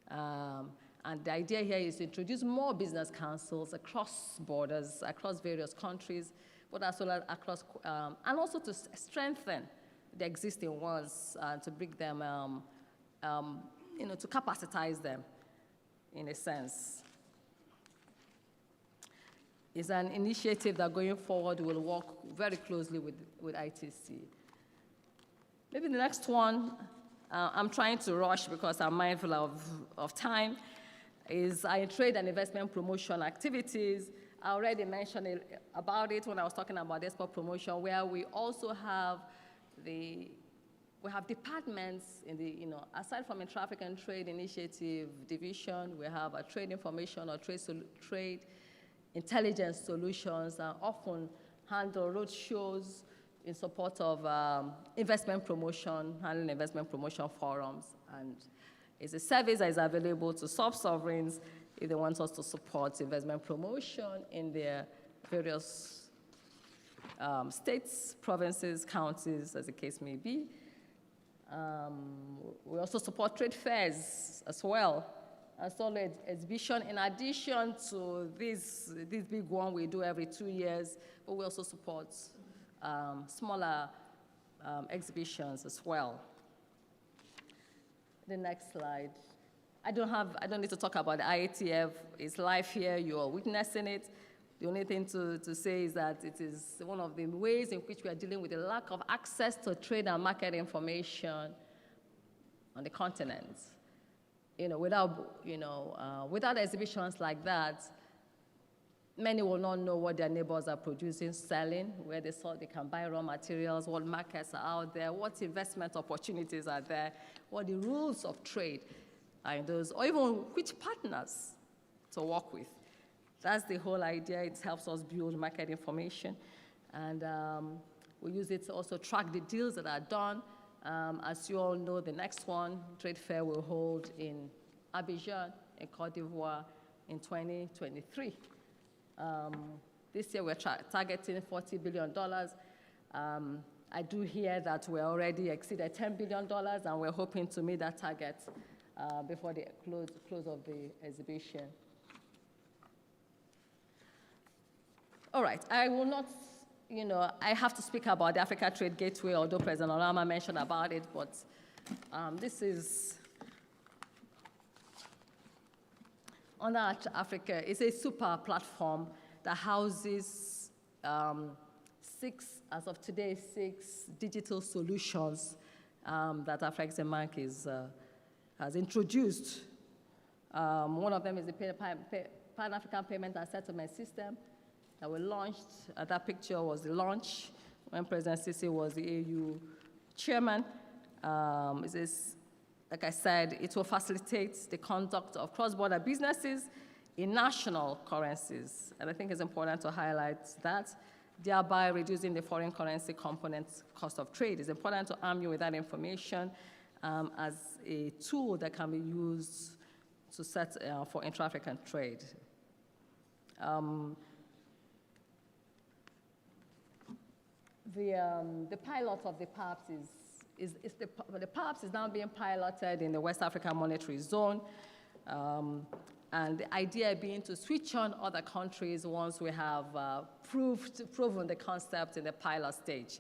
And the idea here is to introduce more business councils across borders, across various countries, but as well as across, and also to strengthen the existing ones, to bring them, to capacitize them in a sense. It's an initiative that going forward will work very closely with ITC. Maybe the next one, I'm trying to rush because I'm mindful of time, is our trade and investment promotion activities. I already mentioned about it when I was talking about export promotion, where we also have we have departments in the, aside from Intra-African Trade Initiative Division, we have a trade information or trade intelligence solutions, and often handle road shows in support of investment promotion, handling investment promotion forums. And it's a service that is available to sub-sovereigns if they want us to support investment promotion in their various states, provinces, counties, as the case may be. We also support trade fairs as well, and solid exhibition. In addition to this big one we do every 2 years, but we also support smaller exhibitions as well. The next slide. I don't need to talk about the IATF. It's live here. You are witnessing it. The only thing to say is that it is one of the ways in which we are dealing with the lack of access to trade and market information on the continent. Without exhibitions like that, many will not know what their neighbors are producing, selling, where they can buy raw materials, what markets are out there, what investment opportunities are there, what the rules of trade are in those, or even which partners to work with. That's the whole idea. It helps us build market information. And we use it to also track the deals that are done. As you all know, the next one, Trade Fair, will hold in Abidjan, in Côte d'Ivoire, in 2023. This year, we're targeting $40 billion. I do hear that we already exceeded $10 billion, and we're hoping to meet that target before the close of the exhibition. All right, I will not, I have to speak about the Africa Trade Gateway, although President Olama mentioned about it, but this is, under Africa, it's a super platform that houses as of today, 6 digital solutions that Afreximbank has introduced. One of them is the Pan-African Payment and Settlement System that we launched. That picture was the launch when President Sisi was the AU chairman. Like I said, it will facilitate the conduct of cross-border businesses in national currencies. And I think it's important to highlight that, thereby reducing the foreign currency component cost of trade. It's important to arm you with that information as a tool that can be used to set for intra-African trade. The pilot of the PAPS the PAPS is now being piloted in the West African Monetary Zone, and the idea being to switch on other countries once we have proven the concept in the pilot stage,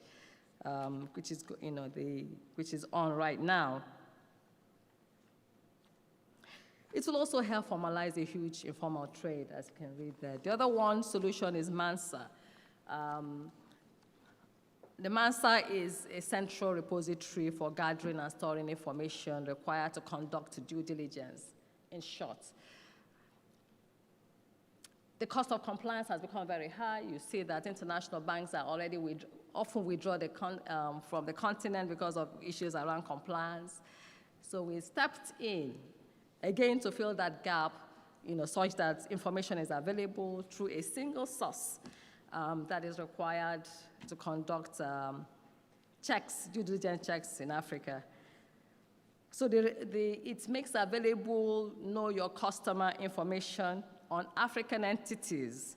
which is on right now. It will also help formalize a huge informal trade, as you can read there. The other one solution is MANSA. The MANSA is a central repository for gathering and storing information required to conduct due diligence, in short. The cost of compliance has become very high. You see that international banks are already often withdraw from the continent because of issues around compliance. So we stepped in, again, to fill that gap, such that information is available through a single source that is required to conduct checks, due diligence checks in Africa. So it makes available know your customer information on African entities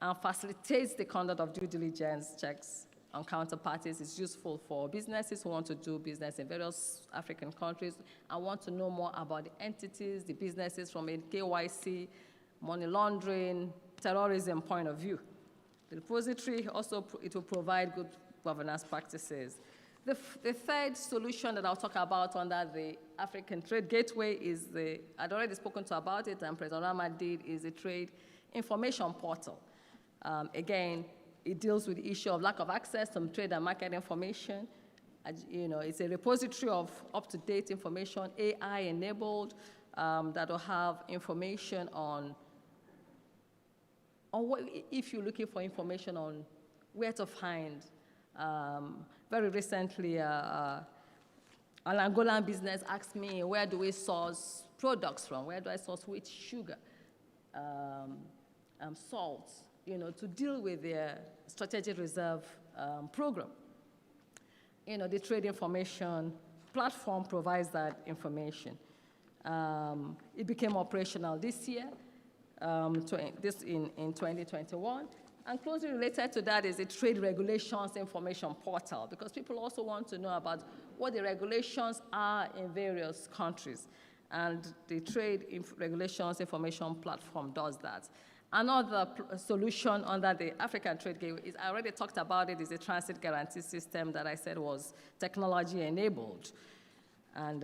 and facilitates the conduct of due diligence checks on counterparties. It's useful for businesses who want to do business in various African countries and want to know more about the entities, the businesses from a KYC, money laundering, terrorism point of view. The repository also, it will provide good governance practices. The third solution that I'll talk about under the African Trade Gateway is I'd already spoken to about it, and President Rama did, is a trade information portal. Again, it deals with the issue of lack of access to trade and market information. It's a repository of up-to-date information, AI-enabled, that will have information on what, if you're looking for information on where to find. Very recently, an Angolan business asked me, where do we source products from? Where do I source wheat, sugar, salt, to deal with their strategic reserve program? The trade information platform provides that information. It became operational this year, in 2021. And closely related to that is the trade regulations information portal, because people also want to know about what the regulations are in various countries. And the trade regulations information platform does that. Another solution under the African Trade Gateway is, I already talked about it, is a transit guarantee system that I said was technology enabled. And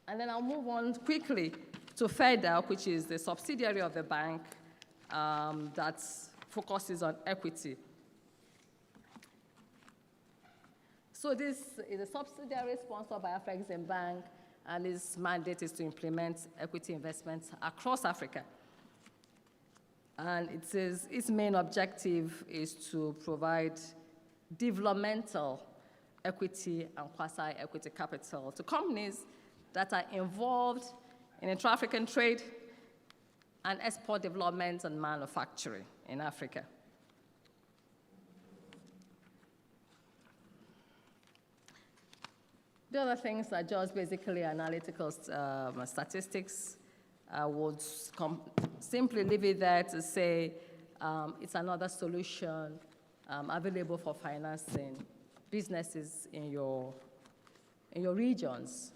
then I'll move on quickly to FEDA, which is the subsidiary of the bank, that focuses on equity. So this is a subsidiary sponsored by Afrexim Bank, and its mandate is to implement equity investments across Africa. And its main objective is to provide developmental equity and quasi-equity capital to companies that are involved in intra-African trade and export development and manufacturing in Africa. The other things are just basically analytical statistics. I would simply leave it there to say it's another solution available for financing businesses in your regions.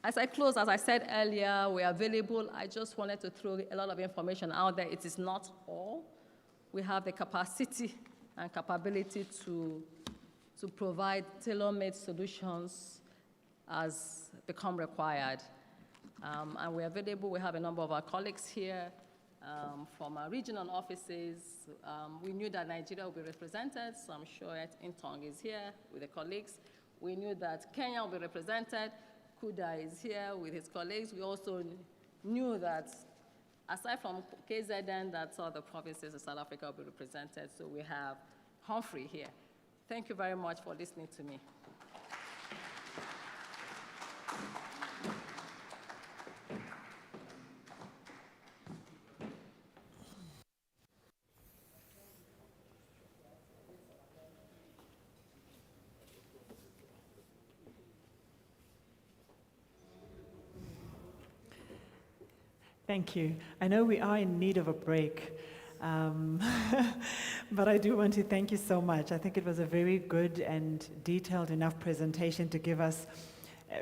As I close, as I said earlier, we're available. I just wanted to throw a lot of information out there. It is not all. We have the capacity and capability to provide tailor-made solutions as become required. And we're available. We have a number of our colleagues here from our regional offices. We knew that Nigeria will be represented, so I'm sure Intong is here with the colleagues. We knew that Kenya will be represented. Kuda is here with his colleagues. We also knew that aside from KZN, that all the provinces of South Africa will be represented, so we have Humphrey here. Thank you very much for listening to me. Thank you. I know we are in need of a break, but I do want to thank you so much. I think it was a very good and detailed enough presentation to give us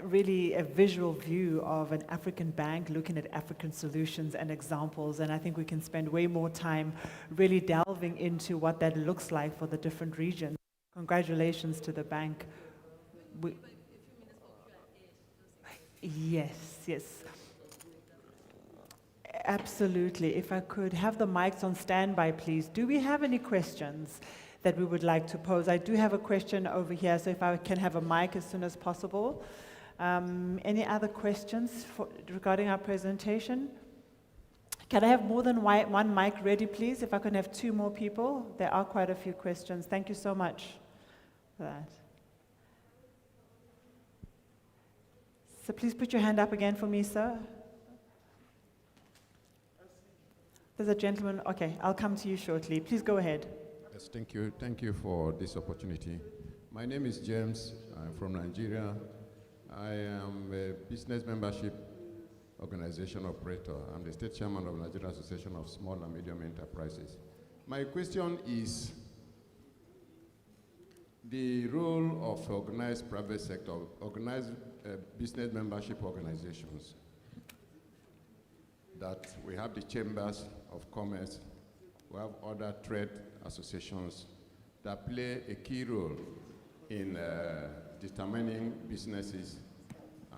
really a visual view of an African bank looking at African solutions and examples, and I think we can spend way more time really delving into what that looks like for the different regions. Congratulations to the bank. Yes. Absolutely. If I could have the mics on standby, please. Do we have any questions that we would like to pose? I do have a question over here, so if I can have a mic as soon as possible. Any other questions regarding our presentation? Can I have more than one mic ready, please? If I can have 2 more people. There are quite a few questions. Thank you so much for that. So please put your hand up again for me, sir. There's a gentleman. Okay, I'll come to you shortly. Please go ahead. Yes, thank you. Thank you for this opportunity. My name is James. I'm from Nigeria. I am a business membership organization operator. I'm the state chairman of Nigeria Association of Small and Medium Enterprises. My question is the role of organized private sector, organized business membership organizations. That we have the chambers of commerce, we have other trade associations that play a key role in determining businesses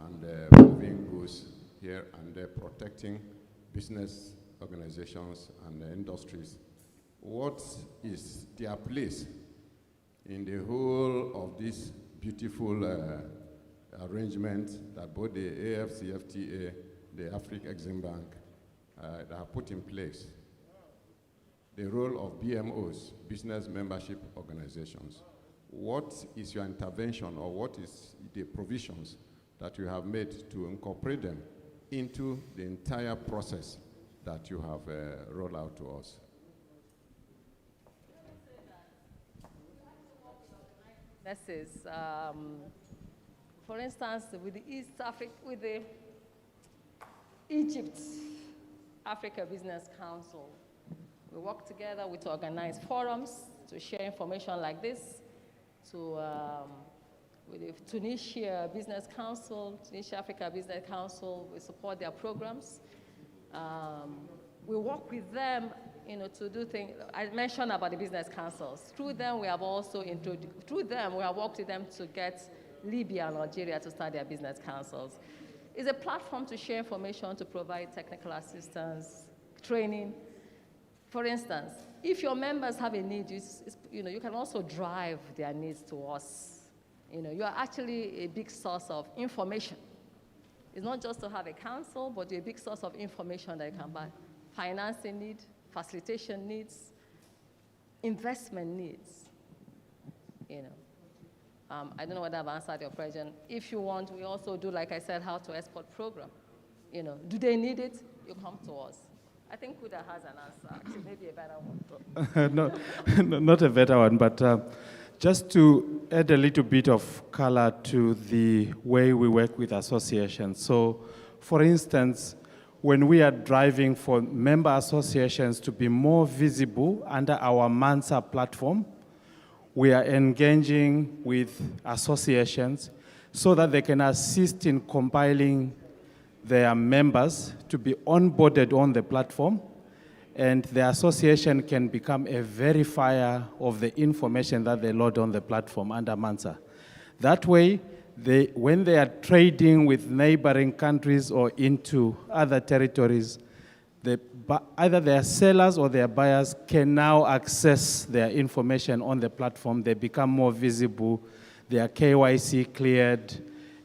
and moving goods here and there, protecting business organizations and industries. What is their place in the whole of this beautiful arrangement that both the AfCFTA, the AfricExim Bank, that are put in place? The role of BMOs, business membership organizations. What is your intervention, or what is the provisions that you have made to incorporate them into the entire process that you have rolled out to us? For instance, with the Egypt Africa Business Council, we work together with organized forums to share information like this. With the Tunisia Business Council, Tunisia Africa Business Council, we support their programs. We work with them, to do things. I mentioned about the business councils. Through them, we have worked with them to get Libya and Algeria to start their business councils. It's a platform to share information, to provide technical assistance, training. For instance, if your members have a need, you can also drive their needs to us. You are actually a big source of information. It's not just to have a council, but you're a big source of information that you can buy. Financing needs, facilitation needs, investment needs. I don't know whether I've answered your question. If you want, we also do, like I said, how to export program. Do they need it? You come to us. I think Kuda has an answer, actually, maybe a better one. No, not a better one, but just to add a little bit of color to the way we work with associations. So, for instance, when we are driving for member associations to be more visible under our MANSA platform, we are engaging with associations so that they can assist in compiling their members to be onboarded on the platform, and the association can become a verifier of the information that they load on the platform under MANSA. That way, when they are trading with neighboring countries or into other territories, either their sellers or their buyers can now access their information on the platform. They become more visible, they are KYC cleared,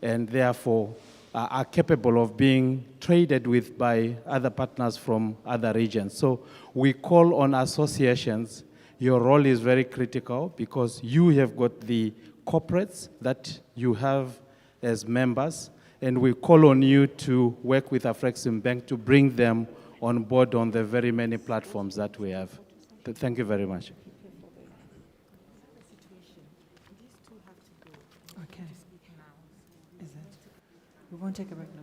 and therefore are capable of being traded with by other partners from other regions. So we call on associations. Your role is very critical because you have got the corporates that you have as members, and we call on you to work with Afreximbank to bring them on board on the very many platforms that we have. Thank you very much. Okay. Is it? We won't take a break now.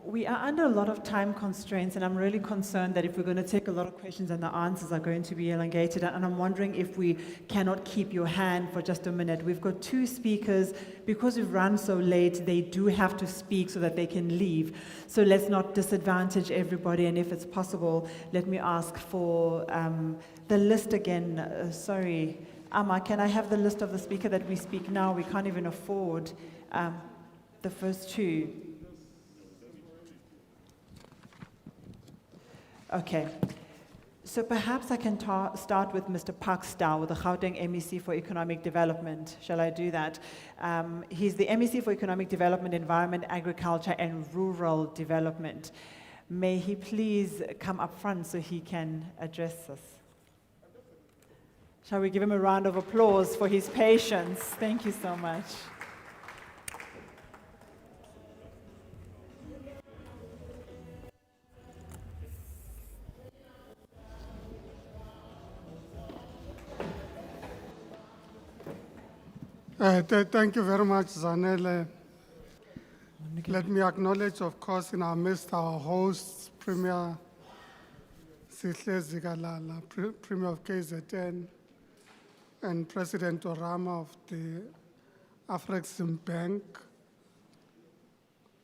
We are under a lot of time constraints, and I'm really concerned that if we're going to take a lot of questions and the answers are going to be elongated, and I'm wondering if we cannot keep your hand for just a minute. We've got two speakers. Because we've run so late, they do have to speak so that they can leave. So let's not disadvantage everybody, and if it's possible, let me ask for the list again. Sorry, Amma, can I have the list of the speaker that we speak now? We can't even afford the first two. Okay, so perhaps I can start with Mr. Park Stow, the Gauteng MEC for Economic Development. Shall I do that? He's the MEC for Economic Development, Environment, Agriculture, and Rural Development. May he please come up front so he can address us? Shall we give him a round of applause for his patience? Thank you so much. Thank you very much, Zanele. Let me acknowledge, of course, in our midst, our hosts, Premier Sihle Zikalala, Premier of KZN, and President Orama of the Afreximbank.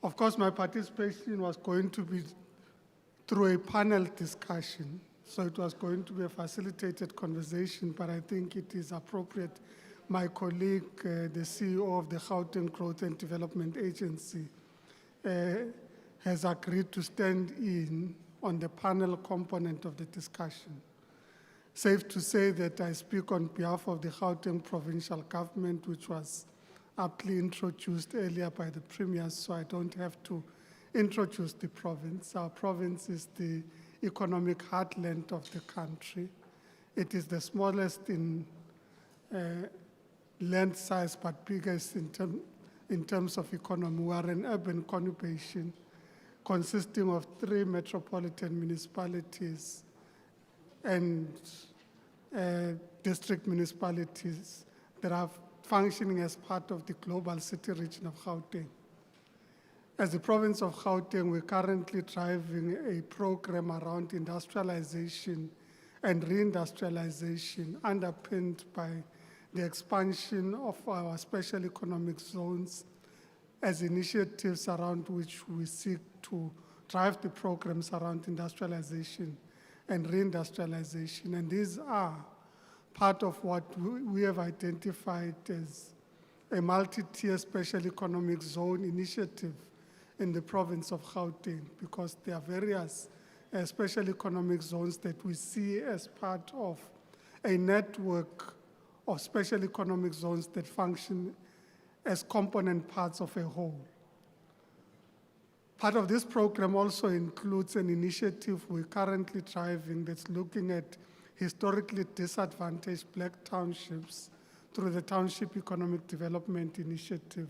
Of course, my participation was going to be through a panel discussion, so it was going to be a facilitated conversation, but I think it is appropriate. My colleague, the CEO of the Gauteng Growth and Development Agency, has agreed to stand in on the panel component of the discussion. Safe to say that I speak on behalf of the Gauteng Provincial Government, which was aptly introduced earlier by the Premier, so I don't have to introduce the province. Our province is the economic heartland of the country. It is the smallest in land size, but biggest in terms of economy. We are an urban conurbation consisting of 3 metropolitan municipalities and district municipalities that are functioning as part of the global city region of Gauteng. As the province of Gauteng, we're currently driving a program around industrialization and reindustrialization underpinned by the expansion of our special economic zones as initiatives around which we seek to drive the programs around industrialization and reindustrialization. And these are part of what we have identified as a multi-tier special economic zone initiative in the province of Gauteng, because there are various special economic zones that we see as part of a network of special economic zones that function as component parts of a whole. Part of this program also includes an initiative we're currently driving that's looking at historically disadvantaged black townships through the Township Economic Development Initiative,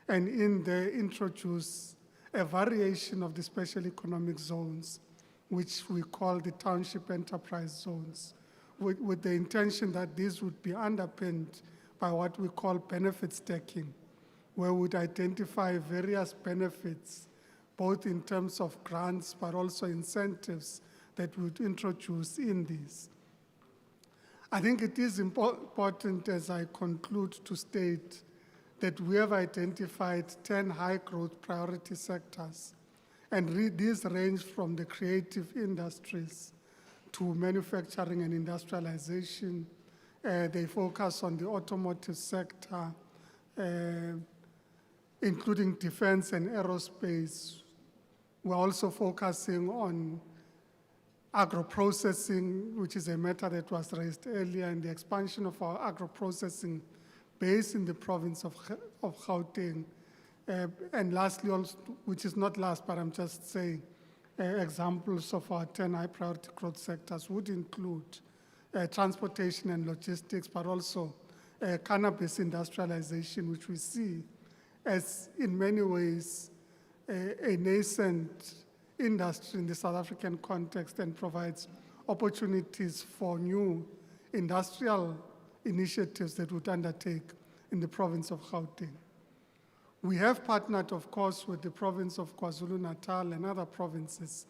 and in there introduce a variation of the special economic zones, which we call the Township Enterprise Zones, with the intention that these would be underpinned by what we call benefit stacking, where we'd identify various benefits, both in terms of grants, but also incentives that we'd introduce in these. I think it is important, as I conclude, to state that we have identified 10 high-growth priority sectors, and these range from the creative industries to manufacturing and industrialization. They focus on the automotive sector, including defense and aerospace. We're also focusing on agro-processing, which is a matter that was raised earlier, and the expansion of our agro-processing base in the province of Gauteng. And lastly, also, which is not last, but I'm just saying, examples of our 10 high priority growth sectors would include transportation and logistics, but also cannabis industrialization, which we see as in many ways a nascent industry in the South African context and provides opportunities for new industrial initiatives that would undertake in the province of Gauteng. We have partnered, of course, with the province of KwaZulu-Natal and other provinces,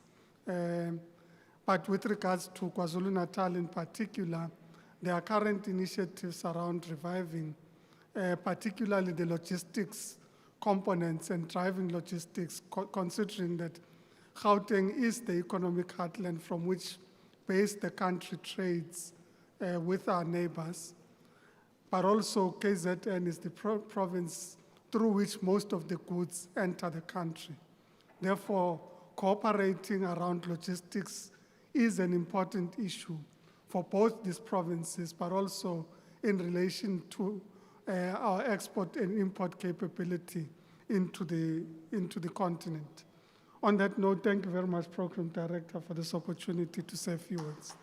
but with regards to KwaZulu-Natal in particular, there are current initiatives around reviving, particularly the logistics components and driving logistics, considering that Gauteng is the economic heartland from which base the country trades with our neighbors, but also KZN is the province through which most of the goods enter the country. Therefore, cooperating around logistics is an important issue for both these provinces, but also in relation to our export and import capability into the continent. On that note, thank you very much, Program Director, for this opportunity to say a few words.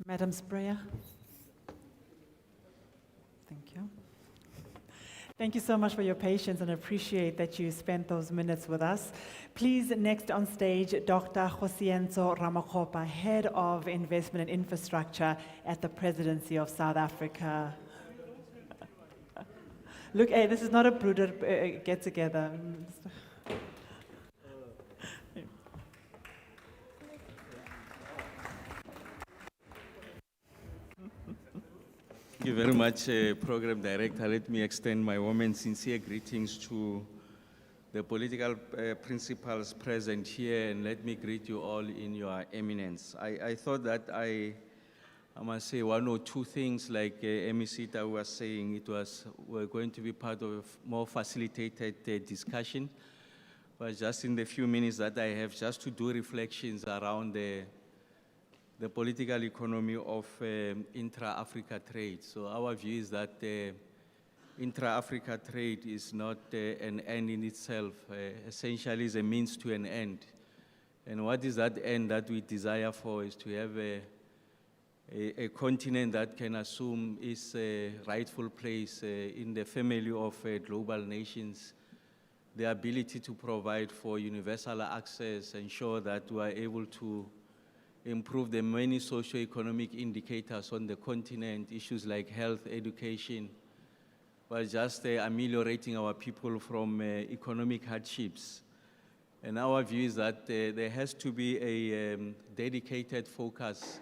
Madam Sprayer. Thank you. Thank you so much for your patience, and appreciate that you spent those minutes with us. Please, next on stage, Dr. Josienzo Ramakgopa, Head of Investment and Infrastructure at the Presidency of South Africa. Look, hey, this is not a broader get-together. Thank you very much, Program Director. Let me extend my warm and sincere greetings to the political principals present here, and let me greet you all in your eminence. I thought that I must say one or two things, like Emisita was saying. We're going to be part of a more facilitated discussion, but just in the few minutes that I have, just to do reflections around the political economy of intra-Africa trade. So our view is that intra-Africa trade is not an end in itself, essentially is a means to an end. And what is that end that we desire for is to have a continent that can assume its rightful place in the family of global nations, the ability to provide for universal access, ensure that we are able to improve the many socio-economic indicators on the continent, issues like health, education, but just ameliorating our people from economic hardships. And our view is that there has to be a dedicated focus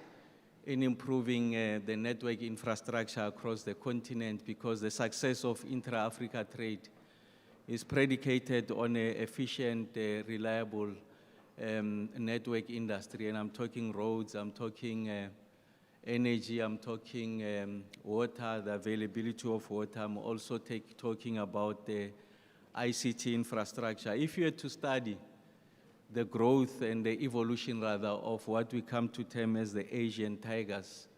in improving the network infrastructure across the continent, because the success of intra-Africa trade is predicated on an efficient, reliable, network industry, and I'm talking roads, I'm talking energy, I'm talking water, the availability of water. I'm also talking about the ICT infrastructure. If you had to study the growth and the evolution, rather, of what we come to term as the Asian tigers,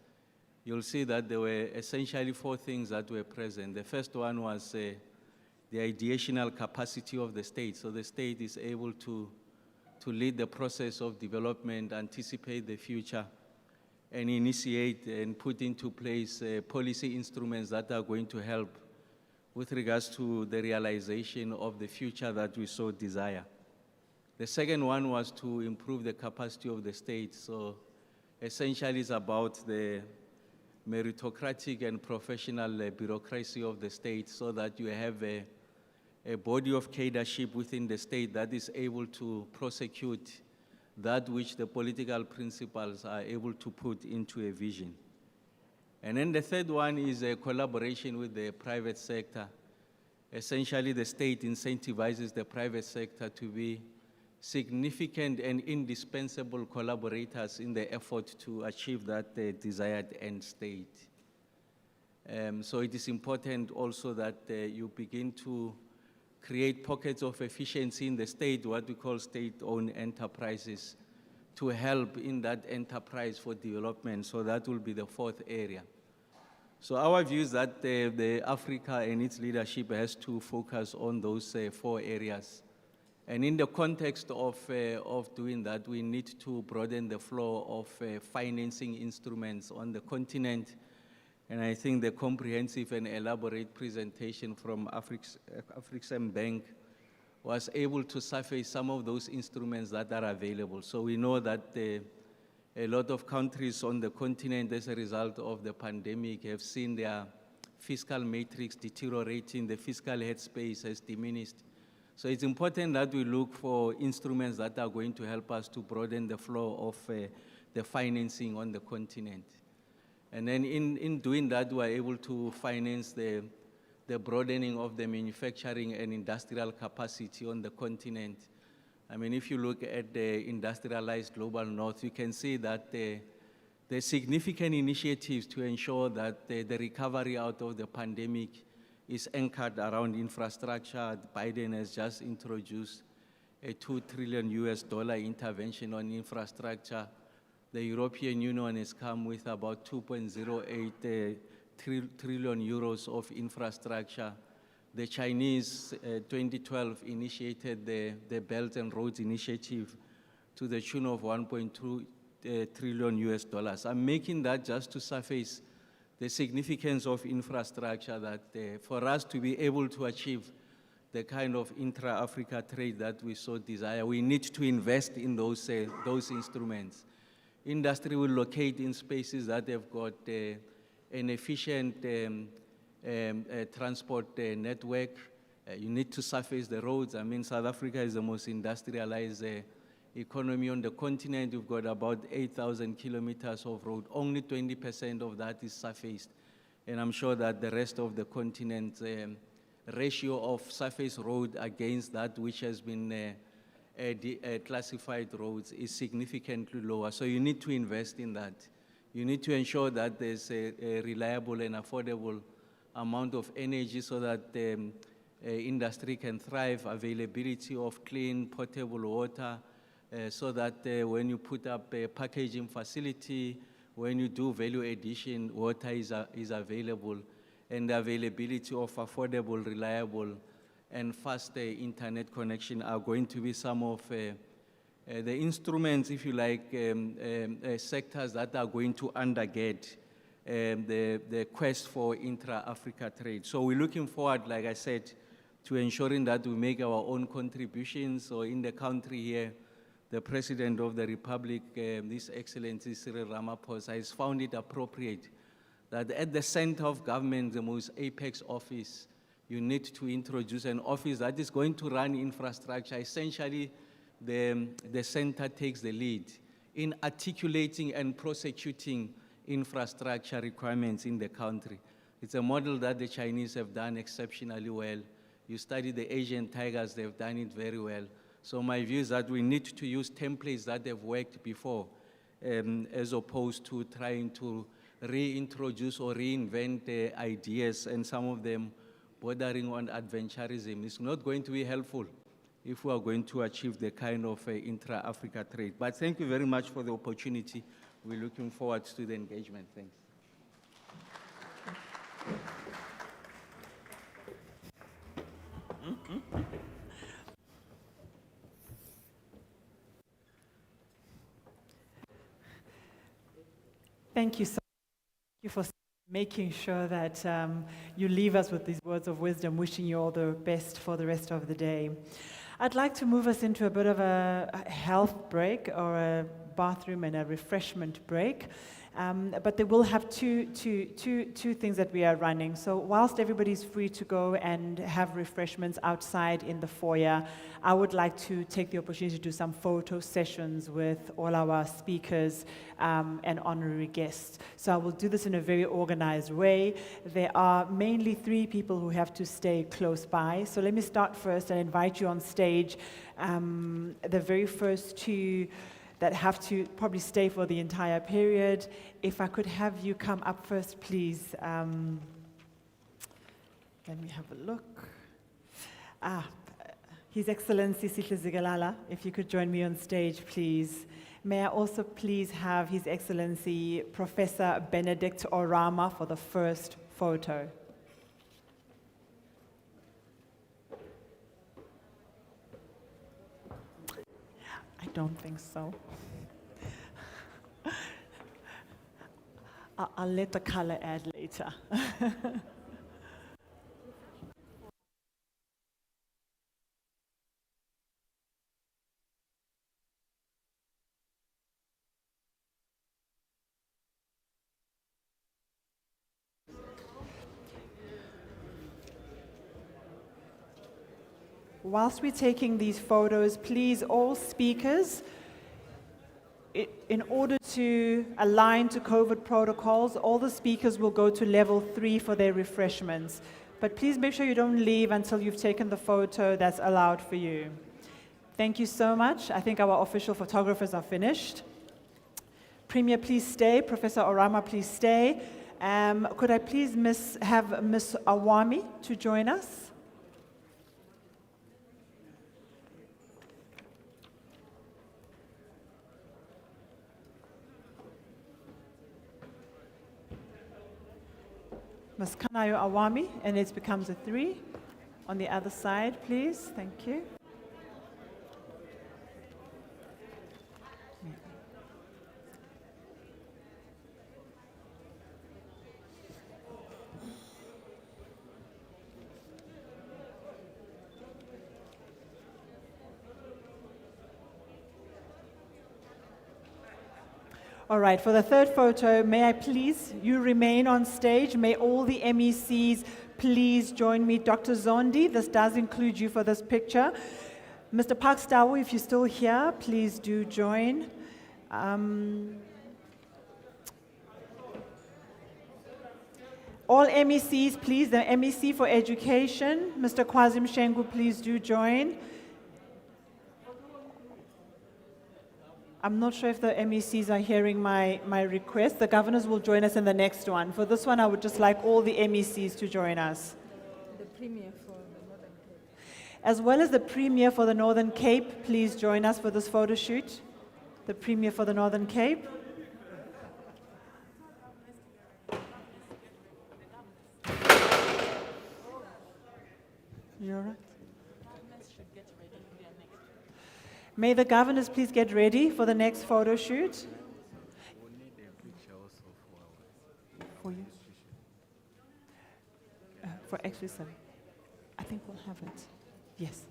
you'll see that there were essentially 4 things that were present. The first one was the ideational capacity of the state. So the state is able to lead the process of development, anticipate the future, and initiate and put into place policy instruments that are going to help with regards to the realization of the future that we so desire. The second one was to improve the capacity of the state. So essentially it's about the meritocratic and professional bureaucracy of the state, so that you have a body of cadreship within the state that is able to prosecute that which the political principals are able to put into a vision. And then the third one is a collaboration with the private sector. Essentially, the state incentivizes the private sector to be significant and indispensable collaborators in the effort to achieve that desired end state. So it is important also that you begin to create pockets of efficiency in the state, what we call state-owned enterprises, to help in that enterprise for development. So that will be the 4th area. So our view is that the Africa and its leadership has to focus on those 4 areas. And in the context of doing that, we need to broaden the flow of financing instruments on the continent. And I think the comprehensive and elaborate presentation from African Bank was able to surface some of those instruments that are available. So we know that a lot of countries on the continent, as a result of the pandemic, have seen their fiscal matrix deteriorating, the fiscal headspace has diminished. So it's important that we look for instruments that are going to help us to broaden the flow of the financing on the continent. And then in doing that, we are able to finance the broadening of the manufacturing and industrial capacity on the continent. I mean, if you look at the industrialized global north, you can see that there's significant initiatives to ensure that the recovery out of the pandemic is anchored around infrastructure. Biden has just introduced a $2 trillion intervention on infrastructure. The European Union has come with about 2.08 trillion euros of infrastructure. The Chinese, 2012, initiated the Belt and Roads Initiative to the tune of $1.2 trillion. I'm making that just to surface the significance of infrastructure, that for us to be able to achieve the kind of intra-Africa trade that we so desire, we need to invest in those instruments. Industry will locate in spaces that have got an efficient transport network. You need to surface the roads. I mean, South Africa is the most industrialized economy on the continent. We've got about 8,000 kilometers of road. Only 20% of that is surfaced. And I'm sure that the rest of the continent's ratio of surface road against that which has been classified roads is significantly lower. So you need to invest in that. You need to ensure that there's a reliable and affordable amount of energy so that the industry can thrive, availability of clean, potable water, so that when you put up a packaging facility, when you do value addition, water is available, and the availability of affordable, reliable, and fast internet connection are going to be some of the instruments, if you like, sectors that are going to undergird the quest for intra-Africa trade. So we're looking forward, like I said, to ensuring that we make our own contributions. So in the country here, the President of the Republic, His Excellency Cyril Ramaphosa, has found it appropriate that at the center of government, the most apex office, you need to introduce an office that is going to run infrastructure. Essentially, the center takes the lead in articulating and prosecuting infrastructure requirements in the country. It's a model that the Chinese have done exceptionally well. You study the Asian tigers, they've done it very well. So my view is that we need to use templates that have worked before, as opposed to trying to reintroduce or reinvent ideas, and some of them bordering on adventurism. It's not going to be helpful if we are going to achieve the kind of intra-Africa trade. But thank you very much for the opportunity. We're looking forward to the engagement. Thanks. Thank you so much. Thank you for making sure that you leave us with these words of wisdom, wishing you all the best for the rest of the day. I'd like to move us into a bit of a health break, or a bathroom and a refreshment break. But they will have two things that we are running. So whilst everybody's free to go and have refreshments outside in the foyer, I would like to take the opportunity to do some photo sessions with all our speakers and honorary guests. So I will do this in a very organized way. There are mainly 3 people who have to stay close by. So let me start first and invite you on stage. The very first 2 that have to probably stay for the entire period. If I could have you come up first, please. Let me have a look. His Excellency Sihle Zikalala, if you could join me on stage, please. May I also please have His Excellency Professor Benedict Orama for the first photo. I don't think so. I'll let the color add later. Whilst we're taking these photos, please, all speakers, in order to align to COVID protocols, all the speakers will go to level 3 for their refreshments. But please make sure you don't leave until you've taken the photo that's allowed for you. Thank you so much. I think our official photographers are finished. Premier, please stay. Professor Orama, please stay. Could I please have Ms. Awami to join us? Ms. Kanayo Awami, and it becomes a 3. On the other side, please. Thank you. All right, for the third photo, may I please, you remain on stage. May all the MECs please join me. Dr. Zondi, this does include you for this picture. Mr. Parkstawu, if you're still here, please do join. All MECs, please, the MEC for Education, Mr. Kwazim Shengu, please do join. I'm not sure if the MECs are hearing my request. The governors will join us in the next one. For this one, I would just like all the MECs to join us. The Premier for the Northern Cape. As well as the Premier for the Northern Cape, please join us for this photo shoot. The Premier for the Northern Cape. You all right? May the governors please get ready for the next photo shoot. For you? For actually, sorry. I think we'll have it. Yes.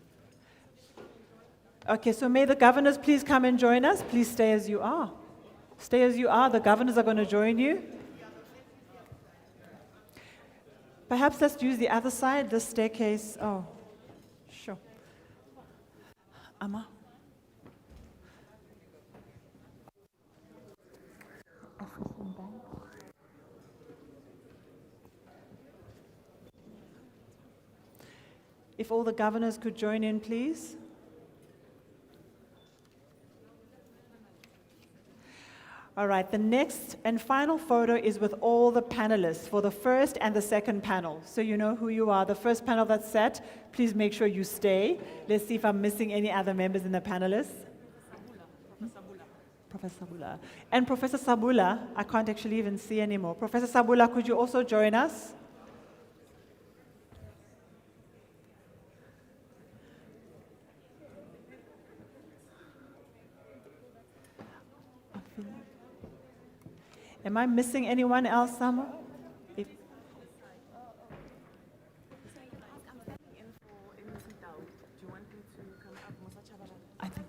Okay, so may the governors please come and join us. Please stay as you are. Stay as you are. The governors are going to join you. Perhaps let's use the other side, this staircase. Oh, sure. Amma. If all the governors could join in, please. All right, the next and final photo is with all the panelists for the first and the second panel. So you know who you are. The first panel that's set, please make sure you stay. Let's see if I'm missing any other members in the panelists. Professor Sabula. And Professor Sabula, I can't actually even see anymore. Professor Sabula, could you also join us? Am I missing anyone else somewhere? If- I think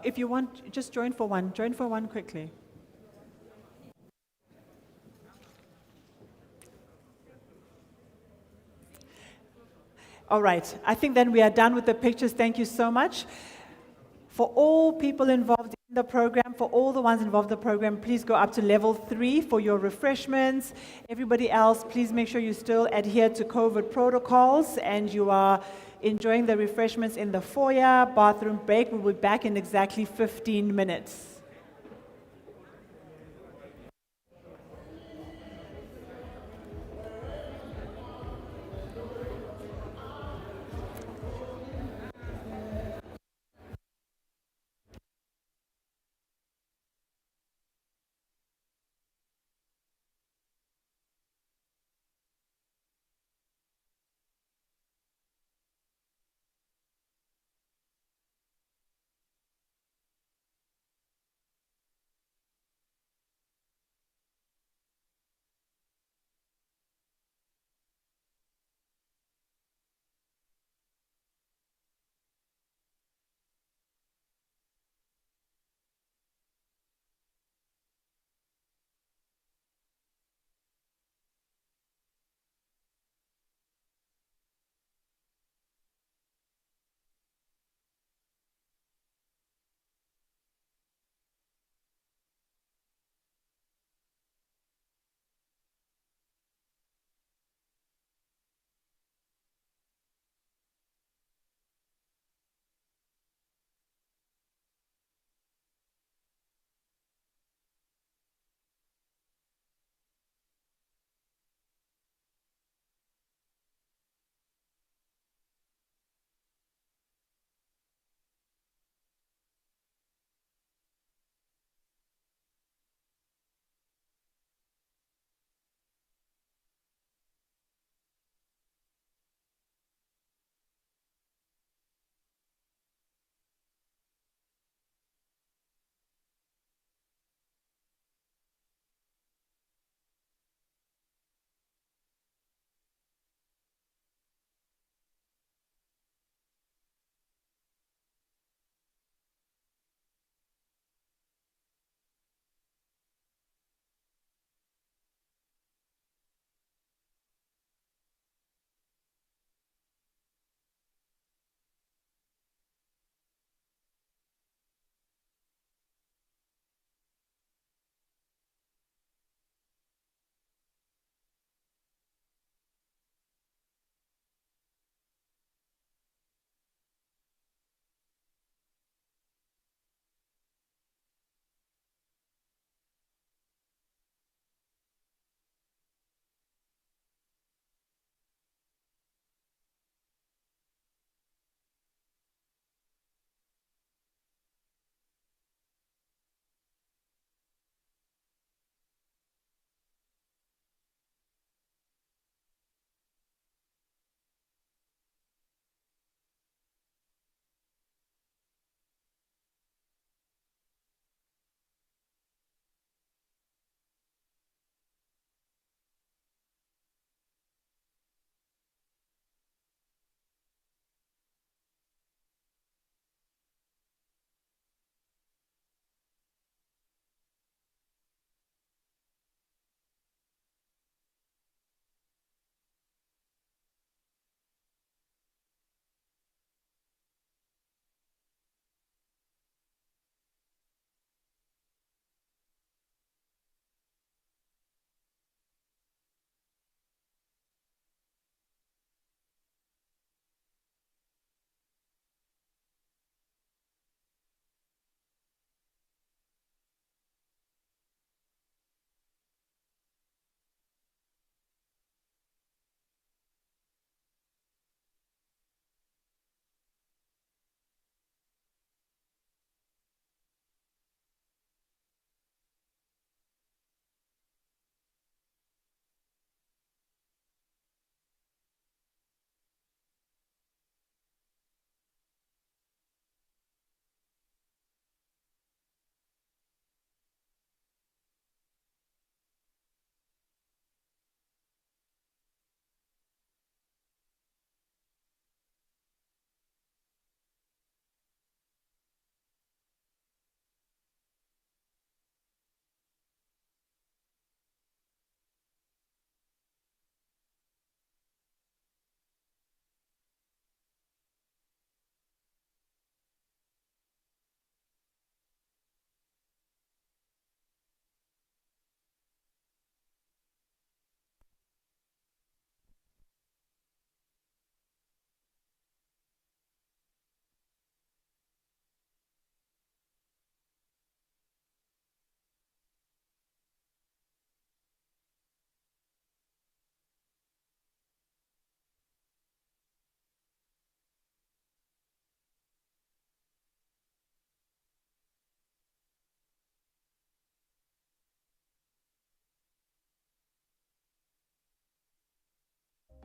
if you want, just join for one. Join for one quickly. All right, I think then we are done with the pictures. Thank you so much. For all people involved in the program, for all the ones involved in the program, please go up to level 3 for your refreshments. Everybody else, please make sure you still adhere to COVID protocols and you are enjoying the refreshments in the foyer. Bathroom break. We'll be back in exactly 15 minutes.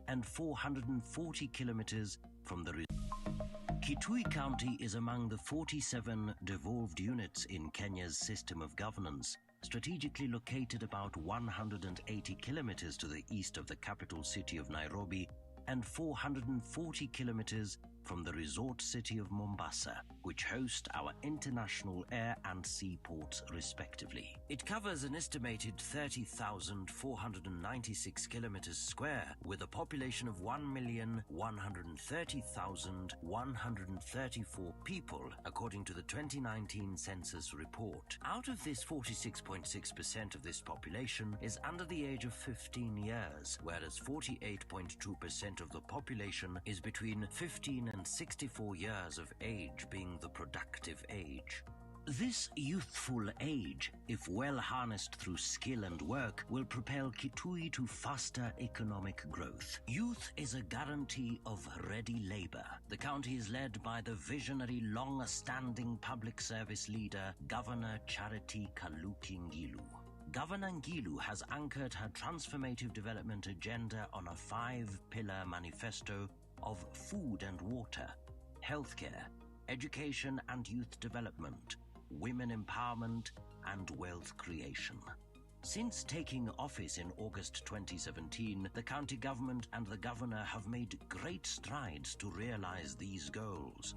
and 440 kilometers from the Kitui County is among the 47 devolved units in Kenya's system of governance, strategically located about 180 kilometers to the east of the capital city of Nairobi and 440 kilometers from the resort city of Mombasa, which host our international air and sea ports respectively. It covers an estimated 30,496 kilometers square, with a population of 1,130,134 people, according to the 2019 census report. Out of this, 46.6% of this population is under the age of 15 years, whereas 48.2% of the population is between 15 and 64 years of age, being the productive age. This youthful age, if well harnessed through skill and work, will propel Kitui to faster economic growth. Youth is a guarantee of ready labor. The county is led by the visionary, long-standing public service leader, Governor Charity Kaluki Ngilu. Governor Ngilu has anchored her transformative development agenda on a 5-pillar manifesto of food and water, healthcare, education and youth development, women empowerment, and wealth creation. Since taking office in August 2017, the county government and the governor have made great strides to realize these goals.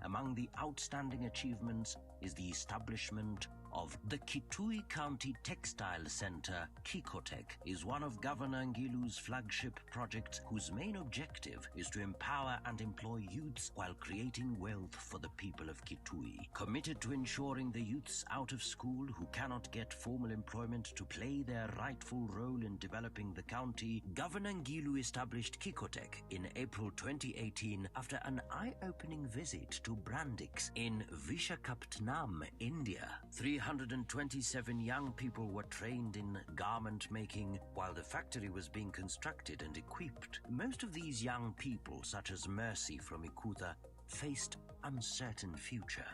Among the outstanding achievements is the establishment of the Kitui County Textile Center. Kikotech is one of Governor Ngilu's flagship projects, whose main objective is to empower and employ youths while creating wealth for the people of Kitui. Committed to ensuring the youths out of school who cannot get formal employment to play their rightful role in developing the county, Governor Ngilu established Kikotech in April 2018 after an eye-opening visit to Brandix in Vishakhapatnam, India. 327 young people were trained in garment making while the factory was being constructed and equipped. Most of these young people, such as Mercy from Ikutha, faced uncertain future.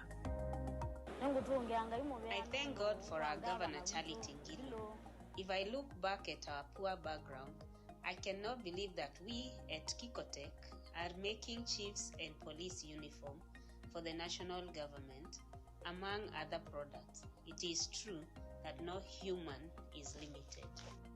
I thank God for our Governor Charity Ngilu. If I look back at our poor background, I cannot believe that we at Kikotech are making chiefs and police uniform for the national government, among other products. It is true that no human is limited.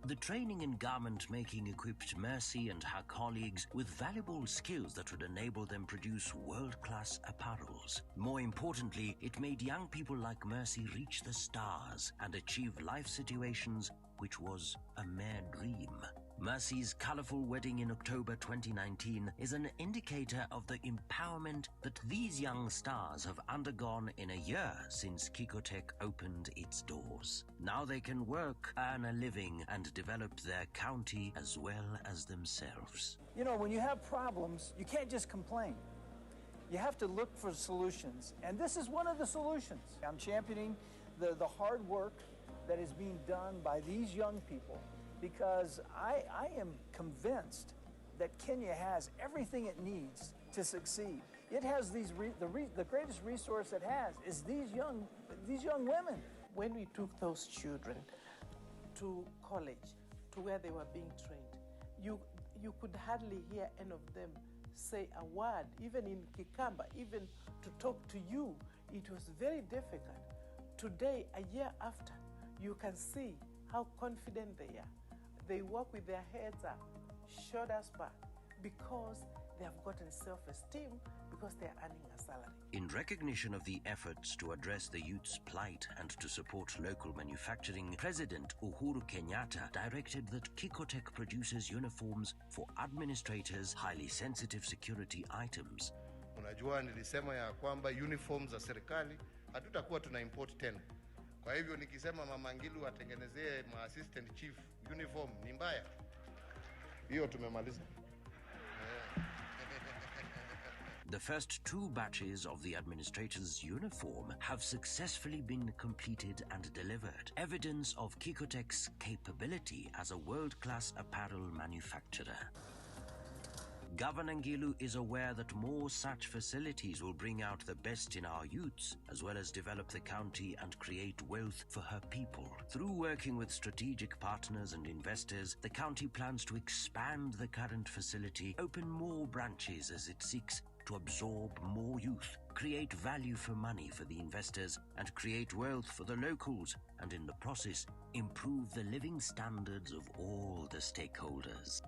The training in garment making equipped Mercy and her colleagues with valuable skills that would enable them produce world-class apparels. More importantly, it made young people like Mercy reach the stars and achieve life situations which was a mere dream. Mercy's colorful wedding in October 2019 is an indicator of the empowerment that these young stars have undergone in a year since Kikotech opened its doors. Now they can work, earn a living, and develop their county as well as themselves. You know, when you have problems, you can't just complain. You have to look for solutions, and this is one of the solutions. I'm championing the hard work that is being done by these young people, because I am convinced that Kenya has everything it needs to succeed. It has the greatest resource it has is these young women. When we took those children to college, to where they were being trained, you could hardly hear any of them say a word, even in Kikamba, even to talk to you. It was very difficult. Today, a year after, you can see how confident they are. They walk with their heads up, shoulders back, because they have gotten self-esteem, because they are earning a salary. In recognition of the efforts to address the youth's plight and to support local manufacturing, President Uhuru Kenyatta directed that Kikotech produces uniforms for administrators' highly sensitive security items. Unajua, nilisema ya kwamba uniforms za serikali hatutakuwa tuna import tena. Kwa hivyo nikisema Mama Ngilu atengenezee assistant chief uniform ni mbaya. Hiyo tumemaliza. The first 2 batches of the administrator's uniform have successfully been completed and delivered, evidence of Kikotech's capability as a world-class apparel manufacturer. Governor Ngilu is aware that more such facilities will bring out the best in our youths, as well as develop the county and create wealth for her people. Through working with strategic partners and investors, the county plans to expand the current facility, open more branches as it seeks to absorb more youth, create value for money for the investors, and create wealth for the locals, and in the process, improve the living standards of all the stakeholders.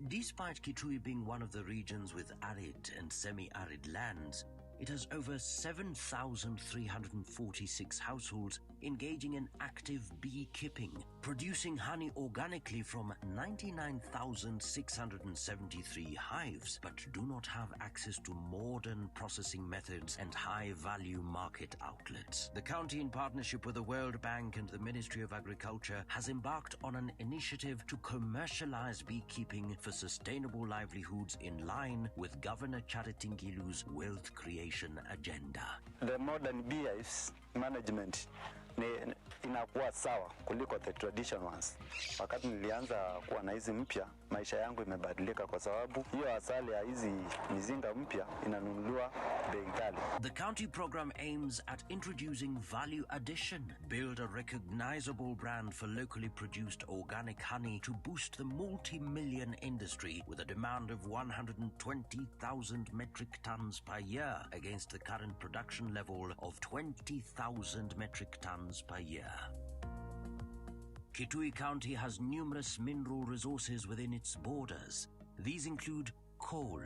Despite Kitui being one of the regions with arid and semi-arid lands, it has over 7,346 households engaging in active beekeeping, producing honey organically from 99,673 hives, but do not have access to modern processing methods and high-value market outlets. The county, in partnership with the World Bank and the Ministry of Agriculture, has embarked on an initiative to commercialize beekeeping for sustainable livelihoods in line with Governor Charity Ngilu's wealth creation agenda. The modern beehives management inakuwa sawa kuliko the traditional ones. Wakati nilianza kuwa na hizi mpya, maisha yangu imebadilika kwa sababu hiyo asali ya hizi mizinga mpya inanunuliwa bei ghali. The county program aims at introducing value addition, build a recognizable brand for locally produced organic honey to boost the multi-million industry with a demand of 120,000 metric tons per year against the current production level of 20,000 metric tons per year. Kitui County has numerous mineral resources within its borders. These include coal,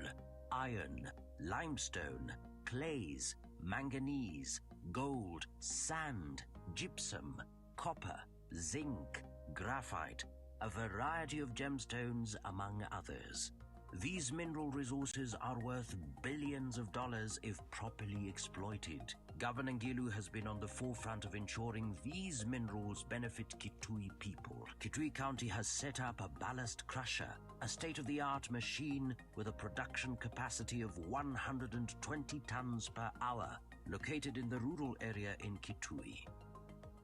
iron, limestone, clays, manganese, gold, sand, gypsum, copper, zinc, graphite, a variety of gemstones, among others. These mineral resources are worth billions of dollars if properly exploited. Governor Ngilu has been on the forefront of ensuring these minerals benefit Kitui people. Kitui County has set up a ballast crusher, a state-of-the-art machine with a production capacity of 120 tons per hour, located in the rural area in Kitui.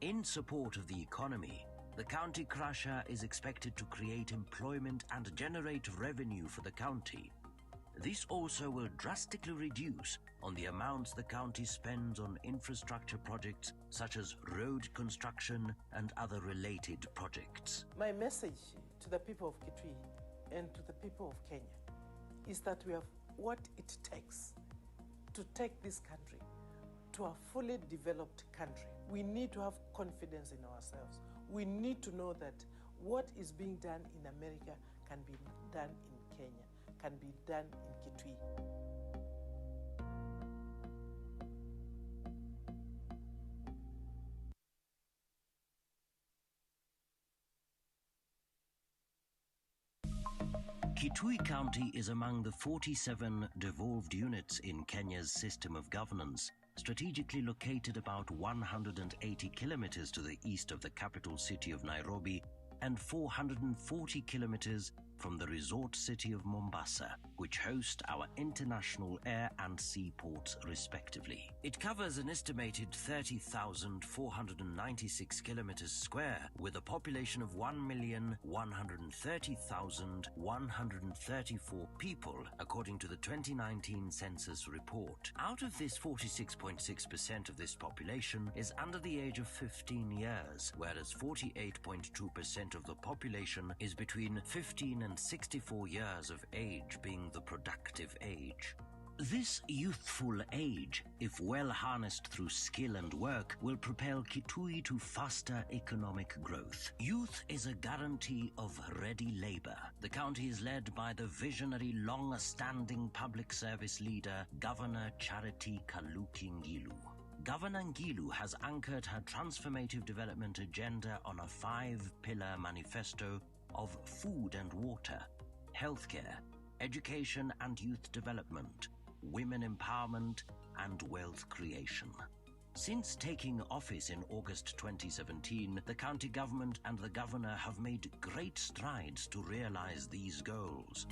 In support of the economy, the county crusher is expected to create employment and generate revenue for the county. This also will drastically reduce on the amounts the county spends on infrastructure projects such as road construction and other related projects. My message to the people of Kitui and to the people of Kenya is that we have what it takes to take this country to a fully developed country. We need to have confidence in ourselves. We need to know that what is being done in America can be done in Kenya, can be done in Kitui. Kitui County is among the 47 devolved units in Kenya's system of governance, strategically located about 180 kilometers to the east of the capital city of Nairobi and 440 kilometers from the resort city of Mombasa, which host our international air and sea ports respectively. It covers an estimated 30,496 kilometers square with a population of 1,130,134 people, according to the 2019 census report. Out of this, 46.6% of this population is under the age of 15 years, whereas 48.2% of the population is between 15 and 64 years of age, being the productive age. This youthful age, if well harnessed through skill and work, will propel Kitui to faster economic growth. Youth is a guarantee of ready labor. The county is led by the visionary, long-standing public service leader, Governor Charity Kaluki Ngilu. Governor Ngilu has anchored her transformative development agenda on a 5-pillar manifesto of food and water, healthcare, education and youth development, women empowerment, and wealth creation. Since taking office in August 2017, the county government and the governor have made great strides to realize these goals.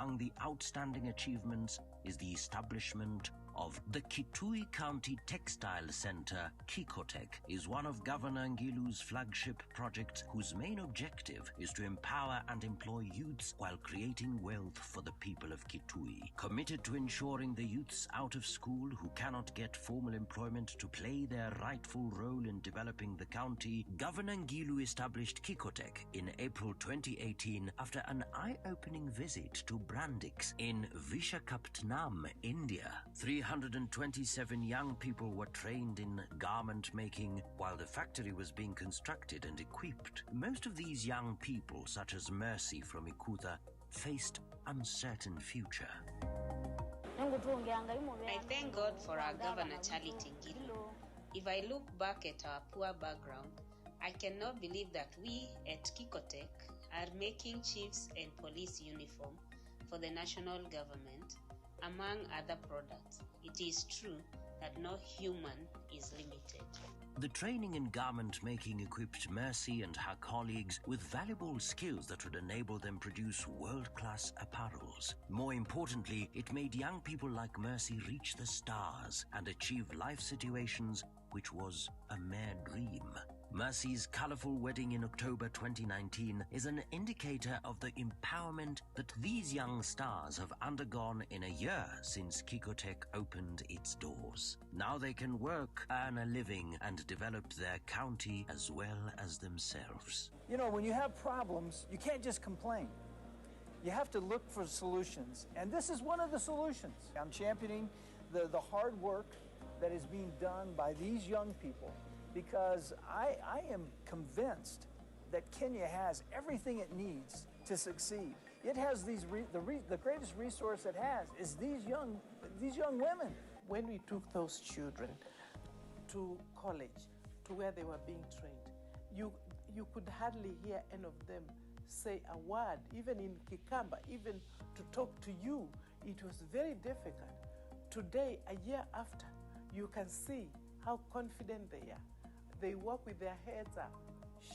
Among the outstanding achievements is the establishment of the Kitui County Textile Center. Kikotech is one of Governor Ngilu's flagship projects whose main objective is to empower and employ youths while creating wealth for the people of Kitui. Committed to ensuring the youths out of school who cannot get formal employment to play their rightful role in developing the county, Governor Ngilu established Kikotech in April 2018 after an eye-opening visit to Brandix in Vishakhapatnam, India. 327 young people were trained in garment making while the factory was being constructed and equipped. Most of these young people, such as Mercy from Ikutha, faced uncertain future. I thank God for our Governor Charlie Tingili. If I look back at our poor background, I cannot believe that we at Kikotech are making chiefs and police uniform for the national government, among other products. It is true that no human is limited. The training in garment making equipped Mercy and her colleagues with valuable skills that would enable them produce world-class apparels. More importantly, it made young people like Mercy reach the stars and achieve life situations which was a mere dream. Mercy's colorful wedding in October 2019 is an indicator of the empowerment that these young stars have undergone in a year since Kikotech opened its doors. Now they can work, earn a living, and develop their county as well as themselves. You know, when you have problems, you can't just complain. You have to look for solutions, and this is one of the solutions. I'm championing the hard work that is being done by these young people, because I am convinced that Kenya has everything it needs to succeed. It has the greatest resource it has is these young women. When we took those children to college, to where they were being trained, you could hardly hear any of them say a word, even in Kikamba, even to talk to you. It was very difficult. Today, a year after, you can see how confident they are. They walk with their heads up,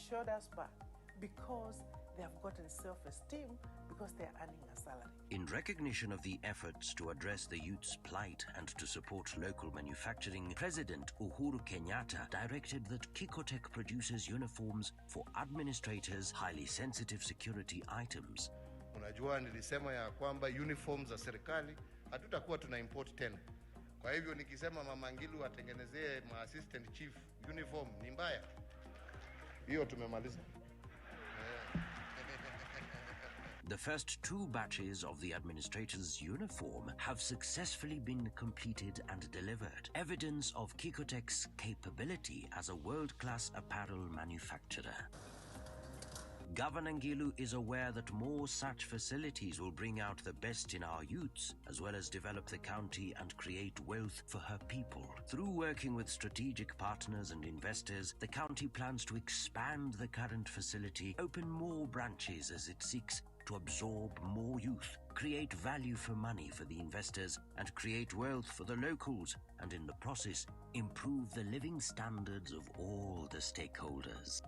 shoulders back, because they have gotten self-esteem, because they are earning a salary. In recognition of the efforts to address the youth's plight and to support local manufacturing, President Uhuru Kenyatta directed that Kikotech produces uniforms for administrators' highly sensitive security items. Unajua, nilisema ya kwamba uniforms za serikali hatutakuwa tuna import tena. Kwa hivyo nikisema Mama Ngilu atengenezee assistant chief uniform ni mbaya. Hiyo tumemaliza. The first 2 batches of the administrator's uniform have successfully been completed and delivered, evidence of Kikotech's capability as a world-class apparel manufacturer. Governor Ngilu is aware that more such facilities will bring out the best in our youths, as well as develop the county and create wealth for her people. Through working with strategic partners and investors, the county plans to expand the current facility, open more branches as it seeks to absorb more youth, create value for money for the investors, and create wealth for the locals, and in the process, improve the living standards of all the stakeholders.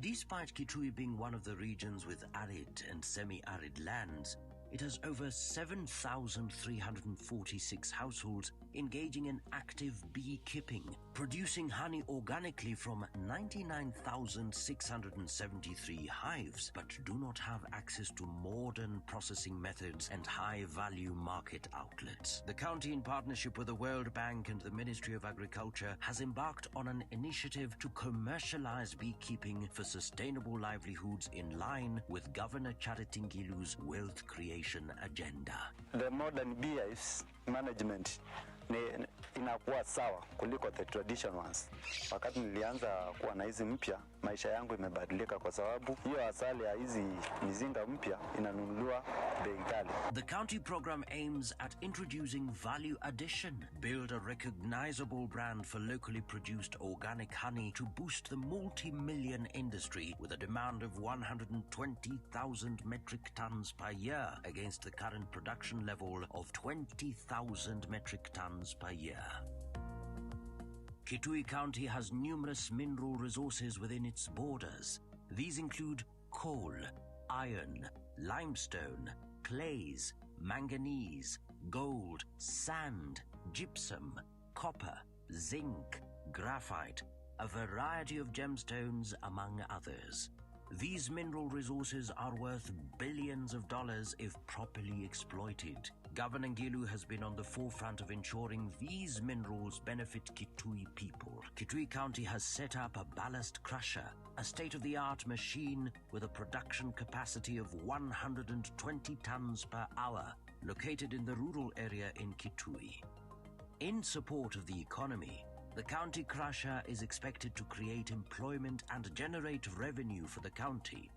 Despite Kitui being one of the regions with arid and semi-arid lands, it has over 7,346 households engaging in active beekeeping, producing honey organically from 99,673 hives, but do not have access to modern processing methods and high-value market outlets. The county, in partnership with the World Bank and the Ministry of Agriculture, has embarked on an initiative to commercialize beekeeping for sustainable livelihoods in line with Governor Charity Ngilu's wealth creation agenda. The modern beehives management inakuwa sawa kuliko the traditional ones. Wakati nilianza kuwa na hizi mpya, maisha yangu imebadilika kwa sababu hiyo asali ya hizi mizinga mpya inanunuliwa bei ghali. The county program aims at introducing value addition, build a recognizable brand for locally produced organic honey to boost the multi-million industry with a demand of 120,000 metric tons per year against the current production level of 20,000 100,000 metric tons per year. Kitui County has numerous mineral resources within its borders. These include coal, iron, limestone, clays, manganese, gold, sand, gypsum, copper, zinc, graphite, a variety of gemstones, among others. These mineral resources are worth billions of dollars if properly exploited. Governor Ngilu has been on the forefront of ensuring these minerals benefit Kitui people. Kitui County has set up a ballast crusher, a state-of-the-art machine with a production capacity of 120 tons per hour, located in the rural area in Kitui. In support of the economy, the county crusher is expected to create employment and generate revenue for the county.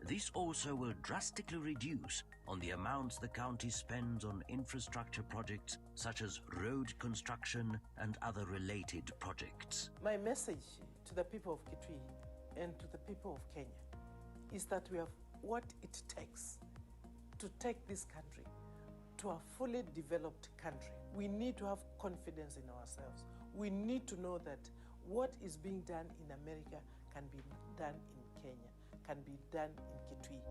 This also will drastically reduce on the amounts the county spends on infrastructure projects such as road construction and other related projects. My message to the people of Kitui and to the people of Kenya is that we have what it takes to take this country to a fully developed country. We need to have confidence in ourselves. We need to know that what is being done in America can be done in Kenya, can be done in Kitui.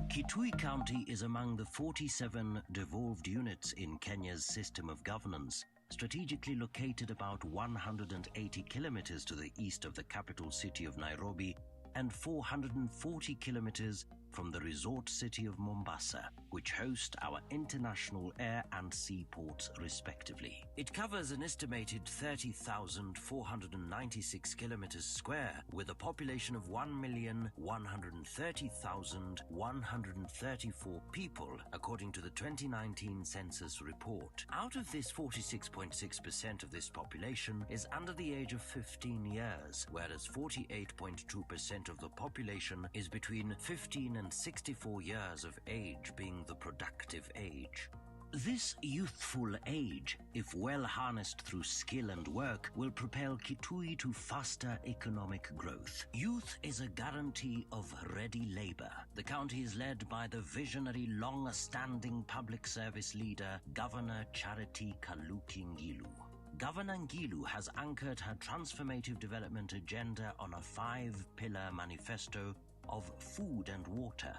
Kitui County is among the 47 devolved units in Kenya's system of governance, strategically located about 180 kilometers to the east of the capital city of Nairobi and 440 kilometers from the resort city of Mombasa, which host our international air and sea ports respectively. It covers an estimated 30,496 kilometers square with a population of 1,130,134 people, according to the 2019 census report. Out of this, 46.6% of this population is under the age of 15 years, whereas 48.2% of the population is between 15 and 64 years of age, being the productive age. This youthful age, if well harnessed through skill and work, will propel Kitui to faster economic growth. Youth is a guarantee of ready labor. The county is led by the visionary, long-standing public service leader, Governor Charity Kaluki Ngilu. Governor Ngilu has anchored her transformative development agenda on a 5-pillar manifesto of food and water,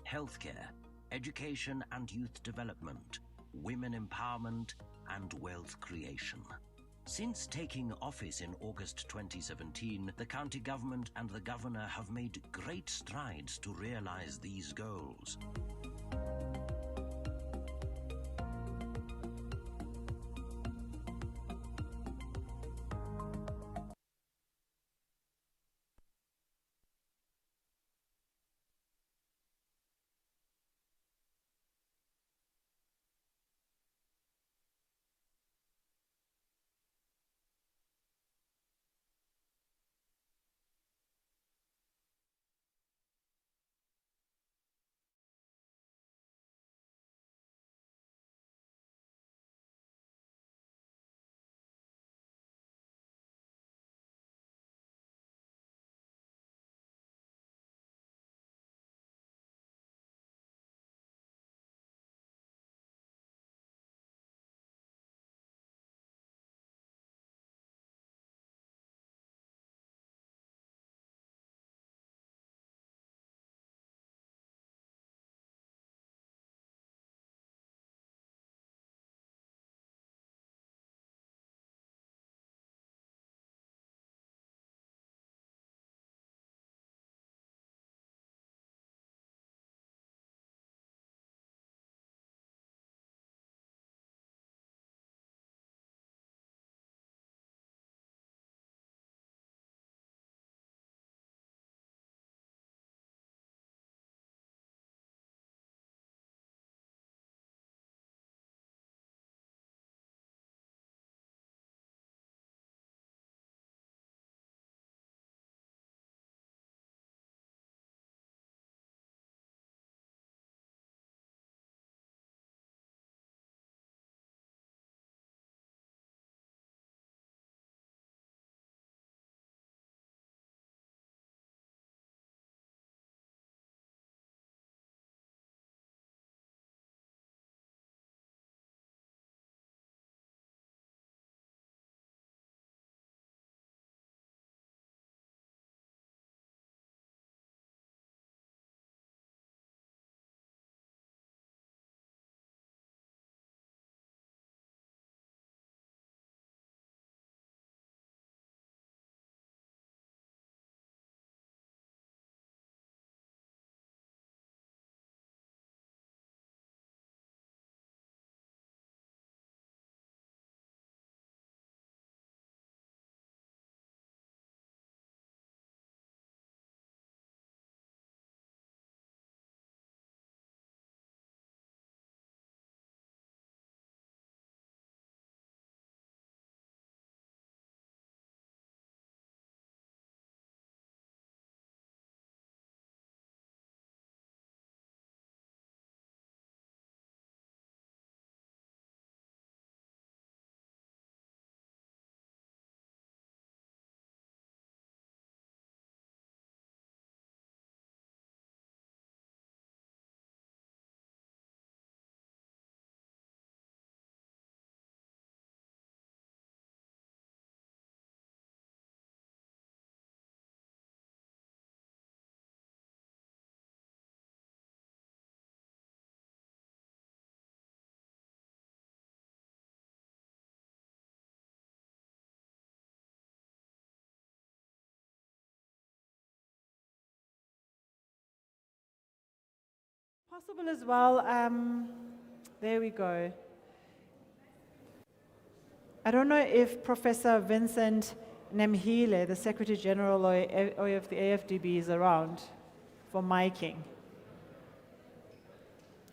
healthcare, education and youth development, women empowerment, and wealth creation. Since taking office in August 2017, the county government and the governor have made great strides to realize these goals. Possible as well, there we go. I don't know if Professor Vincent Nemhile, the Secretary General of the AFDB, is around for miking.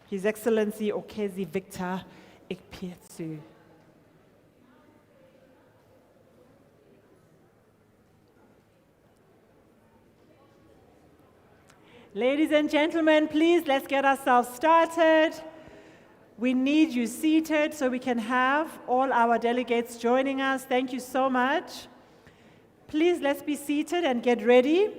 His Excellency Okezi Victor Ikpietsu. Ladies and gentlemen, please let's get ourselves started. We need you seated so we can have all our delegates joining us. Thank you so much. Please let's be seated and get ready.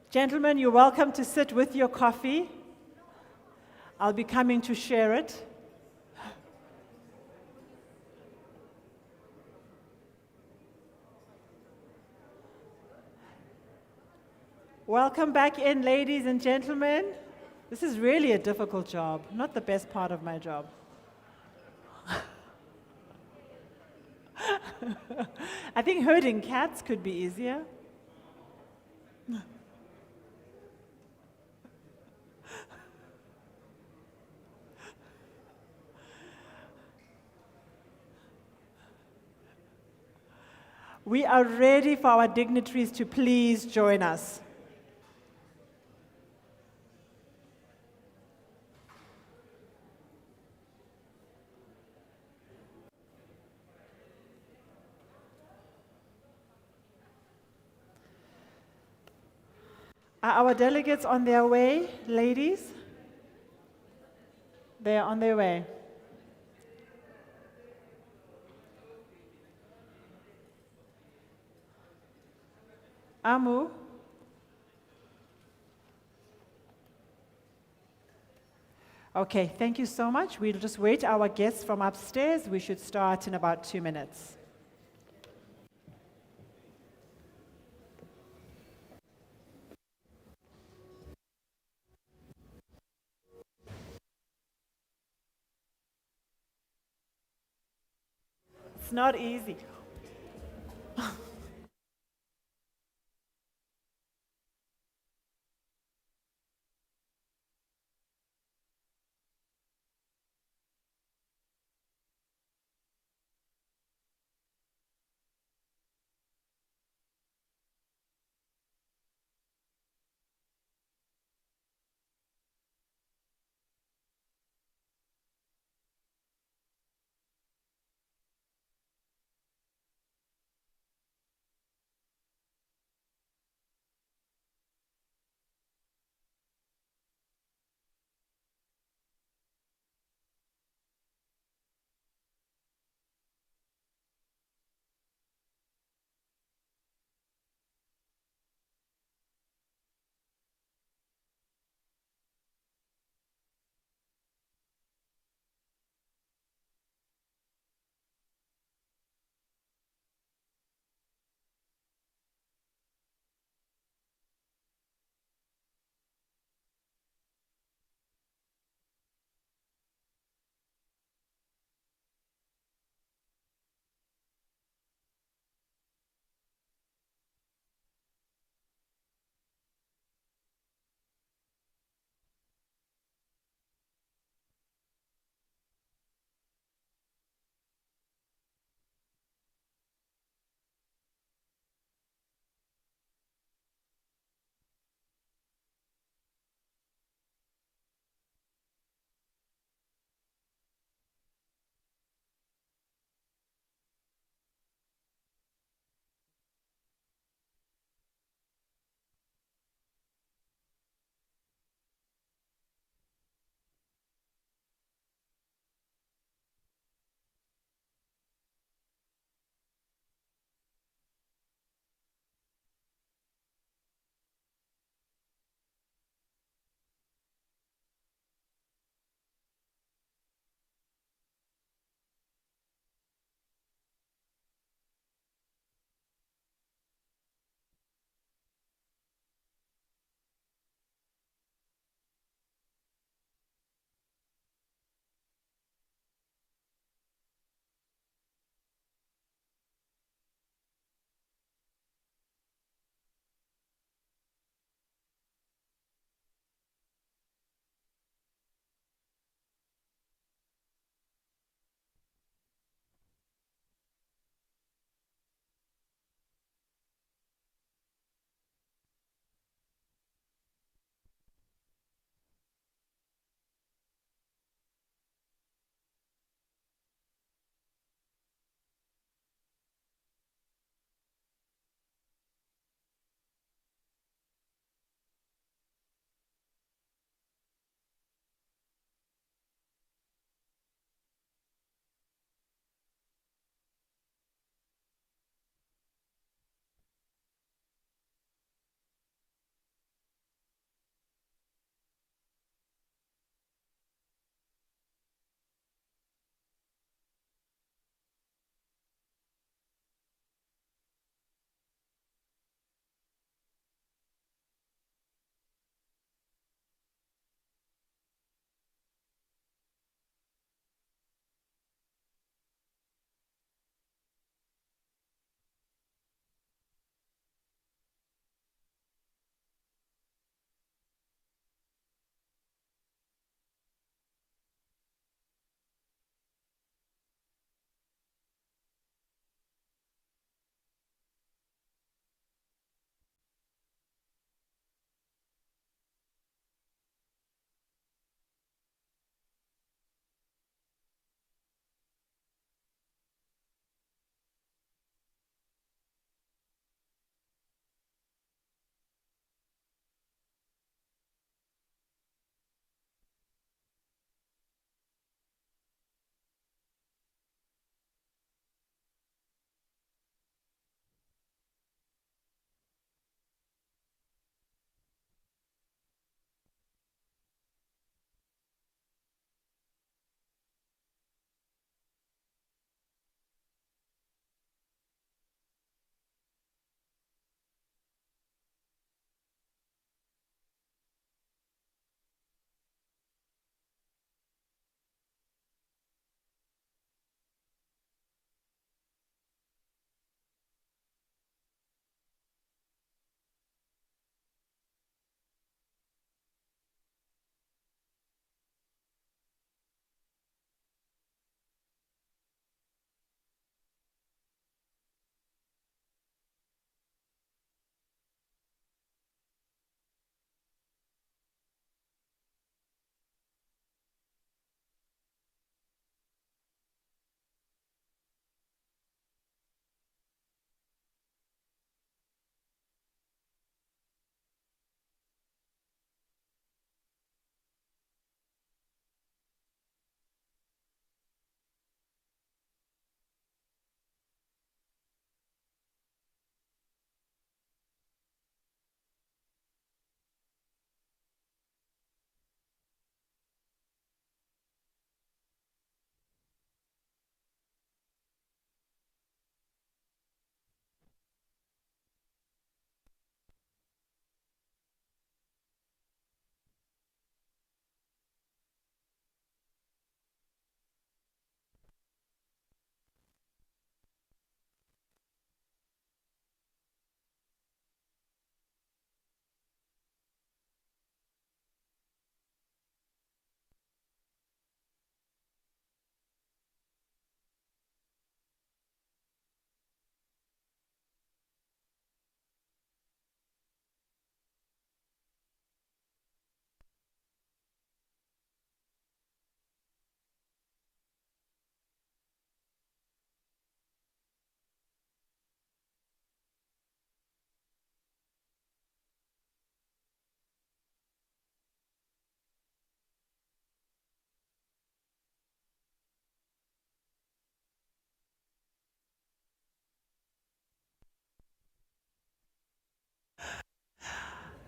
Gentlemen, you're welcome to sit with your coffee. I'll be coming to share it. Welcome back in, ladies and gentlemen. This is really a difficult job, not the best part of my job. I think herding cats could be easier. We are ready for our dignitaries to please join us. Are our delegates on their way, ladies? They are on their way. Amu? Okay, thank you so much. We'll just wait our guests from upstairs. We should start in about 2 minutes. It's not easy.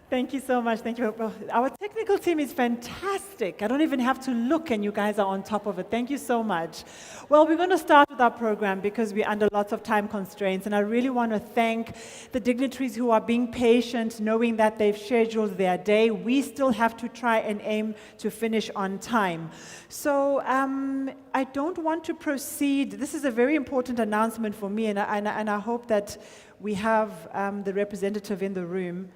Thank you so much. Thank you. Well, our technical team is fantastic. I don't even have to look, and you guys are on top of it. Thank you so much. Well, we're going to start with our program because we're under lots of time constraints, and I really want to thank the dignitaries who are being patient, knowing that they've scheduled their day. We still have to try and aim to finish on time. So I don't want to proceed. This is a very important announcement for me, and I hope that we have the representative in the room.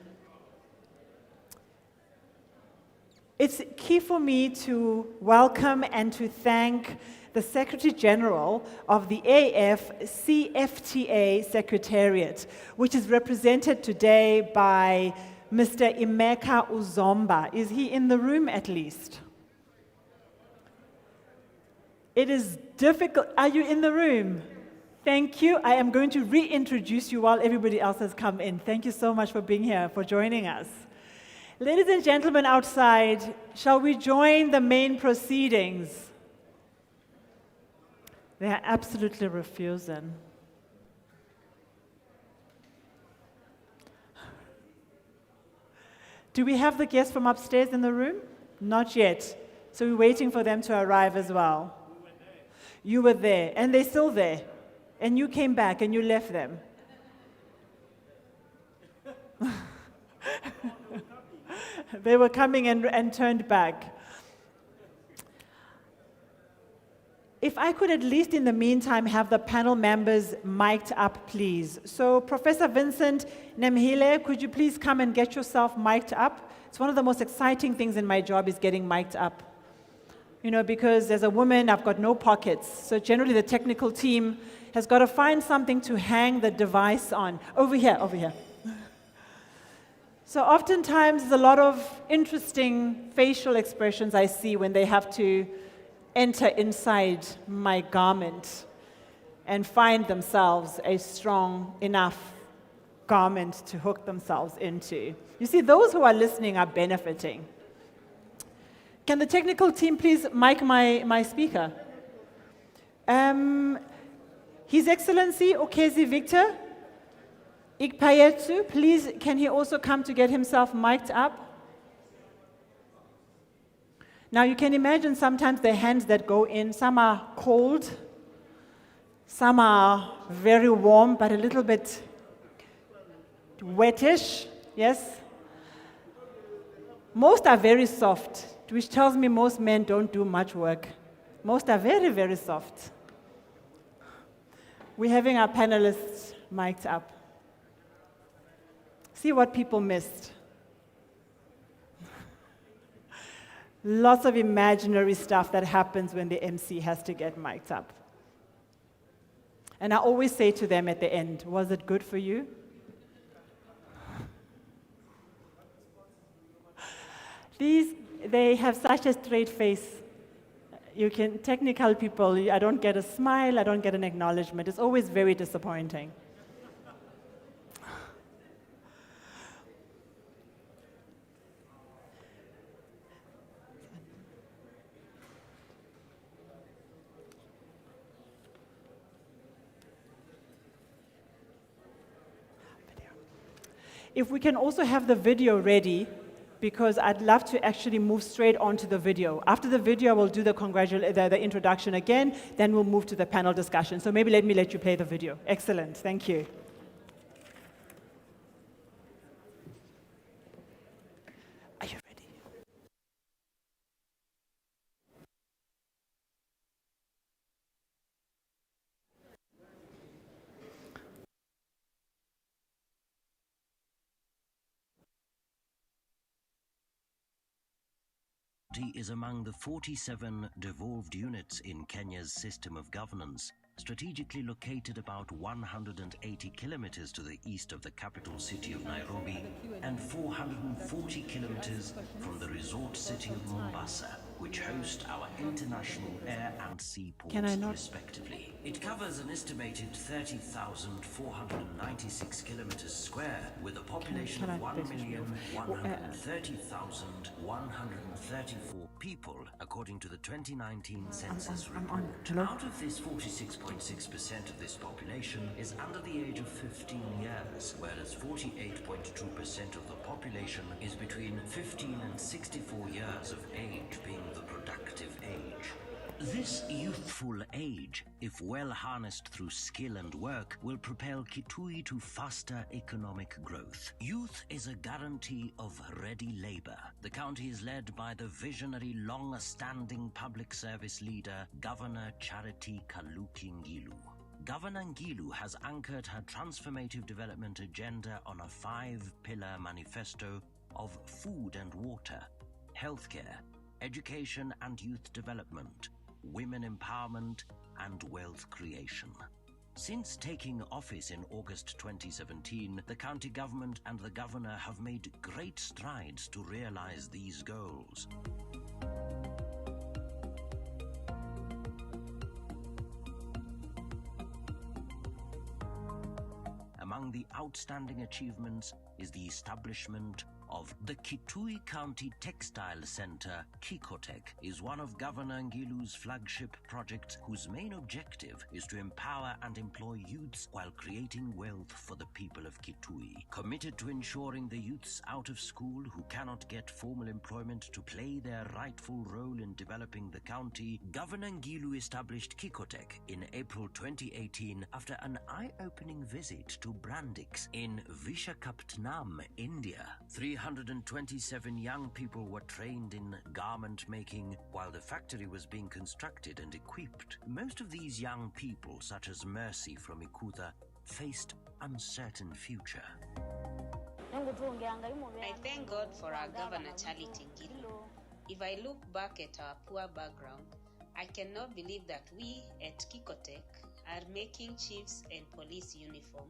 It's key for me to welcome and to thank the Secretary General of the AfCFTA Secretariat, which is represented today by Mr. Emeka Uzomba. Is he in the room at least? It is difficult. Are you in the room? Thank you. I am going to reintroduce you while everybody else has come in. Thank you so much for being here, for joining us. Ladies and gentlemen outside, shall we join the main proceedings? They are absolutely refusing. Do we have the guests from upstairs in the room? Not yet. So we're waiting for them to arrive as well. You were there, and they're still there. And you came back and you left them. They were coming and turned back. If I could at least in the meantime have the panel members mic'd up, please. So Professor Vincent Nemhile, could you please come and get yourself mic'd up? It's one of the most exciting things in my job is getting mic'd up. You know, because as a woman, I've got no pockets. So generally the technical team has got to find something to hang the device on. Over here, over here. So oftentimes, there's a lot of interesting facial expressions I see when they have to enter inside my garment and find themselves a strong enough garment to hook themselves into. You see, those who are listening are benefiting. Can the technical team please mic my speaker? His Excellency Okezi Victor Ikpayetsu, please, can he also come to get himself mic'd up? Now, you can imagine sometimes the hands that go in, some are cold, some are very warm, but a little bit wettish, yes? Most are very soft, which tells me most men don't do much work. Most are very, very soft. We're having our panelists mic'd up. See what people missed. Lots of imaginary stuff that happens when the MC has to get mic'd up. And I always say to them at the end, was it good for you? They have such a straight face. Technical people, I don't get a smile, I don't get an acknowledgement. It's always very disappointing. If we can also have the video ready, because I'd love to actually move straight on to the video. After the video, we'll do the introduction again, then we'll move to the panel discussion. So maybe let me let you play the video. Excellent, thank you. Are you ready? Is among the 47 devolved units in Kenya's system of governance, strategically located about 180 kilometers to the east of the capital city of Nairobi and 440 kilometers from the resort city of Mombasa, which host our international air and sea Can I ports not- respectively. It covers an estimated 30,496 kilometers square with a population can I of message you? 1,130,134 people, according to the 2019 census I'm on. report. Hello? Out of this, 46.6% of this population is under the age of 15 years, whereas 48.2% of the population is between 15 and 64 years of age, being the productive age. This youthful age, if well harnessed through skill and work, will propel Kitui to faster economic growth. Youth is a guarantee of ready labor. The county is led by the visionary, long-standing public service leader, Governor Charity Kaluki Ngilu. Governor Ngilu has anchored her transformative development agenda on a 5-pillar manifesto of food and water, healthcare, education and youth development, women empowerment, and wealth creation. Since taking office in August 2017, the county government and the governor have made great strides to realize these goals. Among the outstanding achievements is the establishment of the Kitui County Textile Center. Kikotech is one of Governor Ngilu's flagship projects whose main objective is to empower and employ youths while creating wealth for the people of Kitui. Committed to ensuring the youths out of school who cannot get formal employment to play their rightful role in developing the county, Governor Ngilu established Kikotech in April 2018 after an eye-opening visit to Brandix in Vishakhapatnam, India. 327 young people were trained in garment making while the factory was being constructed and equipped. Most of these young people, such as Mercy from Ikutha, faced uncertain future. I thank God for our Governor Charity Ngilu. If I look back at our poor background, I cannot believe that we at Kikotech are making chiefs and police uniform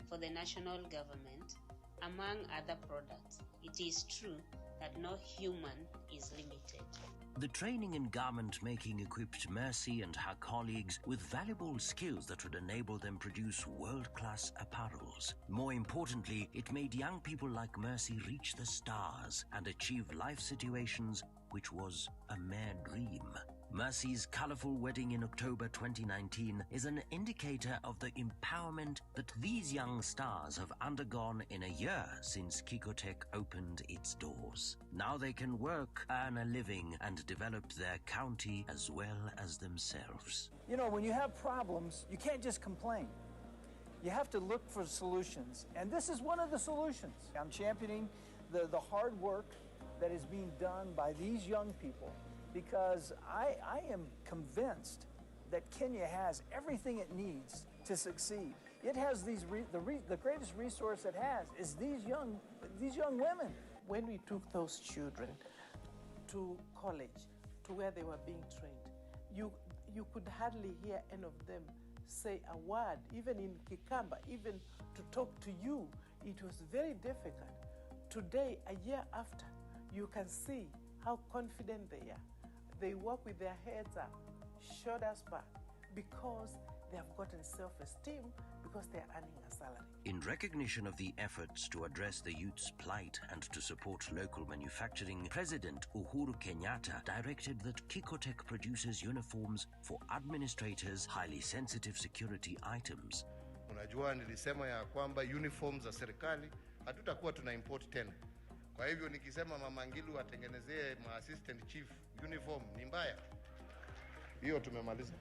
for the national government, among other products. It is true that no human is limited. The training in garment making equipped Mercy and her colleagues with valuable skills that would enable them produce world-class apparels. More importantly, it made young people like Mercy reach the stars and achieve life situations which was a mere dream. Mercy's colorful wedding in October 2019 is an indicator of the empowerment that these young stars have undergone in a year since Kikotech opened its doors. Now they can work, earn a living, and develop their county as well as themselves. You know, when you have problems, you can't just complain. You have to look for solutions, and this is one of the solutions. I'm championing the hard work that is being done by these young people, because I am convinced that Kenya has everything it needs to succeed. It has the greatest resource it has is these young women. When we took those children to college, to where they were being trained, you could hardly hear any of them say a word, even in Kikamba, even to talk to you. It was very difficult. Today, a year after, you can see how confident they are. They walk with their heads up, shoulders back, because they have gotten self-esteem, because they are earning a salary. In recognition of the efforts to address the youth's plight and to support local manufacturing, President Uhuru Kenyatta directed that Kikotech produces uniforms for administrators' highly sensitive security items. Unajua, nilisema ya kwamba uniforms za serikali hatutakuwa tuna import tena. Kwa hivyo nikisema Mama Ngilu atengenezee assistant chief uniform ni mbaya. Hiyo tumemaliza.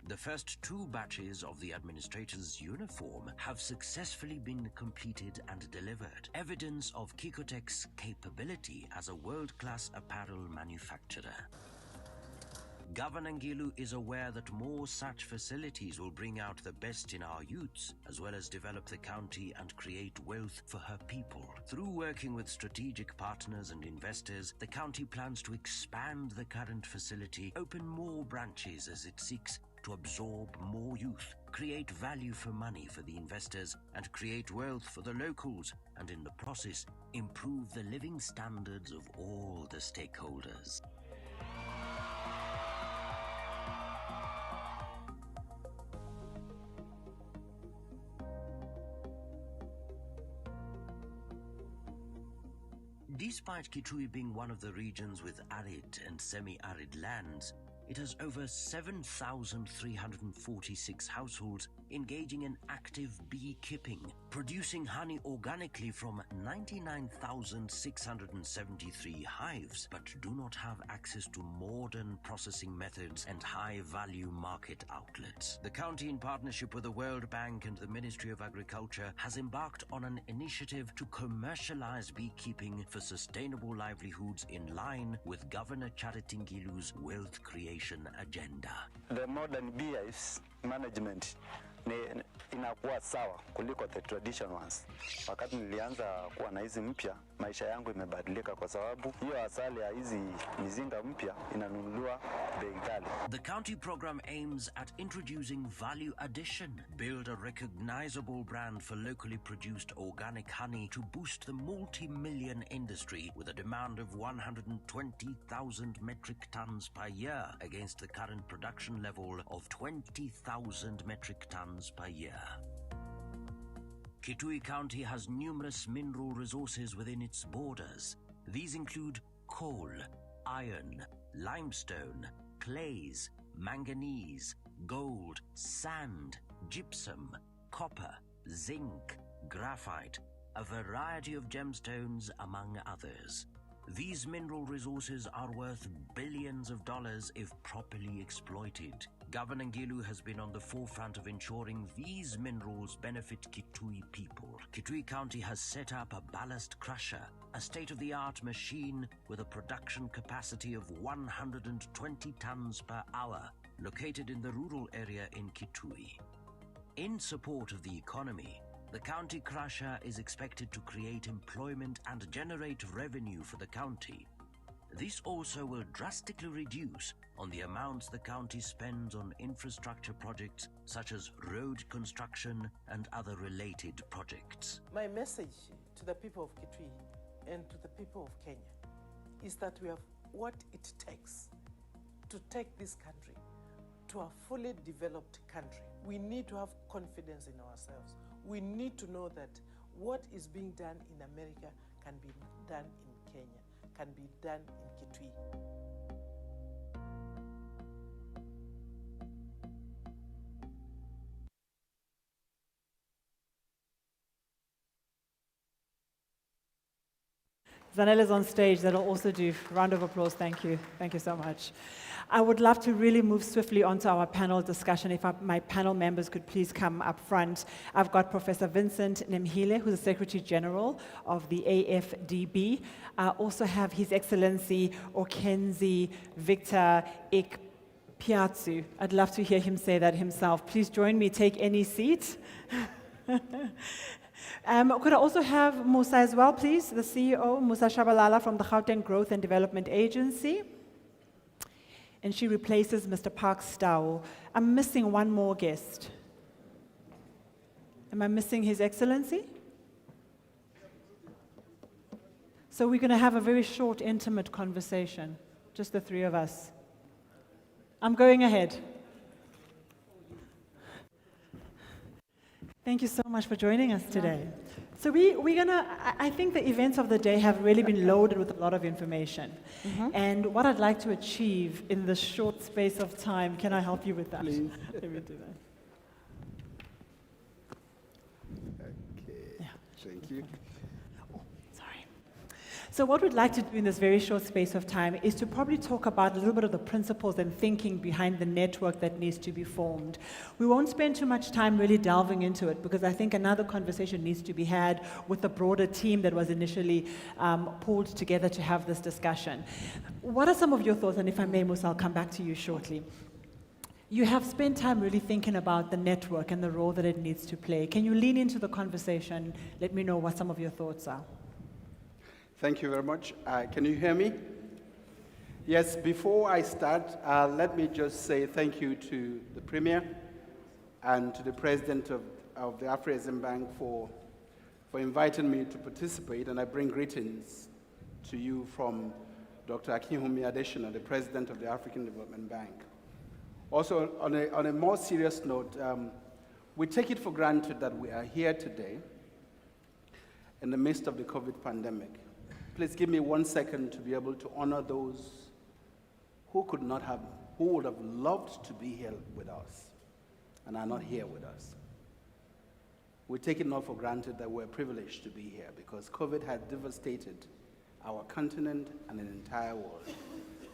The first 2 batches of the administrator's uniform have successfully been completed and delivered, evidence of Kikotech's capability as a world-class apparel manufacturer. Governor Ngilu is aware that more such facilities will bring out the best in our youths, as well as develop the county and create wealth for her people. Through working with strategic partners and investors, the county plans to expand the current facility, open more branches as it seeks to absorb more youth, create value for money for the investors, and create wealth for the locals and in the process, improve the living standards of all the stakeholders. Despite Kitui being one of the regions with arid and semi-arid lands, it has over 7,346 households engaging in active beekeeping, producing honey organically from 99,673 hives, but do not have access to modern processing methods and high-value market outlets. The county, in partnership with the World Bank and the Ministry of Agriculture, has embarked on an initiative to commercialize beekeeping for sustainable livelihoods in line with Governor Charity Ngilu's wealth creation agenda. The modern beehives management inakuwa sawa kuliko the traditional ones. Wakati nilianza kuwa na hizi mpya, maisha yangu imebadilika kwa sababu hiyo asali ya hizi mizinga mpya inanunuliwa bei ghali. The county program aims at introducing value addition, build a recognizable brand for locally produced organic honey to boost the multi-million industry with a demand of 120,000 metric tons per year against the current production level of 20,000 metric tons per year. Kitui County has numerous mineral resources within its borders. These include coal, iron, limestone, clays, manganese, gold, sand, gypsum, copper, zinc, graphite, a variety of gemstones, among others. These mineral resources are worth billions of dollars if properly exploited. Governor Ngilu has been on the forefront of ensuring these minerals benefit Kitui people. Kitui County has set up a ballast crusher, a state-of-the-art machine with a production capacity of 120 tons per hour, located in the rural area in Kitui. In support of the economy, the county crusher is expected to create employment and generate revenue for the county. This also will drastically reduce on the amounts the county spends on infrastructure projects such as road construction and other related projects. My message to the people of Kitui and to the people of Kenya is that we have what it takes to take this country to a fully developed country. We need to have confidence in ourselves. We need to know that what is being done in America can be done in Kenya, can be done in Kitui. Zanele is on stage. That'll also do. Round of applause. Thank you. Thank you so much. I would love to really move swiftly onto our panel discussion. If my panel members could please come up front. I've got Professor Vincent Nemhile, who's the Secretary General of the AfDB. I also have His Excellency Okenzi Victor Ikpiatsu. I'd love to hear him say that himself. Please join me. Take any seat. Could I also have Musa as well, please? The CEO, Musa Shabalala from the Gauteng Growth and Development Agency. And she replaces Mr. Park Stow. I'm missing one more guest. Am I missing His Excellency? So we're going to have a very short, intimate conversation, just the three of us. I'm going ahead. Thank you so much for joining us today. So I think the events of the day have really been loaded with a lot of information. And what I'd like to achieve in this short space of time, can I help you with that? Please. Let me do that. Okay, yeah. Thank you. So what we'd like to do in this very short space of time is to probably talk about a little bit of the principles and thinking behind the network that needs to be formed. We won't spend too much time really delving into it because I think another conversation needs to be had with the broader team that was initially pulled together to have this discussion. What are some of your thoughts? And if I may, Musa, I'll come back to you shortly. You have spent time really thinking about the network and the role that it needs to play. Can you lean into the conversation? Let me know what some of your thoughts are. Thank you very much. Can you hear me? Yes, before I start, let me just say thank you to the Premier and to the President of the Afro-Asian Bank for for inviting me to participate, and I bring greetings to you from Dr. Akinwumi Adesina, the President of the African Development Bank. Also, on a more serious note, we take it for granted that we are here today in the midst of the COVID pandemic. Please give me 1 second to be able to honor those who would have loved to be here with us and are not here with us. We take it not for granted that we're privileged to be here because COVID had devastated our continent and an entire world.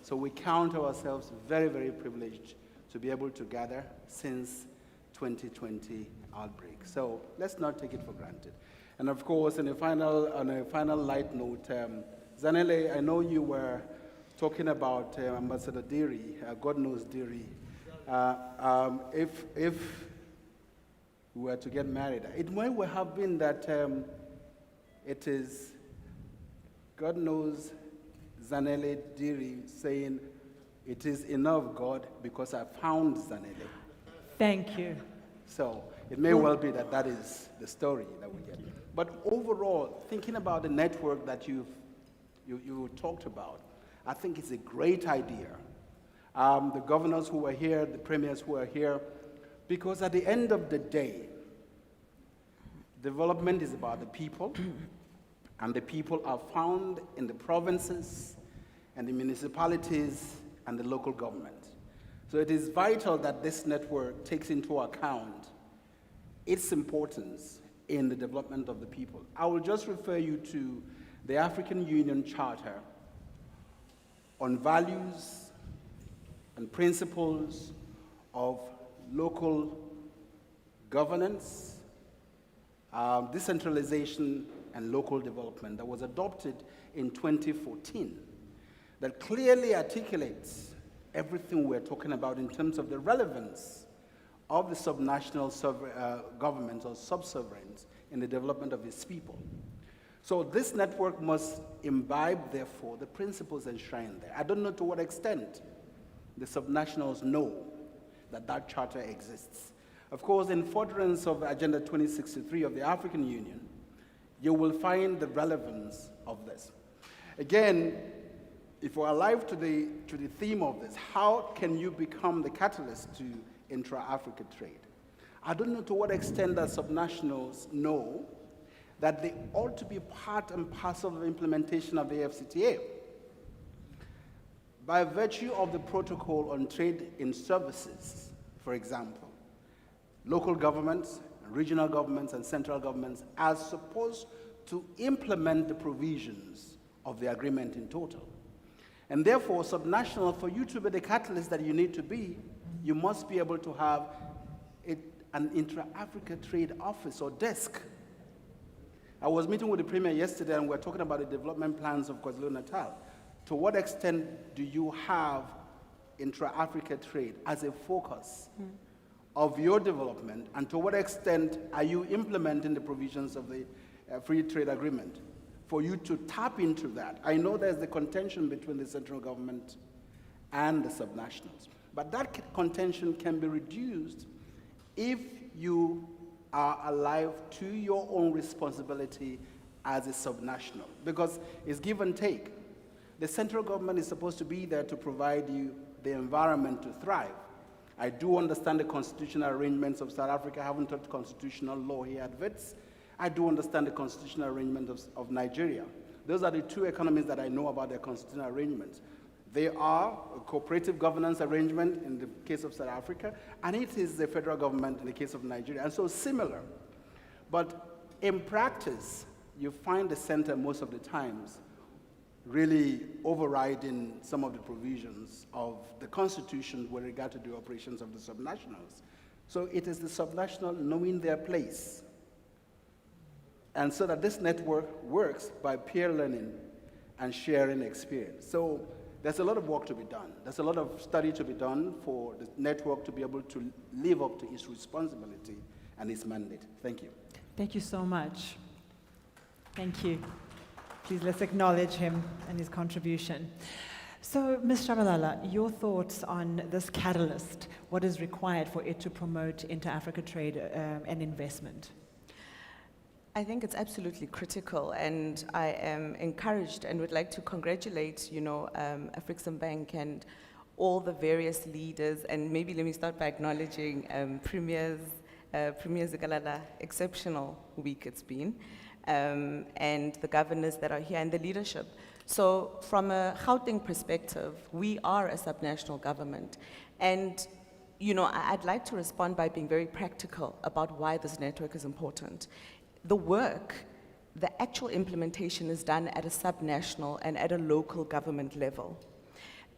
So we count ourselves very, very privileged to be able to gather since 2020 outbreak. So let's not take it for granted. And of course, on a final light note, Zanele, I know you were talking about Ambassador Diri, God knows Diri. If we were to get married, it might well have been that it is God knows Zanele Diri saying, "It is enough, God, because I found Zanele." Thank you. So it may well be that that is the story that we get. But overall, thinking about the network that you talked about, I think it's a great idea. The governors who were here, the premiers who are here, because at the end of the day, development is about the people, and the people are found in the provinces and the municipalities and the local government. So it is vital that this network takes into account its importance in the development of the people. I will just refer you to the African Union Charter on values and principles of local governance, decentralization, and local development that was adopted in 2014 that clearly articulates everything we're talking about in terms of the relevance of the subnational governments or sub-sovereigns in the development of its people. So this network must imbibe, therefore, the principles enshrined there. I don't know to what extent the subnationals know that that charter exists. Of course, in furtherance of Agenda 2063 of the African Union, you will find the relevance of this. Again, if we're alive to the theme of this, how can you become the catalyst to intra-African trade? I don't know to what extent that subnationals know that they ought to be part and parcel of the implementation of the AfCFTA. By virtue of the protocol on trade in services, for example, local governments, regional governments, and central governments are supposed to implement the provisions of the agreement in total. And therefore, subnational, for you to be the catalyst that you need to be, you must be able to have an intra-Africa trade office or desk. I was meeting with the Premier yesterday and we were talking about the development plans of KwaZulu-Natal. To what extent do you have intra-Africa trade as a focus of your development, and to what extent are you implementing the provisions of the free trade agreement for you to tap into that? I know there's the contention between the central government and the subnationals, but that contention can be reduced if you are alive to your own responsibility as a subnational, because it's give and take. The central government is supposed to be there to provide you the environment to thrive. I do understand the constitutional arrangements of South Africa. I haven't taught constitutional law here at WITS. I do understand the constitutional arrangement of Nigeria. Those are the two economies that I know about their constitutional arrangements. They are a cooperative governance arrangement in the case of South Africa, and it is the federal government in the case of Nigeria, and so similar. But in practice, you find the center most of the times really overriding some of the provisions of the Constitution with regard to the operations of the subnationals. So it is the subnational knowing their place. And so that this network works by peer learning and sharing experience. So there's a lot of work to be done. There's a lot of study to be done for the network to be able to live up to its responsibility and its mandate. Thank you. Thank you so much. Thank you. Please let's acknowledge him and his contribution. So, Ms. Shabalala, your thoughts on this catalyst, what is required for it to promote inter-Africa trade and investment? I think it's absolutely critical, and I am encouraged and would like to congratulate, African Bank and all the various leaders, and maybe let me start by acknowledging Premier Zikalala, exceptional week it's been, and the governors that are here and the leadership. So from a Gauteng perspective, we are a subnational government, and I'd like to respond by being very practical about why this network is important. The work, the actual implementation is done at a subnational and at a local government level.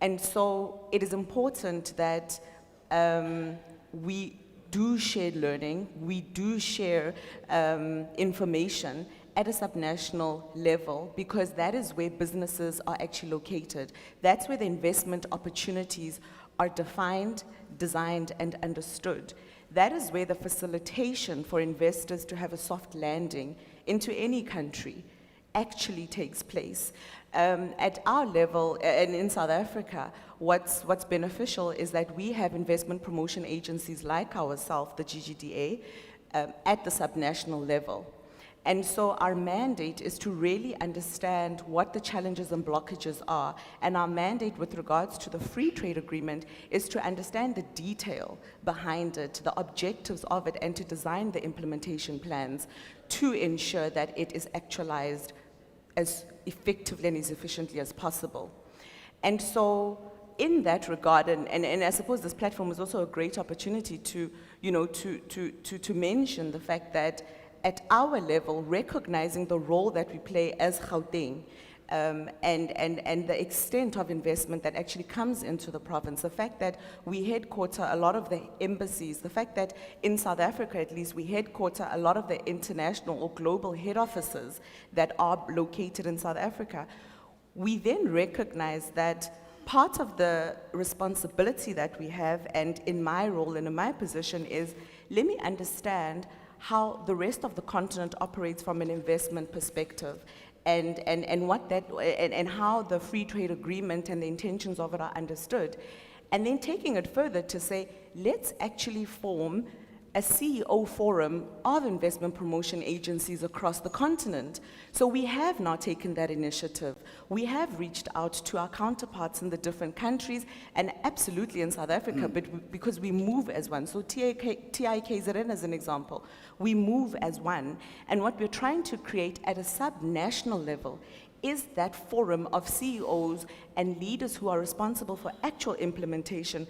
And so it is important that we do share learning, we do share information at a subnational level, because that is where businesses are actually located. That's where the investment opportunities are defined, designed, and understood. That is where the facilitation for investors to have a soft landing into any country actually takes place. At our level, and in South Africa, what's beneficial is that we have investment promotion agencies like ourselves, the GGDA, at the subnational level. And so our mandate is to really understand what the challenges and blockages are. And our mandate with regards to the free trade agreement is to understand the detail behind it, the objectives of it, and to design the implementation plans to ensure that it is actualized as effectively and as efficiently as possible. And so in that regard, and I suppose this platform is also a great opportunity to mention the fact that at our level, recognizing the role that we play as Gauteng, and the extent of investment that actually comes into the province, the fact that we headquarter a lot of the embassies, the fact that in South Africa at least we headquarter a lot of the international or global head offices that are located in South Africa, we then recognize that part of the responsibility that we have, and in my role and in my position, is let me understand how the rest of the continent operates from an investment perspective, and what that, and how the free trade agreement and the intentions of it are understood. And then taking it further to say, let's actually form a CEO forum of investment promotion agencies across the continent. So we have now taken that initiative. We have reached out to our counterparts in the different countries, and absolutely in South Africa, but because we move as one. So TIKZN as an example, we move as one. And what we're trying to create at a sub-national level is that forum of CEOs and leaders who are responsible for actual implementation.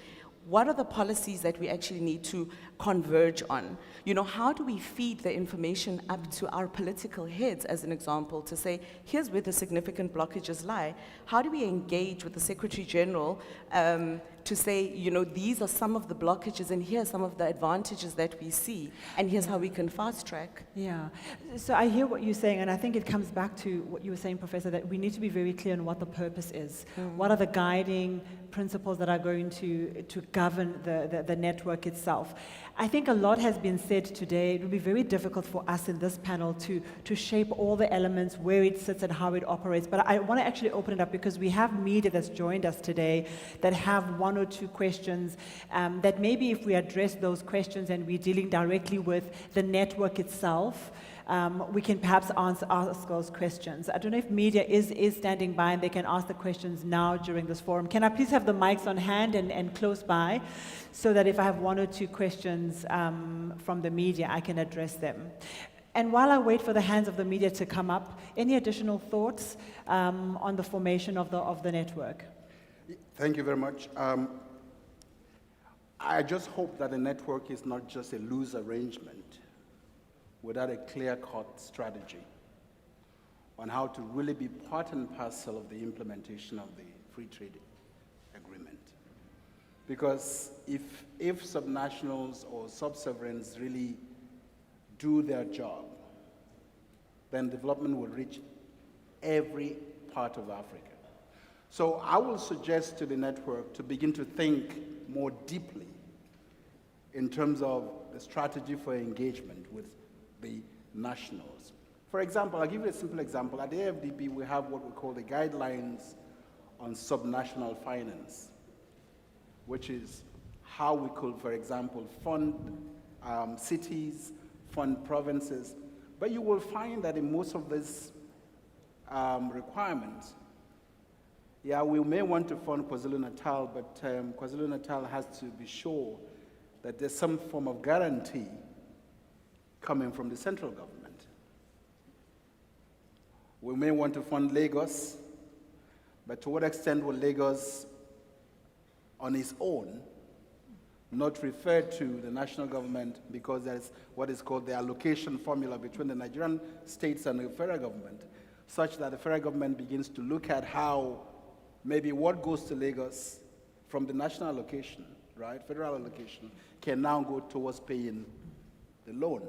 What are the policies that we actually need to converge on? How do we feed the information up to our political heads, as an example, to say, here's where the significant blockages lie? How do we engage with the Secretary General to say, these are some of the blockages and here are some of the advantages that we see, and here's how we can fast track? Yeah, so I hear what you're saying, and I think it comes back to what you were saying, Professor, that we need to be very clear on what the purpose is. What are the guiding principles that are going to govern the network itself? I think a lot has been said today. It will be very difficult for us in this panel to shape all the elements, where it sits and how it operates, but I want to actually open it up because we have media that's joined us today that have one or two questions that maybe if we address those questions and we're dealing directly with the network itself, we can perhaps ask those questions. I don't know if media is standing by and they can ask the questions now during this forum. Can I please have the mics on hand and close by, so that if I have one or two questions from the media, I can address them. And while I wait for the hands of the media to come up, any additional thoughts on the formation of the network? Thank you very much. I just hope that the network is not just a loose arrangement without a clear-cut strategy on how to really be part and parcel of the implementation of the free trade agreement. Because if subnationals or sub-sovereigns really do their job, then development will reach every part of Africa. So I will suggest to the network to begin to think more deeply in terms of the strategy for engagement with the nationals. For example, I'll give you a simple example. At the AfDB, we have what we call the guidelines on subnational finance, which is how we could, for example, fund cities, fund provinces. But you will find that in most of these requirements, yeah, we may want to fund KwaZulu-Natal, but KwaZulu-Natal has to be sure that there's some form of guarantee coming from the central government. We may want to fund Lagos, but to what extent will Lagos, on its own, not refer to the national government, because there's what is called the allocation formula between the Nigerian states and the federal government, such that the federal government begins to look at how maybe what goes to Lagos from the national allocation, right, federal allocation, can now go towards paying the loan.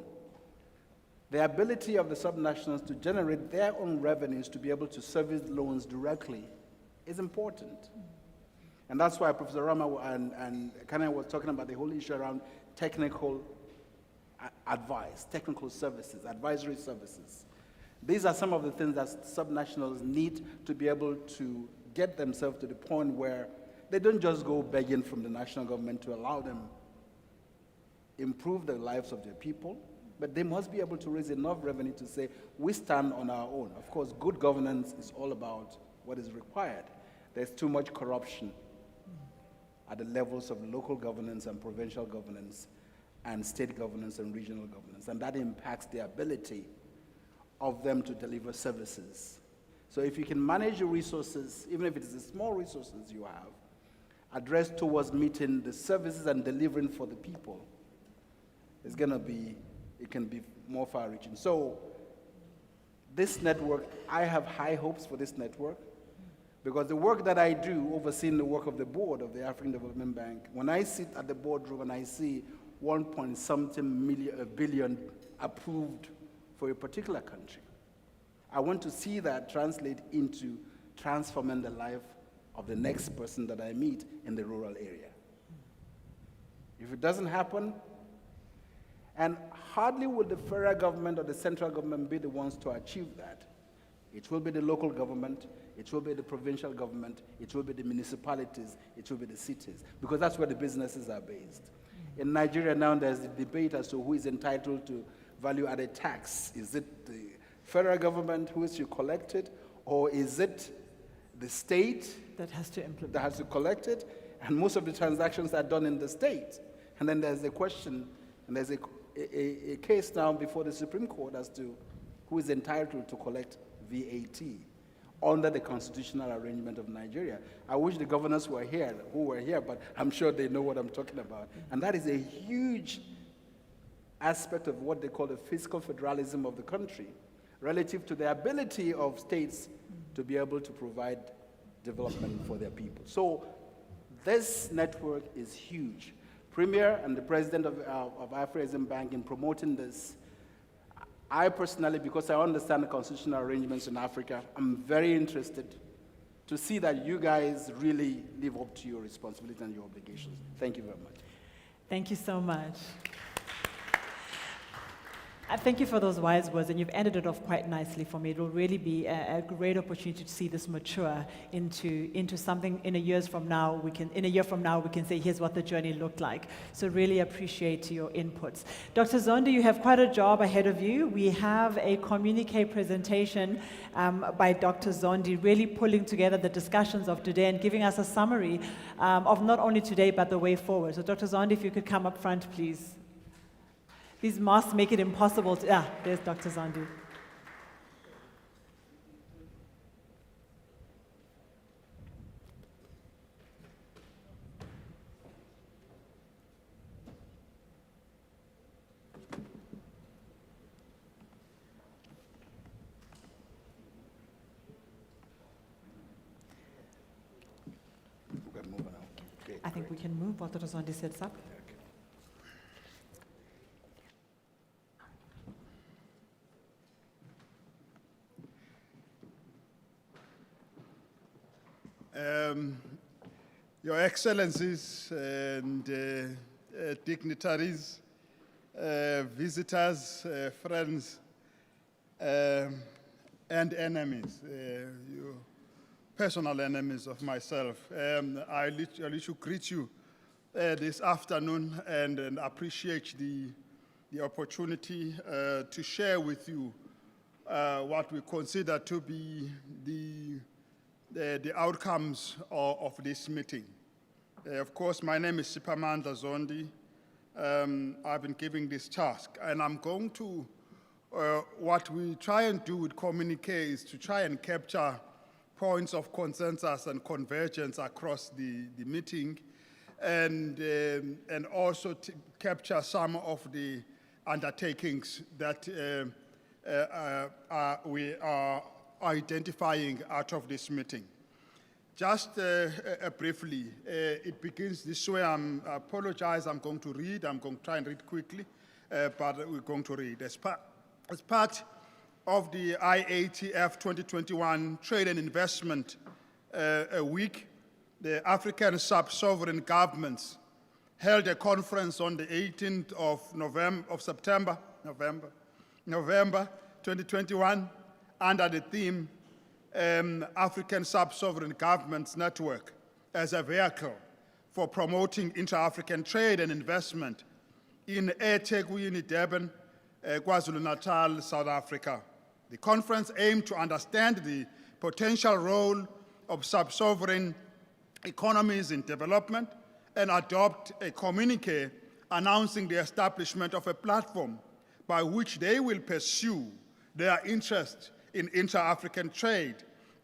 The ability of the subnationals to generate their own revenues to be able to service loans directly is important. And that's why Professor Rama and Kanye was talking about the whole issue around technical advice, technical services, advisory services. These are some of the things that subnationals need to be able to get themselves to the point where they don't just go begging from the national government to allow them improve the lives of their people, but they must be able to raise enough revenue to say, we stand on our own. Of course, good governance is all about what is required. There's too much corruption at the levels of local governance and provincial governance and state governance and regional governance, and that impacts the ability of them to deliver services. So if you can manage your resources, even if it is the small resources you have, addressed towards meeting the services and delivering for the people, it's going to be, it can be more far-reaching. So this network, I have high hopes for this network, because the work that I do, overseeing the work of the board of the African Development Bank, when I sit at the boardroom and I see 1.something billion approved for a particular country, I want to see that translate into transforming the life of the next person that I meet in the rural area. If it doesn't happen, and hardly will the federal government or the central government be the ones to achieve that. It will be the local government, it will be the provincial government, it will be the municipalities, it will be the cities, because that's where the businesses are based. In Nigeria now, there's a debate as to who is entitled to value-added tax. Is it the federal government who is to collect it, or is it the state that has to implement, that has to collect it? And most of the transactions are done in the state. And then there's a question, and there's a case now before the Supreme Court as to who is entitled to collect VAT under the constitutional arrangement of Nigeria. I wish the governors were here, but I'm sure they know what I'm talking about. And that is a huge aspect of what they call the fiscal federalism of the country, relative to the ability of states to be able to provide development for their people. So this network is huge. Premier and the president of IAFT Bank, in promoting this, I personally, because I understand the constitutional arrangements in Africa, I'm very interested to see that you guys really live up to your responsibility and your obligations. Thank you very much. Thank you so much. Thank you for those wise words, and you've ended it off quite nicely for me. It will really be a great opportunity to see this mature into something in a year from now. We can say, here's what the journey looked like. So really appreciate your inputs. Dr. Zondi, you have quite a job ahead of you. We have a communique presentation by Dr. Zondi, really pulling together the discussions of today and giving us a summary of not only today, but the way forward. So Dr. Zondi, if you could come up front, please. These masks make it impossible to, there's Dr. Zondi. I think we can move while Dr. Zondi sets up. Your Excellencies and dignitaries, visitors, friends, and enemies, you personal enemies of myself, I literally should greet you this afternoon and appreciate the the opportunity to share with you what we consider to be the outcomes of this meeting. Of course, my name is Siphamandla Zondi. I've been given this task, and I'm going to, what we try and do with communique is to try and capture points of consensus and convergence across the meeting, and also to capture some of the undertakings that we are identifying out of this meeting. Just briefly, it begins this way. I apologize, I'm going to read. I'm going to try and read quickly, but we're going to read. As part of the IATF 2021 Trade and Investment Week, the African sub-sovereign governments held a conference on the 18th of September 2021 under the theme African Sub-Sovereign Governments Network as a vehicle for promoting intra-African trade and investment in eThekwini, Durban, KwaZulu-Natal, South Africa. The conference aimed to understand the potential role of sub-sovereign economies in development and adopt a communique announcing the establishment of a platform by which they will pursue their interest in intra-African trade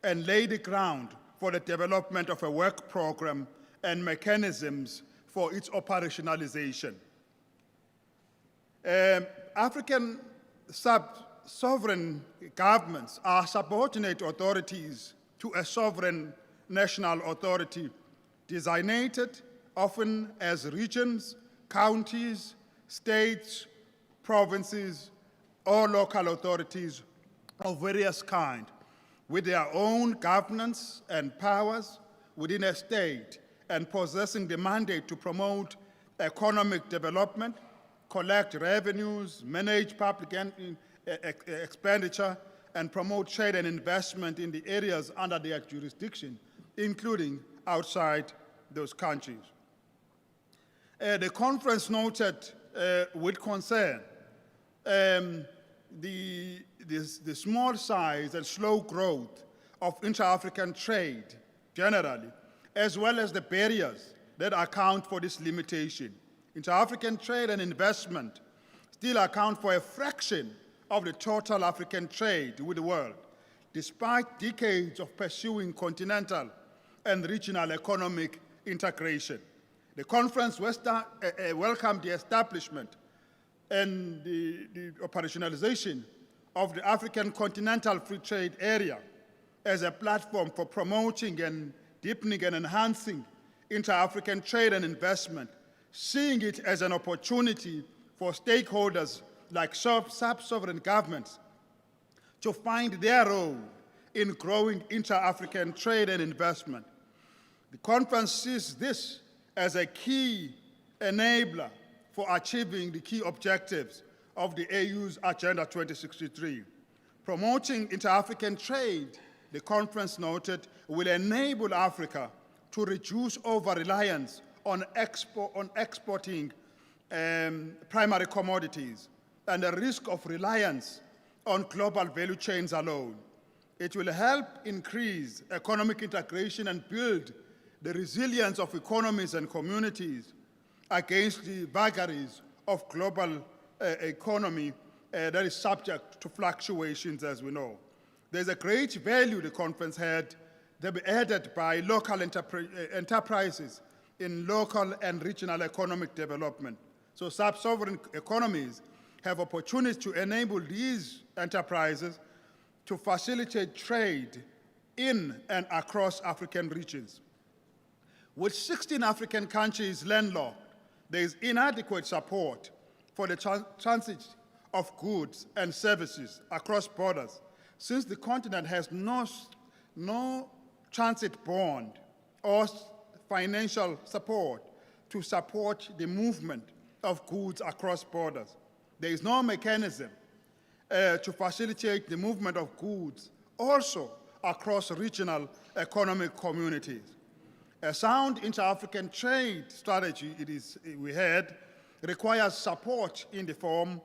and lay the ground for the development of a work program and mechanisms for its operationalization. African sub-sovereign governments are subordinate authorities to a sovereign national authority designated often as regions, counties, states, provinces, or local authorities of various kinds, with their own governance and powers within a state and possessing the mandate to promote economic development, collect revenues, manage public expenditure, and promote trade and investment in the areas under their jurisdiction, including outside those countries. The conference noted with concern the small size and slow growth of intra-African trade generally, as well as the barriers that account for this limitation. Intra-African trade and investment still account for a fraction of the total African trade with the world, despite decades of pursuing continental and regional economic integration. The conference welcomed the establishment and the operationalization of the African Continental Free Trade Area as a platform for promoting and deepening and enhancing intra-African trade and investment, seeing it as an opportunity for stakeholders like sub-sovereign governments to find their role in growing intra-African trade and investment. The conference sees this as a key enabler for achieving the key objectives of the AU's Agenda 2063. Promoting inter-African trade, the conference noted, will enable Africa to reduce over-reliance on exporting primary commodities and the risk of reliance on global value chains alone. It will help increase economic integration and build the resilience of economies and communities against the vagaries of global economy that is subject to fluctuations, as we know. There's a great value the conference had that be added by local enterprises in local and regional economic development. So sub-sovereign economies have opportunities to enable these enterprises to facilitate trade in and across African regions. With 16 African countries landlocked, there is inadequate support for the transit of goods and services across borders, since the continent has no transit bond or financial support to support the movement of goods across borders. There is no mechanism to facilitate the movement of goods also across regional economic communities. A sound inter-African trade strategy we had requires support in the form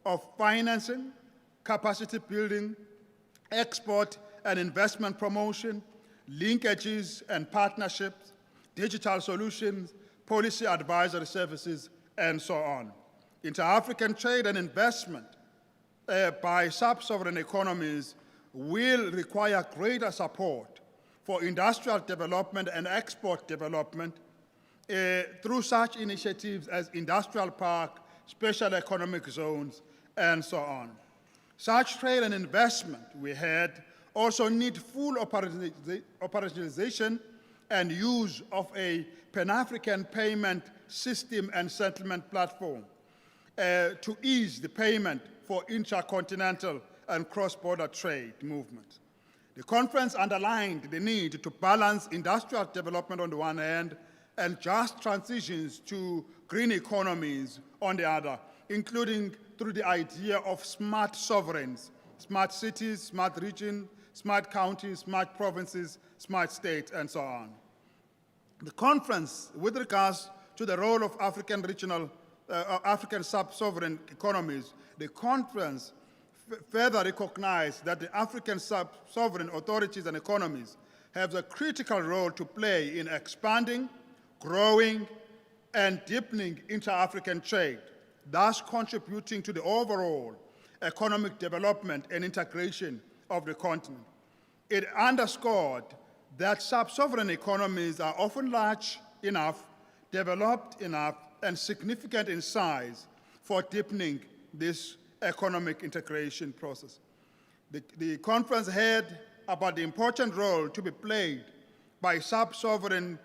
of financing, capacity building, export and investment promotion, linkages and partnerships, digital solutions, policy advisory services, and so on. Inter-African trade and investment by sub-sovereign economies will require greater support for industrial development and export development through such initiatives as industrial park, special economic zones, and so on. Such trade and investment, we had, also need full operationalization and use of a Pan-African payment system and settlement platform to ease the payment for intra-continental and cross-border trade movements. The conference underlined the need to balance industrial development on the one hand and just transitions to green economies on the other, including through the idea of smart sovereigns, smart cities, smart regions, smart counties, smart provinces, smart states, and so on. The conference, with regards to the role of African sub-sovereign economies, the conference further recognized that the African sub-sovereign authorities and economies have a critical role to play in expanding, growing, and deepening inter-African trade, thus contributing to the overall economic development and integration of the continent. It underscored that sub-sovereign economies are often large enough, developed enough, and significant in size for deepening this economic integration process. The conference heard about the important role to be played by sub-sovereign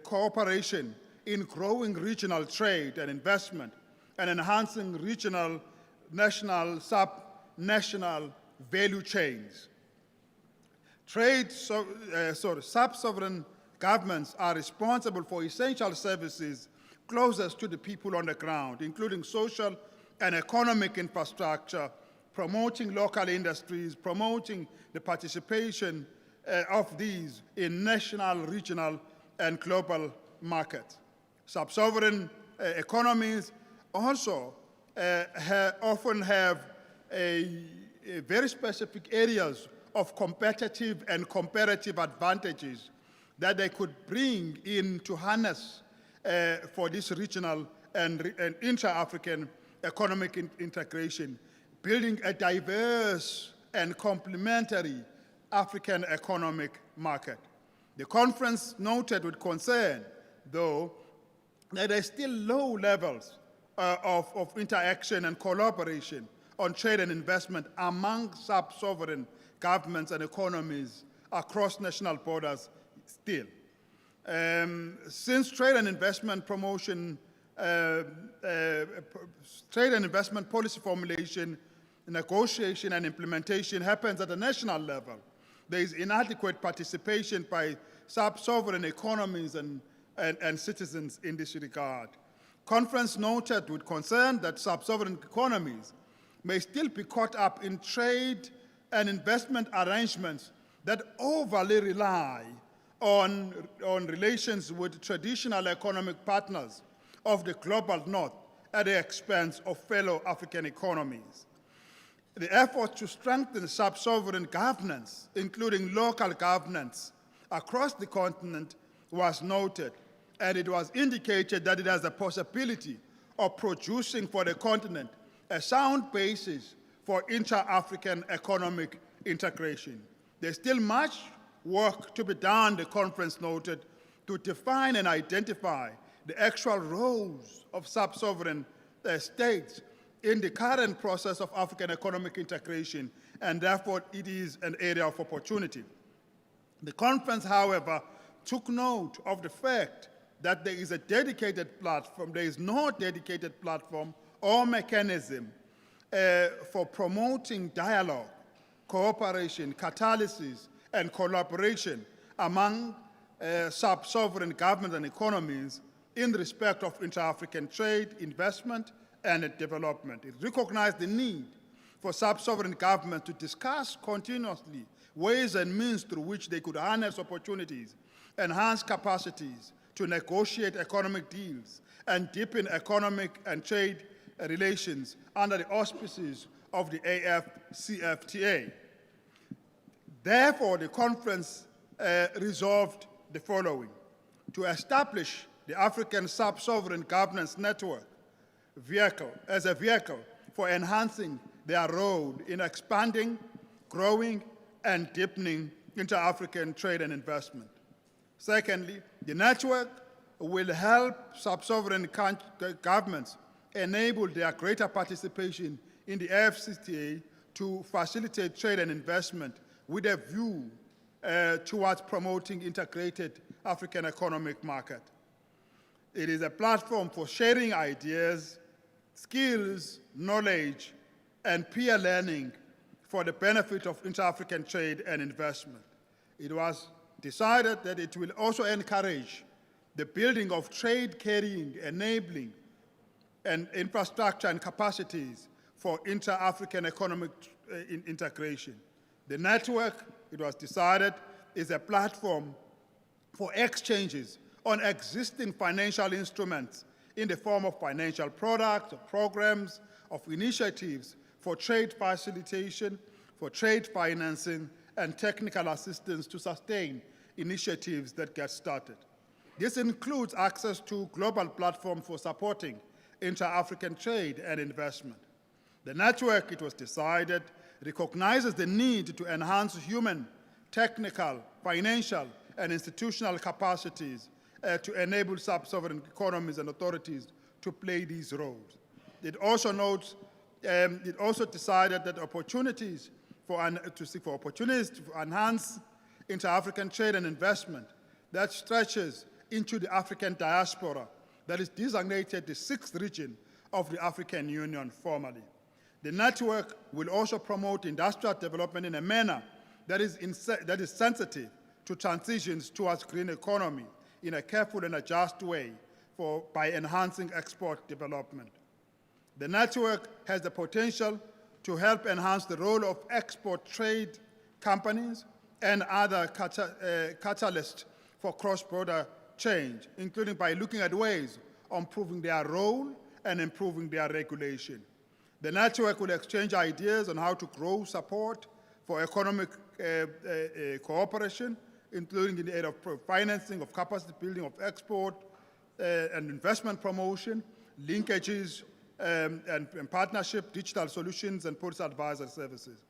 cooperation in growing regional trade and investment and enhancing regional, national, sub-national value chains. Sub-sovereign governments are responsible for essential services closest to the people on the ground, including social and economic infrastructure, promoting local industries, promoting the participation of these in national, regional, and global markets. Sub-sovereign economies also often have very specific areas of competitive and comparative advantages that they could bring in to harness for this regional and intra-African economic integration, building a diverse and complementary African economic market. The conference noted with concern, though, that there are still low levels of interaction and collaboration on trade and investment among sub-sovereign governments and economies across national borders still. Since trade and investment promotion, trade and investment policy formulation, negotiation, and implementation happens at the national level, there is inadequate participation by sub-sovereign economies and citizens in this regard. Conference noted with concern that sub-sovereign economies may still be caught up in trade and investment arrangements that overly rely on relations with traditional economic partners of the global north at the expense of fellow African economies. The effort to strengthen sub-sovereign governance, including local governance across the continent, was noted, and it was indicated that it has a possibility of producing for the continent a sound basis for intra-African economic integration. There's still much work to be done, the conference noted, to define and identify the actual roles of sub-sovereign states in the current process of African economic integration, and therefore it is an area of opportunity. The conference, however, took note of the fact that there is no dedicated platform or mechanism for promoting dialogue, cooperation, catalysis, and collaboration among sub-sovereign governments and economies in respect of inter-African trade, investment, and development. It recognized the need for sub-sovereign governments to discuss continuously ways and means through which they could harness opportunities, enhance capacities, to negotiate economic deals and deepen economic and trade relations under the auspices of the AfCFTA. Therefore, the conference resolved the following: to establish the African Sub-Sovereign Governance Network as a vehicle for enhancing their role in expanding, growing, and deepening inter-African trade and investment. Secondly, the network will help sub-sovereign governments enable their greater participation in the AfCFTA to facilitate trade and investment with a view towards promoting integrated African economic market. It is a platform for sharing ideas, skills, knowledge, and peer learning for the benefit of inter-African trade and investment. It was decided that it will also encourage the building of trade-carrying, enabling, and infrastructure and capacities for inter-African economic integration. The network, it was decided, is a platform for exchanges on existing financial instruments in the form of financial products, of programs, of initiatives for trade facilitation, for trade financing, and technical assistance to sustain initiatives that get started. This includes access to global platforms for supporting inter-African trade and investment. The network, it was decided, recognizes the need to enhance human, technical, financial, and institutional capacities to enable sub-sovereign economies and authorities to play these roles. It also notes, it also decided that opportunities to seek for opportunities to enhance inter-African trade and investment that stretches into the African diaspora, that is designated the 6th region of the African Union formally. The network will also promote industrial development in a manner that is sensitive to transitions towards green economy in a careful and a just way by enhancing export development. The network has the potential to help enhance the role of export trade companies and other catalysts for cross-border change, including by looking at ways of improving their role and improving their regulation. The network will exchange ideas on how to grow support for economic cooperation, including in the area of financing, of capacity building, of export and investment promotion, linkages and partnership, digital solutions, and policy advisory services.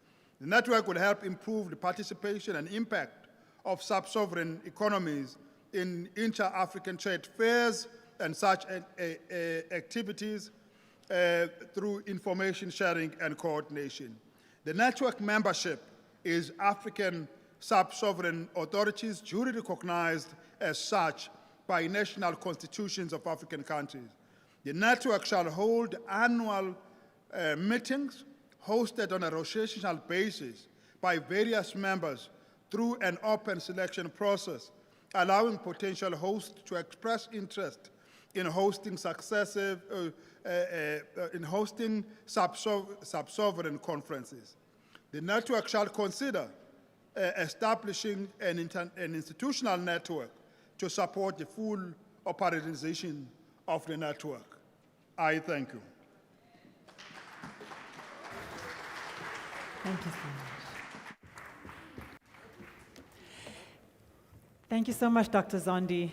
The network will help improve the participation and impact of sub-sovereign economies in intra-African trade fairs and such activities through information sharing and coordination. The network membership is African sub-sovereign authorities duly recognized as such by national constitutions of African countries. The network shall hold annual meetings hosted on a rotational basis by various members through an open selection process, allowing potential hosts to express interest in hosting sub-sovereign conferences. The network shall consider establishing an institutional network to support the full operationalization of the network. I thank you. Thank you so much. Thank you so much, Dr. Zondi.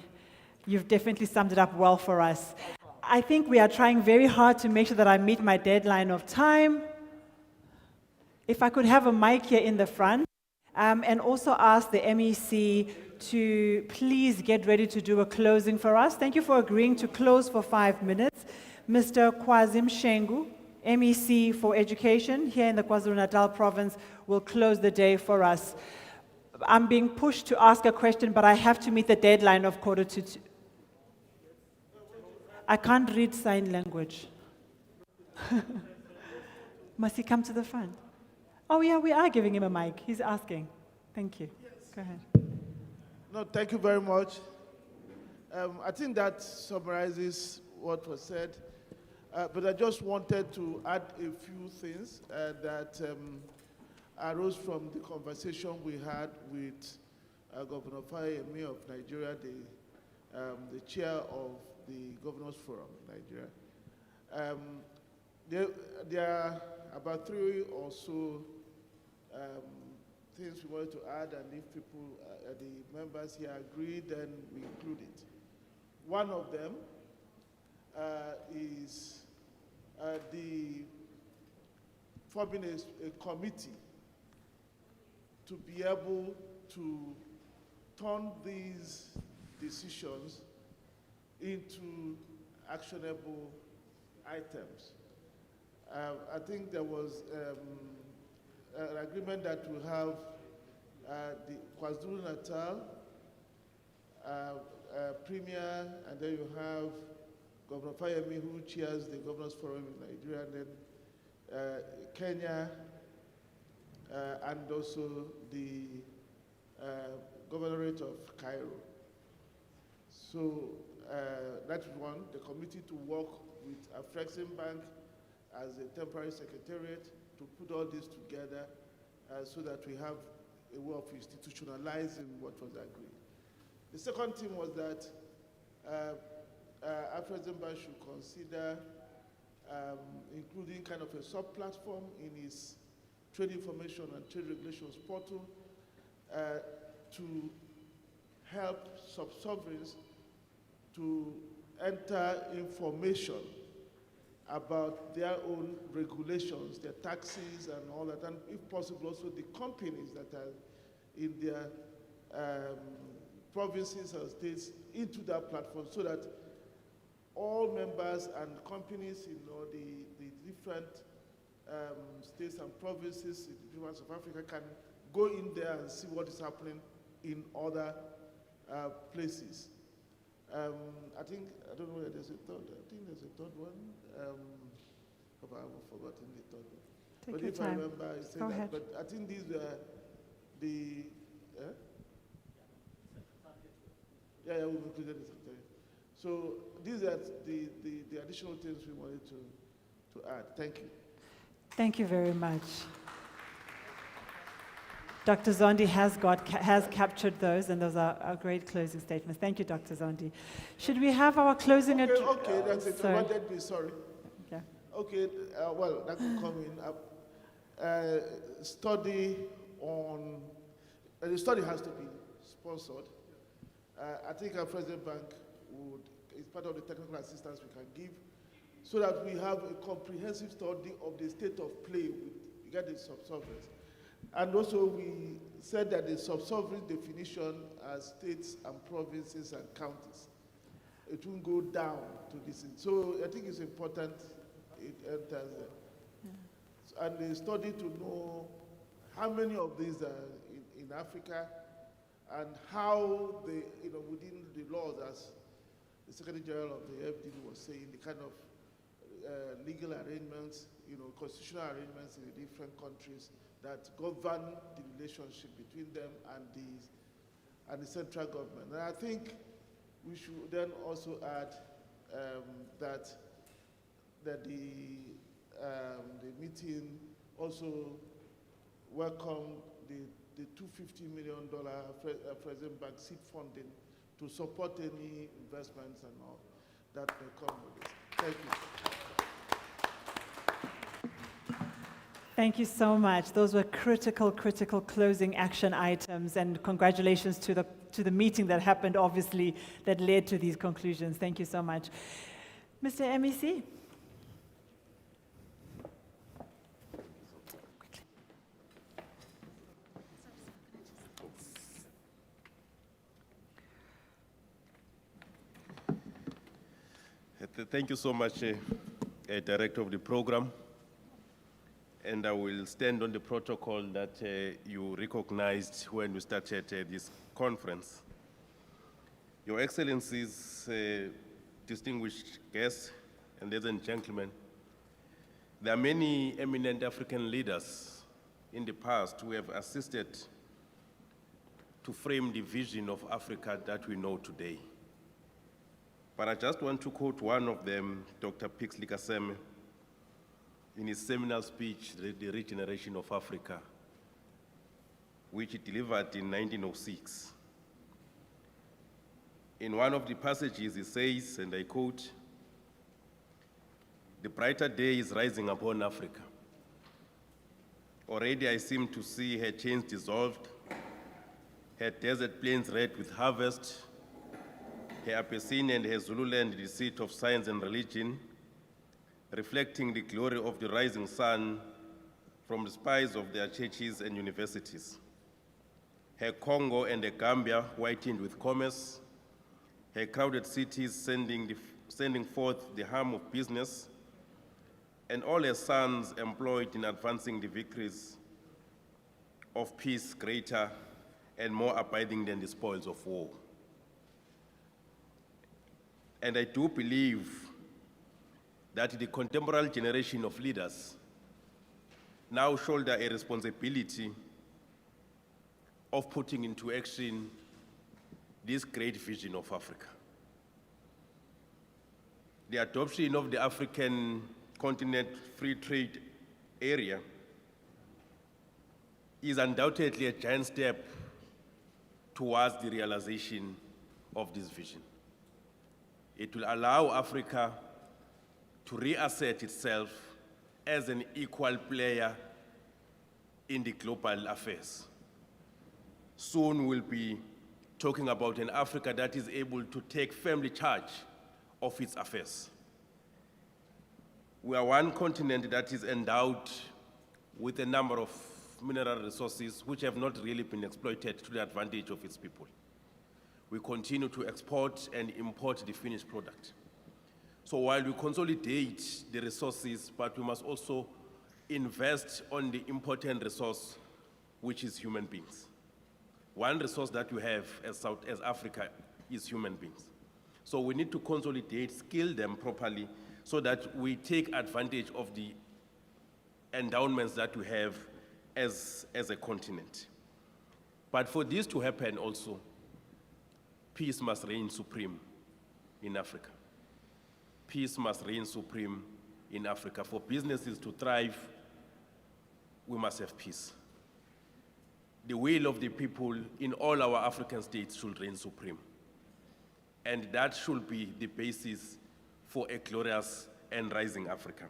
You've definitely summed it up well for us. I think we are trying very hard to make sure that I meet my deadline of time. If I could have a mic here in the front, and also ask the MEC to please get ready to do a closing for us. Thank you for agreeing to close for 5 minutes. Mr. Kwazim Shengu, MEC for Education here in the KwaZulu-Natal province, will close the day for us. I'm being pushed to ask a question, but I have to meet the deadline of 1:45. I can't read sign language. Must he come to the front? Oh yeah, we are giving him a mic. He's asking. Thank you. Yes. Go ahead. No, thank you very much. I think that summarizes what was said. But I just wanted to add a few things that arose from the conversation we had with Governor Fayemi of Nigeria, the chair of the Governors Forum in Nigeria. There are about 3 or so things we wanted to add, and if people, the members here agree, then we include it. One of them is the forming a committee to be able to turn these decisions into actionable items. I think there was an agreement that we have the KwaZulu-Natal Premier, and then you have Governor Fayemi, who chairs the Governors Forum in Nigeria, and then Kenya, and also the Governorate of Cairo. So that's one, the committee to work with AfCFTA Bank as a temporary secretariat to put all this together so that we have a way of institutionalizing what was agreed. The second thing was that AfCFTA Bank should consider including kind of a sub-platform in its trade information and trade regulations portal to help sub-sovereigns to enter information about their own regulations, their taxes and all that, and if possible also the companies that are in their provinces and states into that platform, so that all members and companies in the different states and provinces in the parts of Africa can go in there and see what is happening in other places. I think, I don't know whether there's a third, I think there's a third one. I've forgotten the third one. Take but your if time. I remember, I say Go that. ahead. But I think these were the, yeah, we've included the secretary. So these are the additional things we wanted to add. Thank you. Thank you very much. Dr. Zondi has captured those, and those are great closing statements. Thank you, Dr. Zondi. Should we have our closing address? Okay, that's it. Sorry. I wanted to be sorry. Okay. Okay, well, that will come in. Study on, the study has to be sponsored. I think our President Bank would, it's part of the technical assistance we can give, so that we have a comprehensive study of the state of play with regarding sub-sovereigns. And also we said that the sub-sovereign definition as states and provinces and counties. It won't go down to this. So I think it's important it enters there. Yeah. And the study to know how many of these are in Africa and how they, within the laws, as the Secretary General of the FDB was saying, the kind of legal arrangements, constitutional arrangements in the different countries that govern the relationship between them and the central government. And I think we should then also add that the meeting also welcomed the $250 million President Bank seed funding to support any investments and all that may come with this. Thank you. Thank you so much. Those were critical closing action items, and congratulations to the meeting that happened, obviously, that led to these conclusions. Thank you so much. Mr. MEC? Thank you so much, Director of the Program. And I will stand on the protocol that you recognized when we started this conference. Your Excellencies, distinguished guests, and ladies and gentlemen, there are many eminent African leaders in the past who have assisted to frame the vision of Africa that we know today. But I just want to quote one of them, Dr. Pixley Kaseme, in his seminal speech, The Regeneration of Africa, which he delivered in 1906. In one of the passages, it says, and I quote, "The brighter day is rising upon Africa. Already I seem to see her chains dissolved, her desert plains red with harvest, her Apessine and her Zululand the seat of science and religion, reflecting the glory of the rising sun from the spires of their churches and universities. Her Congo and the Gambia whitened with commerce, her crowded cities sending forth the hum of business, and all her sons employed in advancing the victories of peace greater and more abiding than the spoils of war." And I do believe that the contemporary generation of leaders now shoulder a responsibility of putting into action this great vision of Africa. The adoption of the African Continent Free Trade Area is undoubtedly a giant step towards the realization of this vision. It will allow Africa to reassert itself as an equal player in the global affairs. Soon we'll be talking about an Africa that is able to take firmly charge of its affairs. We are one continent that is endowed with a number of mineral resources which have not really been exploited to the advantage of its people. We continue to export and import the finished product. So while we consolidate the resources, but we must also invest on the important resource, which is human beings. One resource that we have as Africa is human beings. So we need to consolidate, skill them properly, so that we take advantage of the endowments that we have as a continent. But for this to happen also, peace must reign supreme in Africa. Peace must reign supreme in Africa. For businesses to thrive, we must have peace. The will of the people in all our African states should reign supreme. And that should be the basis for a glorious and rising Africa.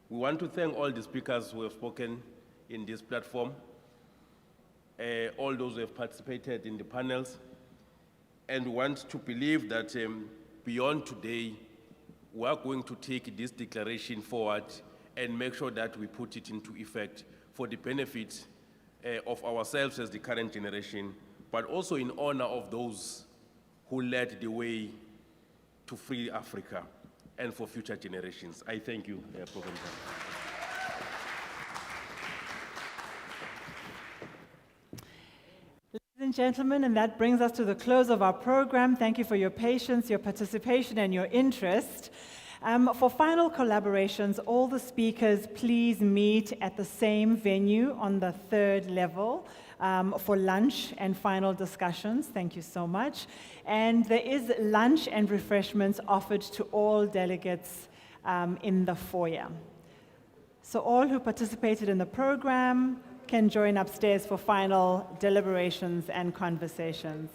We want to thank all the speakers who have spoken in this platform, all those who have participated in the panels, and want to believe that beyond today, we are going to take this declaration forward and make sure that we put it into effect for the benefit of ourselves as the current generation, but also in honor of those who led the way to free Africa and for future generations. I thank you, Program. Ladies and gentlemen, and that brings us to the close of our program. Thank you for your patience, your participation, and your interest. For final collaborations, all the speakers please meet at the same venue on the 3rd level for lunch and final discussions. Thank you so much. And there is lunch and refreshments offered to all delegates in the foyer. So all who participated in the program can join upstairs for final deliberations and conversations.